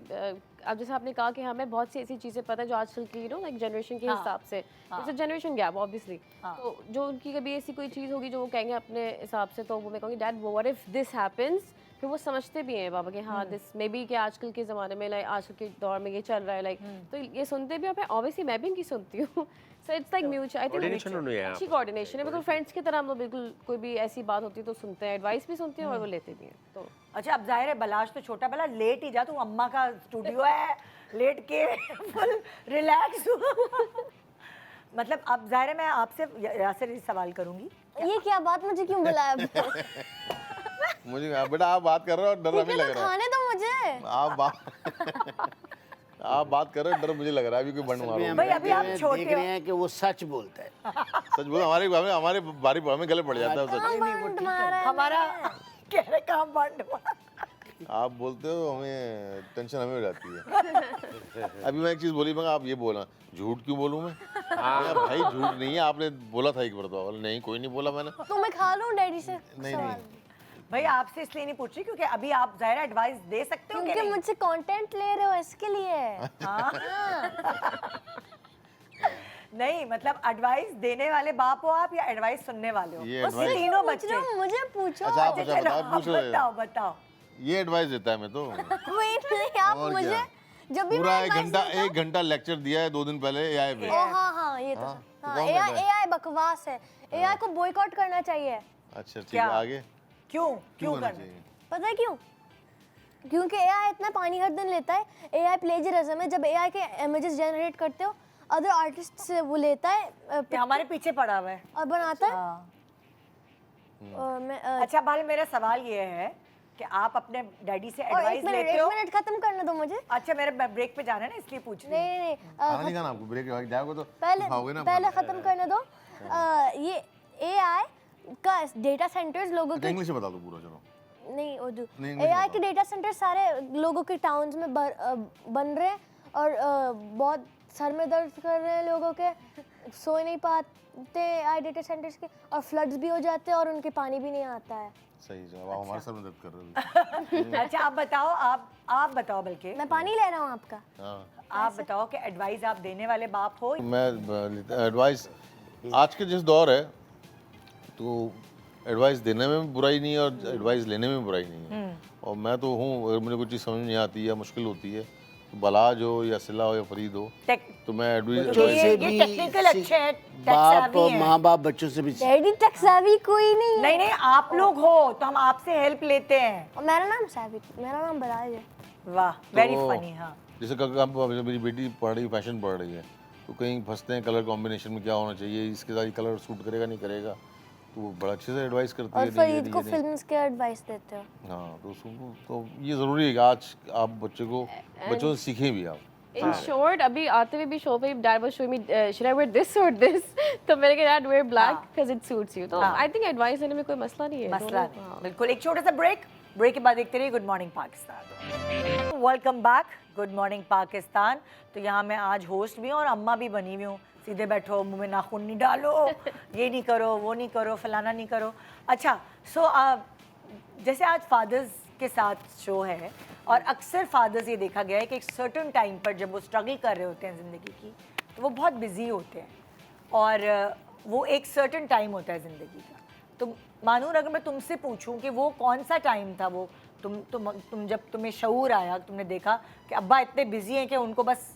अब जैसे आपने कहा कि हमें बहुत सी ऐसी चीज़ें पता है जो आजकल की लाइक जनरेशन के हाँ, हिसाब से, हाँ। It's a generation gap obviously. हाँ। तो जो उनकी कभी ऐसी कोई चीज़ होगी जो वो कहेंगे अपने हिसाब से, तो वो मैं कहूँगी dad what if this happens, फिर वो समझते भी हैं पापा कि हाँ दिस मे बी कि आजकल के ज़माने में लाइक आजकल के दौर में ये चल रहा है लाइक, तो ये सुनते भी हैं। ऑब्वियसली मैं भी इनकी सुनती हूँ। So it's like mutual, I Coordination होनी है थिंक अच्छी आपस में। कोऑर्डिनेशन है, बिल्कुल फ्रेंड्स की तरह हम लोग बिल्कुल कोई भी ऐसी बात होती है तो सुनते हैं, एडवाइस भी सुनते हैं और वो लेते भी हैं। तो अच्छा, अब जाहिर है बलाश तो छोटा, बला लेट ही जा, तू अम्मा का स्टूडियो है, लेट के फुल रिलैक्स। मतलब अब जाहिर है मैं आपसे यासिर सवाल करूंगी। ये क्या बात, मुझे क्यों बुलाया? मुझे बेटा आप बात कर रहे हो, डर हमें लग रहा है। खाने दो मुझे। आप बात कर रहे हो, डर मुझे लग रहा है अभी कोई बंड मारो। भाई, अभी आप छोटे देख रहे हैं कि वो सच बोलता है। सच बोलो, हमारे बारी हमें गले पड़ जाता है सच। बंड मारा। हमारा कह रहे काम बंद। आप बोलते हो हमें टेंशन हमें हो जाती है। अभी मैं एक चीज़ बोली, मैं आप ये बोला झूठ क्यों बोलूँ मैं? मैं भाई झूठ नहीं है, आपने बोला था एक बार तो। नहीं कोई नहीं बोला मैंने। तो मैं खा लूं डैडी से? नहीं नहीं भाई आपसे इसलिए नहीं पूछ रही क्योंकि अभी आप जाहिर है एडवाइस दे सकते हो कि क्योंकि नहीं? मुझसे कंटेंट ले रहे हो इसके लिए। नहीं, मतलब एडवाइस देने वाले बाप हो आप या एडवाइस सुनने वाले हो? ये उससे advice- तीनों पूछ बच्चे। रहा हूं, मुझे पूछो। अच्छा आप चलो, बताओ, आप पूछ रहे हो। बताओ बताओ। ये एडवाइस देता है मैं तो। कोई नहीं, आप और मुझे क्या? जब भी पूरा मैं advice एक घंटा लेक्चर दिया है 2 दिन पहले एआई पे। ओ हाँ ये तो हाँ, तो हाँ, कौन कहता है? एआई बकवास है। एआई को बॉयकॉट करना चाहिए। अच्छा ठीक है, क्या? आगे क्यों क्यों करना करना? चाहिए? पता है क्यों? क्योंकि एआई इतना पानी हर दिन लेता है। एआई प्लेजरिज्म है। जब एआई के इमेजेस जनरेट करते हो अदर आर्टिस्ट से वो लेता है ये हमारे पीछे पड़ा हुआ है। और बनाता है। हाँ। मैं अच्छा भाई, मेरा सवाल ये है कि आप अपने डैडी से और एडवाइस लेते हो? एक मिनट खत्म करने दो मुझे। अच्छा, मेरे ब्रेक पे जाना है ना, इसलिए पूछ रही हूँ। नहीं खाना नहीं खाना आपको, ब्रेक जाओगे तो पहले खाओगे ना। पहले खत्म करने दो। ये एआई का डेटा सेंटर्स लोगों के इंग्लिश में बता दो पूरा, चलो। नहीं उर्दू नहीं, English एआई बताओ। के डेटा सेंटर सारे लोगों के टाउन्स में बन रहे हैं और बहुत सर में दर्द कर रहे हैं लोगों के, सो नहीं पाते एआई डेटा सेंटर्स के, और फ्लड्स भी हो जाते हैं और उनके पानी भी नहीं आता है। सही जवाब। आप हमारे सर में दर्द कर रहे हो। अच्छा, आप बताओ, आप बताओ, बल्कि मैं पानी ले रहा हूँ आपका। हाँ, आप बताओ कि एडवाइस आप देने वाले बाप हो? मैं एडवाइस, आज के जिस दौर है तो एडवाइस देने में भी बुराई नहीं है और एडवाइस लेने में भी बुराई नहीं है। और मैं तो हूँ, अगर मुझे कोई चीज़ समझ नहीं आती या मुश्किल होती है तो बलाज हो या सिला हो या फरीद हो, तो मैं एडवाइस ये से भी टेक्निकल अच्छे हैं, tech बाप savvy हैं। माँ बाप बच्चों से भी डैडी टेक सेवी कोई नहीं है। नहीं, आप लोग हो तो हम आपसे हेल्प लेते हैं। और मेरा नाम सेवी, मेरा नाम बलाज है। वाह, वेरी फनी। हाँ, जैसे मेरी बेटी पढ़ रही, फैशन पढ़ रही है, तो कहीं फंसते हैं कलर कॉम्बिनेशन में क्या होना चाहिए, इसके साथ कलर सूट करेगा नहीं करेगा, तो वो बड़ा अच्छे से एडवाइस करती है। और नहीं, फरीद ये को नहीं। फिल्म्स के एडवाइस देते हो। हाँ, तो उसको तो ये ज़रूरी है कि आज आप बच्चों से सीखें भी आप। इन शॉर्ट अभी आते हुए भी शो पे dad was showing me should I wear this और दिस, तो मैंने कहा dad wear black because it suits you. तो आई थिंक एडवाइस देने में कोई मसला नहीं है। मसला नहीं, बिल्कुल। एक छोटा सा ब्रेक के बाद देखते रहिए good morning Pakistan. Welcome back, good morning Pakistan. तो यहाँ मैं आज होस्ट भी हूँ और अम्मा भी बनी हुई हूँ। सीधे बैठो, मुंह में नाखून नहीं डालो, ये नहीं करो, वो नहीं करो, फलाना नहीं करो। अच्छा, सो जैसे आज फादर्स के साथ शो है और अक्सर फादर्स ये देखा गया है कि एक सर्टन टाइम पर जब वो स्ट्रगल कर रहे होते हैं ज़िंदगी की तो वो बहुत बिजी होते हैं और वो एक सर्टन टाइम होता है ज़िंदगी का। तो मानूर, अगर मैं तुमसे पूछूं कि वो कौन सा टाइम था वो तुम जब तुम्हें शऊर आया, तुमने देखा कि अब्बा इतने बिजी हैं कि उनको बस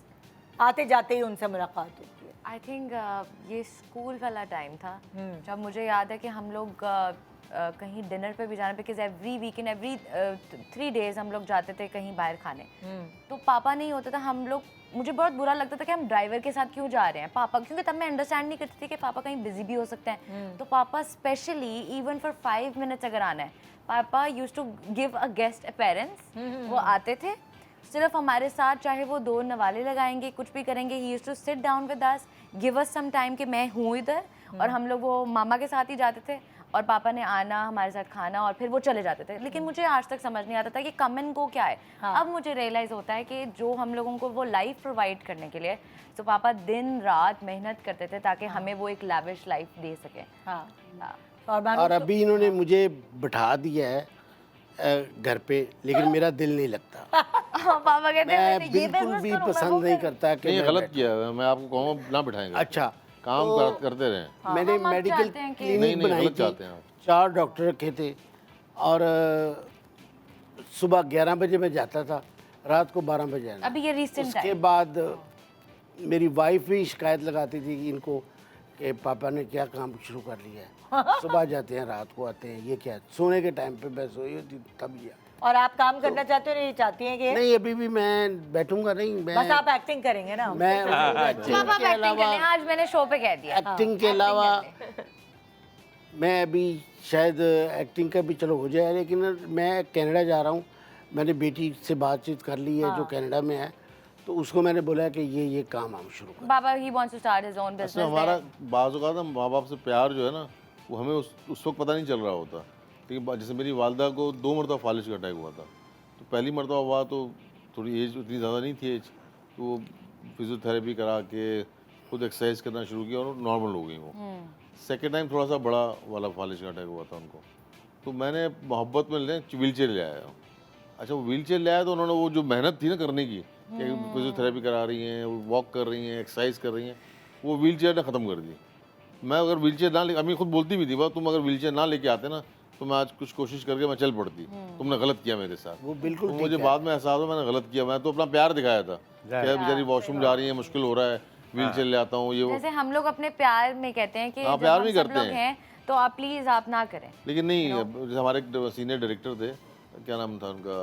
आते जाते ही उनसे मुलाकात होती है? आई थिंक ये स्कूल वाला टाइम था जब मुझे याद है कि हम लोग कहीं डिनर पे भी जाना, because every weekend every 3 days हम लोग जाते थे कहीं बाहर खाने। तो पापा नहीं होता था, हम लोग, मुझे बहुत बुरा लगता था कि हम ड्राइवर के साथ क्यों जा रहे हैं पापा, क्योंकि तब मैं अंडरस्टैंड नहीं करती थी कि पापा कहीं बिजी भी हो सकते हैं। तो पापा स्पेशली इवन फॉर 5 मिनट्स अगर आना है, पापा used to give a guest appearance. वो आते थे सिर्फ हमारे साथ, चाहे वो 2 नवाले लगाएंगे, कुछ भी करेंगे, he used to sit down with us, give us some time कि मैं हूँ इधर, और हम लोग वो मामा के साथ ही जाते थे और पापा ने आना, हमारे साथ खाना और फिर वो चले जाते थे। लेकिन मुझे आज तक समझ नहीं आता था कि कम एंड गो क्या है। अब मुझे रियलाइज़ होता है कि जो हम लोगों को वो लाइफ प्रोवाइड करने के लिए, तो पापा दिन रात मेहनत करते थे ताकि हमें वो एक लैविश लाइफ दे सके। और अभी इन्होंने मुझे बिठा दिया है घर पे, लेकिन मेरा दिल नहीं लगता। पापा कहते हैं मैं बिल्कुल भी पसंद नहीं करता कि नहीं, मैं गलत किया है, मैं आपको कहूँगा ना बिठाएंगे। अच्छा, काम करते रहे। मैंने हम आप मेडिकल चाहते हैं कि- क्लिनिक नहीं, बनाई गलत थी, चाहते हैं आप। 4 डॉक्टर रखे थे और सुबह 11 बजे मैं जाता था, रात को 12 बजे आना। अभी ये रिसेंट उसके है। बाद मेरी वाइफ भी शिकायत लगाती थी कि इनको कि पापा ने क्या काम शुरू कर लिया है, सुबह जाते हैं रात को आते हैं, ये क्या, सोने के टाइम पे मैं सोई होती तब ये। और आप काम करना चाहते हो, नहीं चाहती हैं कि नहीं, अभी भी मैं बैठूंगा नहीं, मैं बस आप एक्टिंग करेंगे ना? मैं पापा एक्टिंग के एक्टिंग कर अलावा लें, आज मैंने शो पे कह दिया। एक्टिंग के अलावा मैं अभी शायद एक्टिंग का भी चलो हो जाए, लेकिन मैं कनाडा जा रहा हूँ। मैंने बेटी से बातचीत कर ली है जो कनाडा में है, तो उसको मैंने बोला कि ये काम हम शुरू करें। पापा he wants to start his own इसमें बिजनेस। हमारा बाज़ औक़ात ना माँ बाप से प्यार जो है ना, वो हमें उस वक्त पता नहीं चल रहा होता। ठीक, जैसे मेरी वालदा को 2 मरतबा फालिज का अटैक हुआ था। तो पहली मरतबा हुआ तो थोड़ी एज उतनी ज़्यादा नहीं थी एज, तो फिजियोथेरेपी करा के खुद एक्सरसाइज करना शुरू किया और नॉर्मल हो गई वो। सेकेंड टाइम थोड़ा सा बड़ा वाला फालिज का अटैक हुआ था उनको, तो मैंने मोहब्बत में व्हील चेयर ले आया। अच्छा, वो व्हील चेयर ले आया तो उन्होंने वो जो मेहनत थी ना करने की, फिजियोथेरेपी करा रही हैं, वॉक कर रही हैं, एक्सरसाइज कर रही हैं, वो व्हील चेयर ने ख़त्म कर दी। मैं अगर व्हील चेयर ना ले, अम्मी खुद बोलती भी थी, बात तुम अगर व्हील चेयर ना लेके आते ना तो मैं आज कुछ कोशिश करके मैं चल पड़ती। तुमने गलत किया मेरे साथ। वो बिल्कुल तो मुझे बाद में एहसास हुआ मैंने गलत किया। मैं तो अपना प्यार दिखाया था कि बेचारी वॉशरूम जा रही है, मुश्किल हो रहा है, व्हील चेयर ले आता हूँ, ये वो। जैसे हम लोग अपने प्यार में कहते हैं कि हाँ, जब प्यार हम में सब करते लोग हैं। हैं तो आप प्लीज आप ना करें। लेकिन नहीं, जैसे हमारे सीनियर डायरेक्टर थे, क्या नाम था उनका,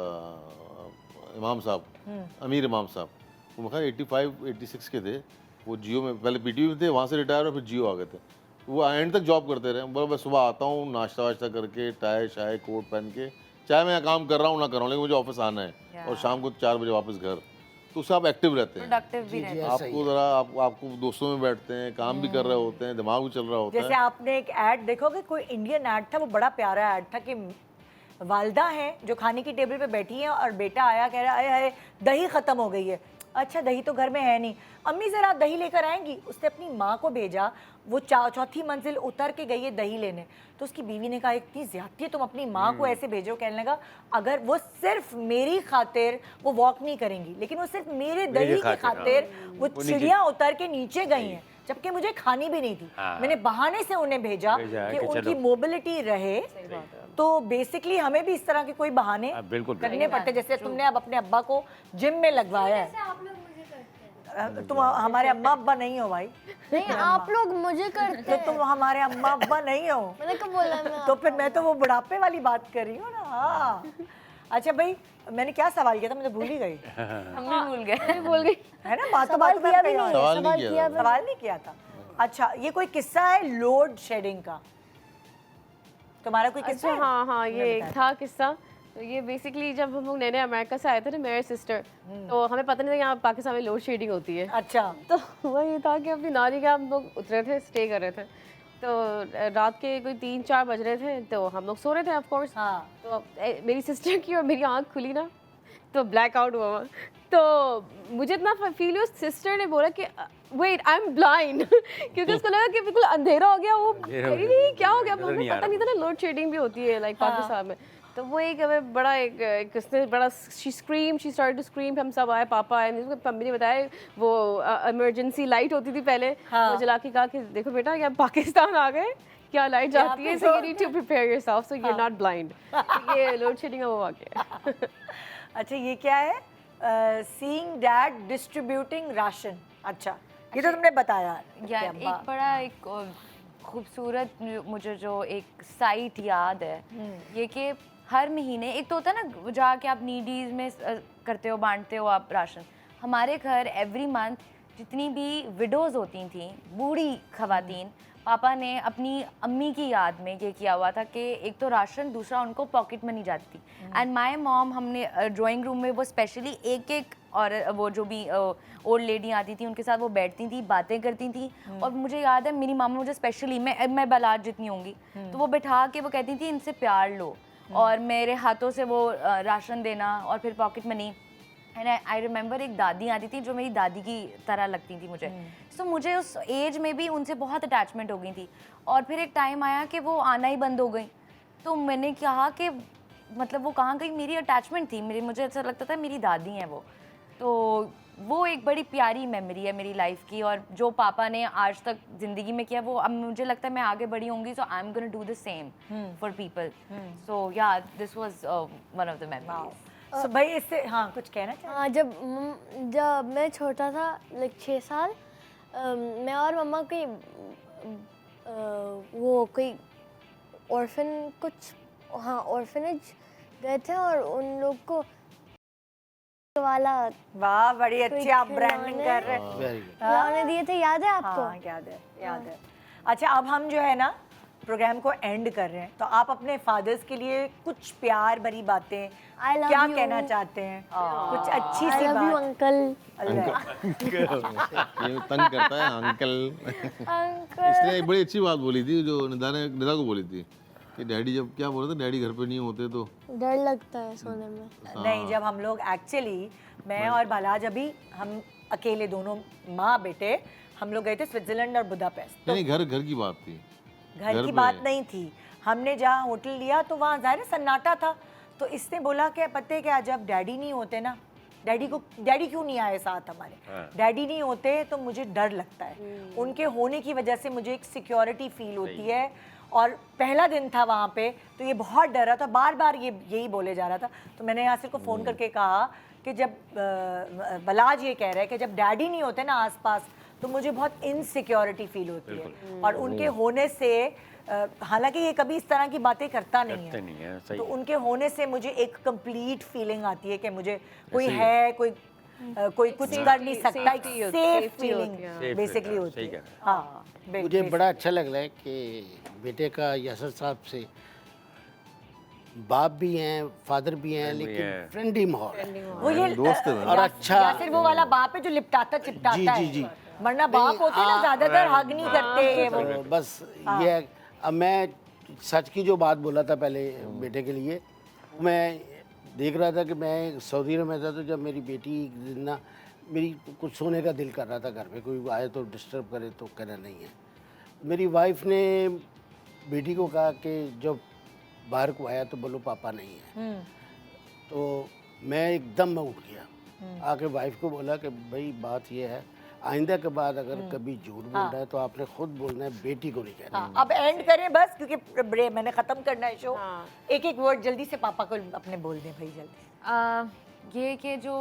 इमाम साहब, अमीर इमाम साहब, वो मैं 85-86 के थे। वो जियो में पहले पीटीवी में थे, वहाँ से रिटायर और फिर जियो आ गए थे। वो एंड तक जॉब करते रहे। बोला मैं सुबह आता हूँ, नाश्ता वाश्ता करके, टाई शाय कोट पहन के, चाहे मैं यहाँ काम कर रहा हूँ ना कर रहा हूँ, लेकिन मुझे ऑफिस आना है और शाम को 4 बजे वापस घर। तो उससे आप एक्टिव रहते हैं, प्रोडक्टिव भी रहते हैं। आपको ज़रा आपको दोस्तों में बैठते हैं, काम भी कर रहे होते हैं, दिमाग भी चल रहा होता जैसे है। आपने एक ऐड देखोगे, कोई इंडियन ऐड था, वो बड़ा प्यारा ऐड था कि वालदा हैं जो खाने की टेबल पे बैठी हैं और बेटा आया, कह रहा है अरे दही ख़त्म हो गई है। अच्छा, दही तो घर में है नहीं, अम्मी ज़रा दही लेकर आएंगी। उसने अपनी माँ को भेजा, वो 4थी मंजिल उतर के गई है दही लेने। तो उसकी बीवी ने कहा इतनी ज़्यादती है, तुम अपनी माँ को ऐसे भेजो। कहने लगा अगर वो सिर्फ मेरी खातिर वो वॉक नहीं करेंगी, लेकिन वो सिर्फ मेरे दही की खातिर वो चिड़िया उतर के नीचे गई हैं, जबकि मुझे खानी भी नहीं थी। मैंने बहाने से उन्हें भेजा कि उनकी मोबिलिटी रहे। तो बेसिकली हमें भी इस तरह के कोई बहाने बिल्कुल करने पड़ते, जैसे तुमने अब अपने अब्बा को जिम में लगवाया है। तुम हमारे अम्मा अब्बा नहीं हो भाई, नहीं, आप लोग मुझे करते तो तुम हमारे अम्मा अब्बा नहीं हो। मैंने कब बोला मैं तो फिर मैं तो वो बुढ़ापे वाली बात कर रही हूँ ना। हाँ, अच्छा भाई, मैंने क्या सवाल किया था, मुझे भूल ही गई हम भी भूल गए। बोल गई है ना। बात सवाल किया भी नहीं है, सवाल नहीं सवाल किया किया था। सवाल नहीं किया था। अच्छा, ये कोई किस्सा है लोड शेडिंग का? तुम्हारा कोई किस्सा अच्छा, है? हाँ, ये एक था किस्सा। तो ये बेसिकली जब हम लोग नए नए अमेरिका से आए थे ना, मेरे सिस्टर, तो हमें पता नहीं था यहाँ पाकिस्तान में लोड शेडिंग होती है। अच्छा, तो हुआ ये था कि अपनी नानी के हम लोग उतरे थे, स्टे कर रहे थे। तो रात के कोई 3-4 बज रहे थे, तो हम लोग सो रहे थे ऑफ कोर्स। हाँ। तो मेरी सिस्टर की और मेरी आँख खुली ना, तो ब्लैक आउट हुआ हुआ। तो मुझे इतना फील हुआ, सिस्टर ने बोला कि वेट आई एम ब्लाइंड, क्योंकि उसको लगा कि बिल्कुल अंधेरा हो गया। वो नहीं क्या हो गया, हमें पता नहीं था ना लोड शेडिंग भी होती है लाइक पाकिस्तान में। तो वो एक हमें बड़ा एक उसने बड़ा शी स्टार्टेड टू स्क्रीम, हम सब आए, पापा आए, मम्मी ने बताया वो इमरजेंसी लाइट होती थी पहले, वो जला के कहा कि देखो बेटा ये पाकिस्तान आ गए, क्या लाइट जाती है, so you need to prepare yourself so you are not blind. ये लोड शेडिंग का वो वाकया है। अच्छा ये क्या है? Seeing dad distributing ration. अच्छा ये तो तुमने बताया यार एक बड़ा एक खूबसूरत मुझे जो एक साइट याद है ये कि हर महीने एक तो होता है ना जाके आप नीडीज में करते हो, बांटते हो आप राशन। हमारे घर एवरी मंथ जितनी भी विडोज़ होती थी, बूढ़ी खवातीन, पापा ने अपनी अम्मी की याद में ये किया हुआ था कि एक तो राशन, दूसरा उनको पॉकेट मनी जाती थी। एंड माय मॉम, हमने ड्राइंग रूम में वो स्पेशली एक एक और वो जो भी ओल्ड लेडी आती थी उनके साथ वो बैठती थी, बातें करती थी। और मुझे याद है मेरी मामा मुझे स्पेशली, मैं बलाज जितनी होंगी, तो वो बैठा के वो कहती थी इनसे प्यार लो, और मेरे हाथों से वो राशन देना और फिर pocket money. And I remember एक दादी आती थी जो मेरी दादी की तरह लगती थी मुझे। सो मुझे उस एज में भी उनसे बहुत अटैचमेंट हो गई थी। और फिर एक टाइम आया कि वो आना ही बंद हो गई, तो मैंने कहा कि मतलब वो कहाँ गई, मेरी अटैचमेंट थी, मुझे ऐसा लगता था मेरी दादी हैं वो। तो वो एक बड़ी प्यारी मेमोरी है मेरी लाइफ की, और जो पापा ने आज तक ज़िंदगी में किया वो अब मुझे लगता है मैं आगे बड़ी होंगी, so I am gonna do the same for people. So yeah this was one of the memories. So भाई इससे हाँ कुछ कहना चाहिए? हाँ, जब मैं छोटा था, लाइक 6 साल, मैं और मम्मा कोई वो कोई ऑर्फन कुछ, हाँ ऑर्फनेज गए थे, और उन लोग को वाला वाह बड़ी अच्छी कोई आप ब्रांडिंग कर रहे हैं। Very good. खिलौने दिए थे, याद है आपको? हाँ याद है, याद है। अच्छा अब हम जो है ना प्रोग्राम को एंड कर रहे हैं, तो आप अपने फादर्स के लिए कुछ प्यार भरी बातें I love क्या you. कहना चाहते हैं? कुछ अच्छी I सी love you, बात। अंकल। ये तंग करता है अंकल। इसने एक बड़ी अच्छी बात बोली थी जो निदा को बोली थी कि डैडी जब क्या बोल रहे थे, डैडी घर पे नहीं होते तो डर लगता है सोने में। नहीं, जब हम लोग एक्चुअली मैं और बालाज अभी हम अकेले दोनों माँ बेटे हम लोग गए थे स्विट्जरलैंड और बुदापेस्ट। नहीं घर की बात थी। घर घर की पे। बात नहीं थी, हमने जहाँ होटल लिया तो वहाँ ज़ाहिर है सन्नाटा था, तो इसने बोला कि पता है क्या, जब डैडी नहीं होते ना, डैडी क्यों नहीं आए साथ हमारे, डैडी नहीं होते तो मुझे डर लगता है, उनके होने की वजह से मुझे एक सिक्योरिटी फील होती है। और पहला दिन था वहाँ पे, तो ये बहुत डर रहा था, बार बार ये यही बोले जा रहा था। तो मैंने यासिर को फ़ोन करके कहा कि जब बलाज ये कह रहा है कि जब डैडी नहीं होते ना आसपास तो मुझे बहुत इनसिक्योरिटी फील होती है, और उनके होने से हालांकि ये कभी इस तरह की बातें करता नहीं है, सही तो है। उनके होने से मुझे एक कंप्लीट फीलिंग आती है कि मुझे कोई है, कोई कुछ कर नहीं सकता, एक सेफ फीलिंग बेसिकली होती है। हाँ मुझे बड़ा अच्छा लग रहा है कि बेटे का यासर साहब से बाप भी हैं, फादर भी हैं, लेकिन फ्रेंडली माहौल है। वो ये दोस्त है और अच्छा यासिर वो वाला बाप है जो लिपटाता चिपटाता जी, है, जी। वरना बाप होते ना ज्यादातर हग नहीं करते ये वो। तो बस ये है। अब मैं सच की जो बात बोला था पहले बेटे के लिए, मैं देख रहा था कि मैं सऊदी अरब में था, तो जब मेरी बेटी एक दिन ना मेरी कुछ सोने का दिल कर रहा था, घर पे कोई आए तो डिस्टर्ब करे, तो कहना नहीं है। मेरी वाइफ ने बेटी को कहा कि जब बाहर को आया तो बोलो पापा नहीं है। तो मैं एकदम में उठ गया, आके वाइफ को बोला कि भाई बात ये है, आइंदा के बाद अगर कभी झूठ बोल रहा है तो आपने खुद बोलना है, बेटी को नहीं कहना। हाँ, अब एंड करें बस, क्योंकि मैंने खत्म करना है शो। एक एक वर्ड जल्दी से पापा को अपने बोल दें भाई जल्दी। ये कि जो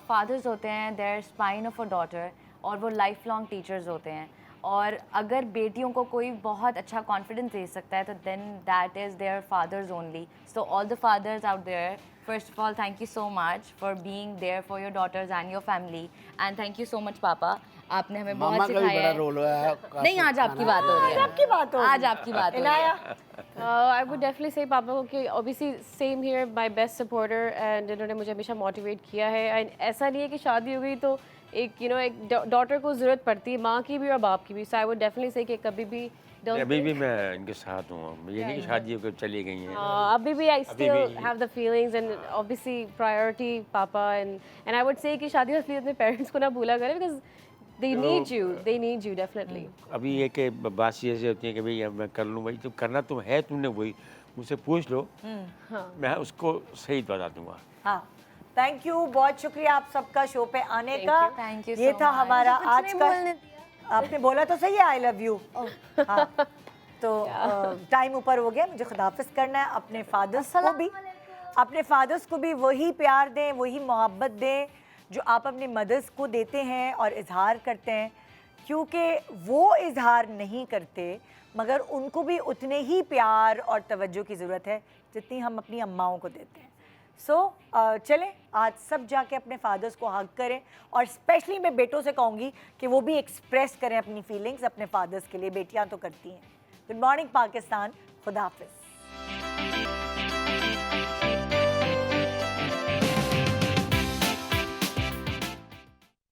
फादर्स होते हैं their spine of a daughter, और वो लाइफ लॉन्ग टीचर्स होते हैं, और अगर बेटियों को कोई बहुत अच्छा कॉन्फिडेंस दे सकता है तो then that is their fathers only. So all the fathers out there, first of all thank you so much for being there for your daughters and your family, and thank you so much पापा, आपने हमें मामा बहुत का भी सिखाया बड़ा है। रोल है। नहीं, आज आपकी बात हो रही है, आपकी बात हो आज आपकी बात हो रही है। I would definitely say पापा को कि obviously same here, my best supporter, and इन्होंने मुझे हमेशा मोटिवेट किया है। एंड ऐसा नहीं है कि शादी हो गई तो एक एक डॉटर को ज़रूरत पड़ती है, माँ की भी और बाप की भी। सो आई वुड डेफिनेटली से कि कभी भी अभी भी मैं इनके साथ हूँ, ये नहीं कि शादी होकर चली गई हैं। अभी भी I still have the feelings, and obviously priority पापा, एंड आई वुड से कि शादी वाली अपने पेरेंट्स को ना भूला करें, because they need you definitely। अभी ये कि बात ये होती है कि भाई अब मैं कर लूँ, भाई तो करना तो है तुमने वही, मुझसे पूछ लो, मैं उसको सही बता दूंगा। हाँ, थैंक यू, बहुत शुक्रिया आप सबका शो पे आने का। Thank you ये so था much। हमारा कुछ आज नहीं का। बोलने दिया। आपने बोला तो सही है आई लव यू। हाँ, तो टाइम ऊपर हो गया, मुझे खुदाफिज करना है। अपने फादर्स को भी वही प्यार दें, वही मोहब्बत दें जो आप अपने मदर्स को देते हैं और इजहार करते हैं, क्योंकि वो इजहार नहीं करते मगर उनको भी उतने ही प्यार और तवज्जो की ज़रूरत है जितनी हम अपनी अम्माओं को देते हैं। चलें आज सब जाके अपने फादर्स को हग करें, और स्पेशली मैं बेटों से कहूँगी कि वो भी एक्सप्रेस करें अपनी फीलिंग्स अपने फादर्स के लिए। बेटियां तो करती हैं। गुड मॉर्निंग पाकिस्तान, खुदा हाफिज़।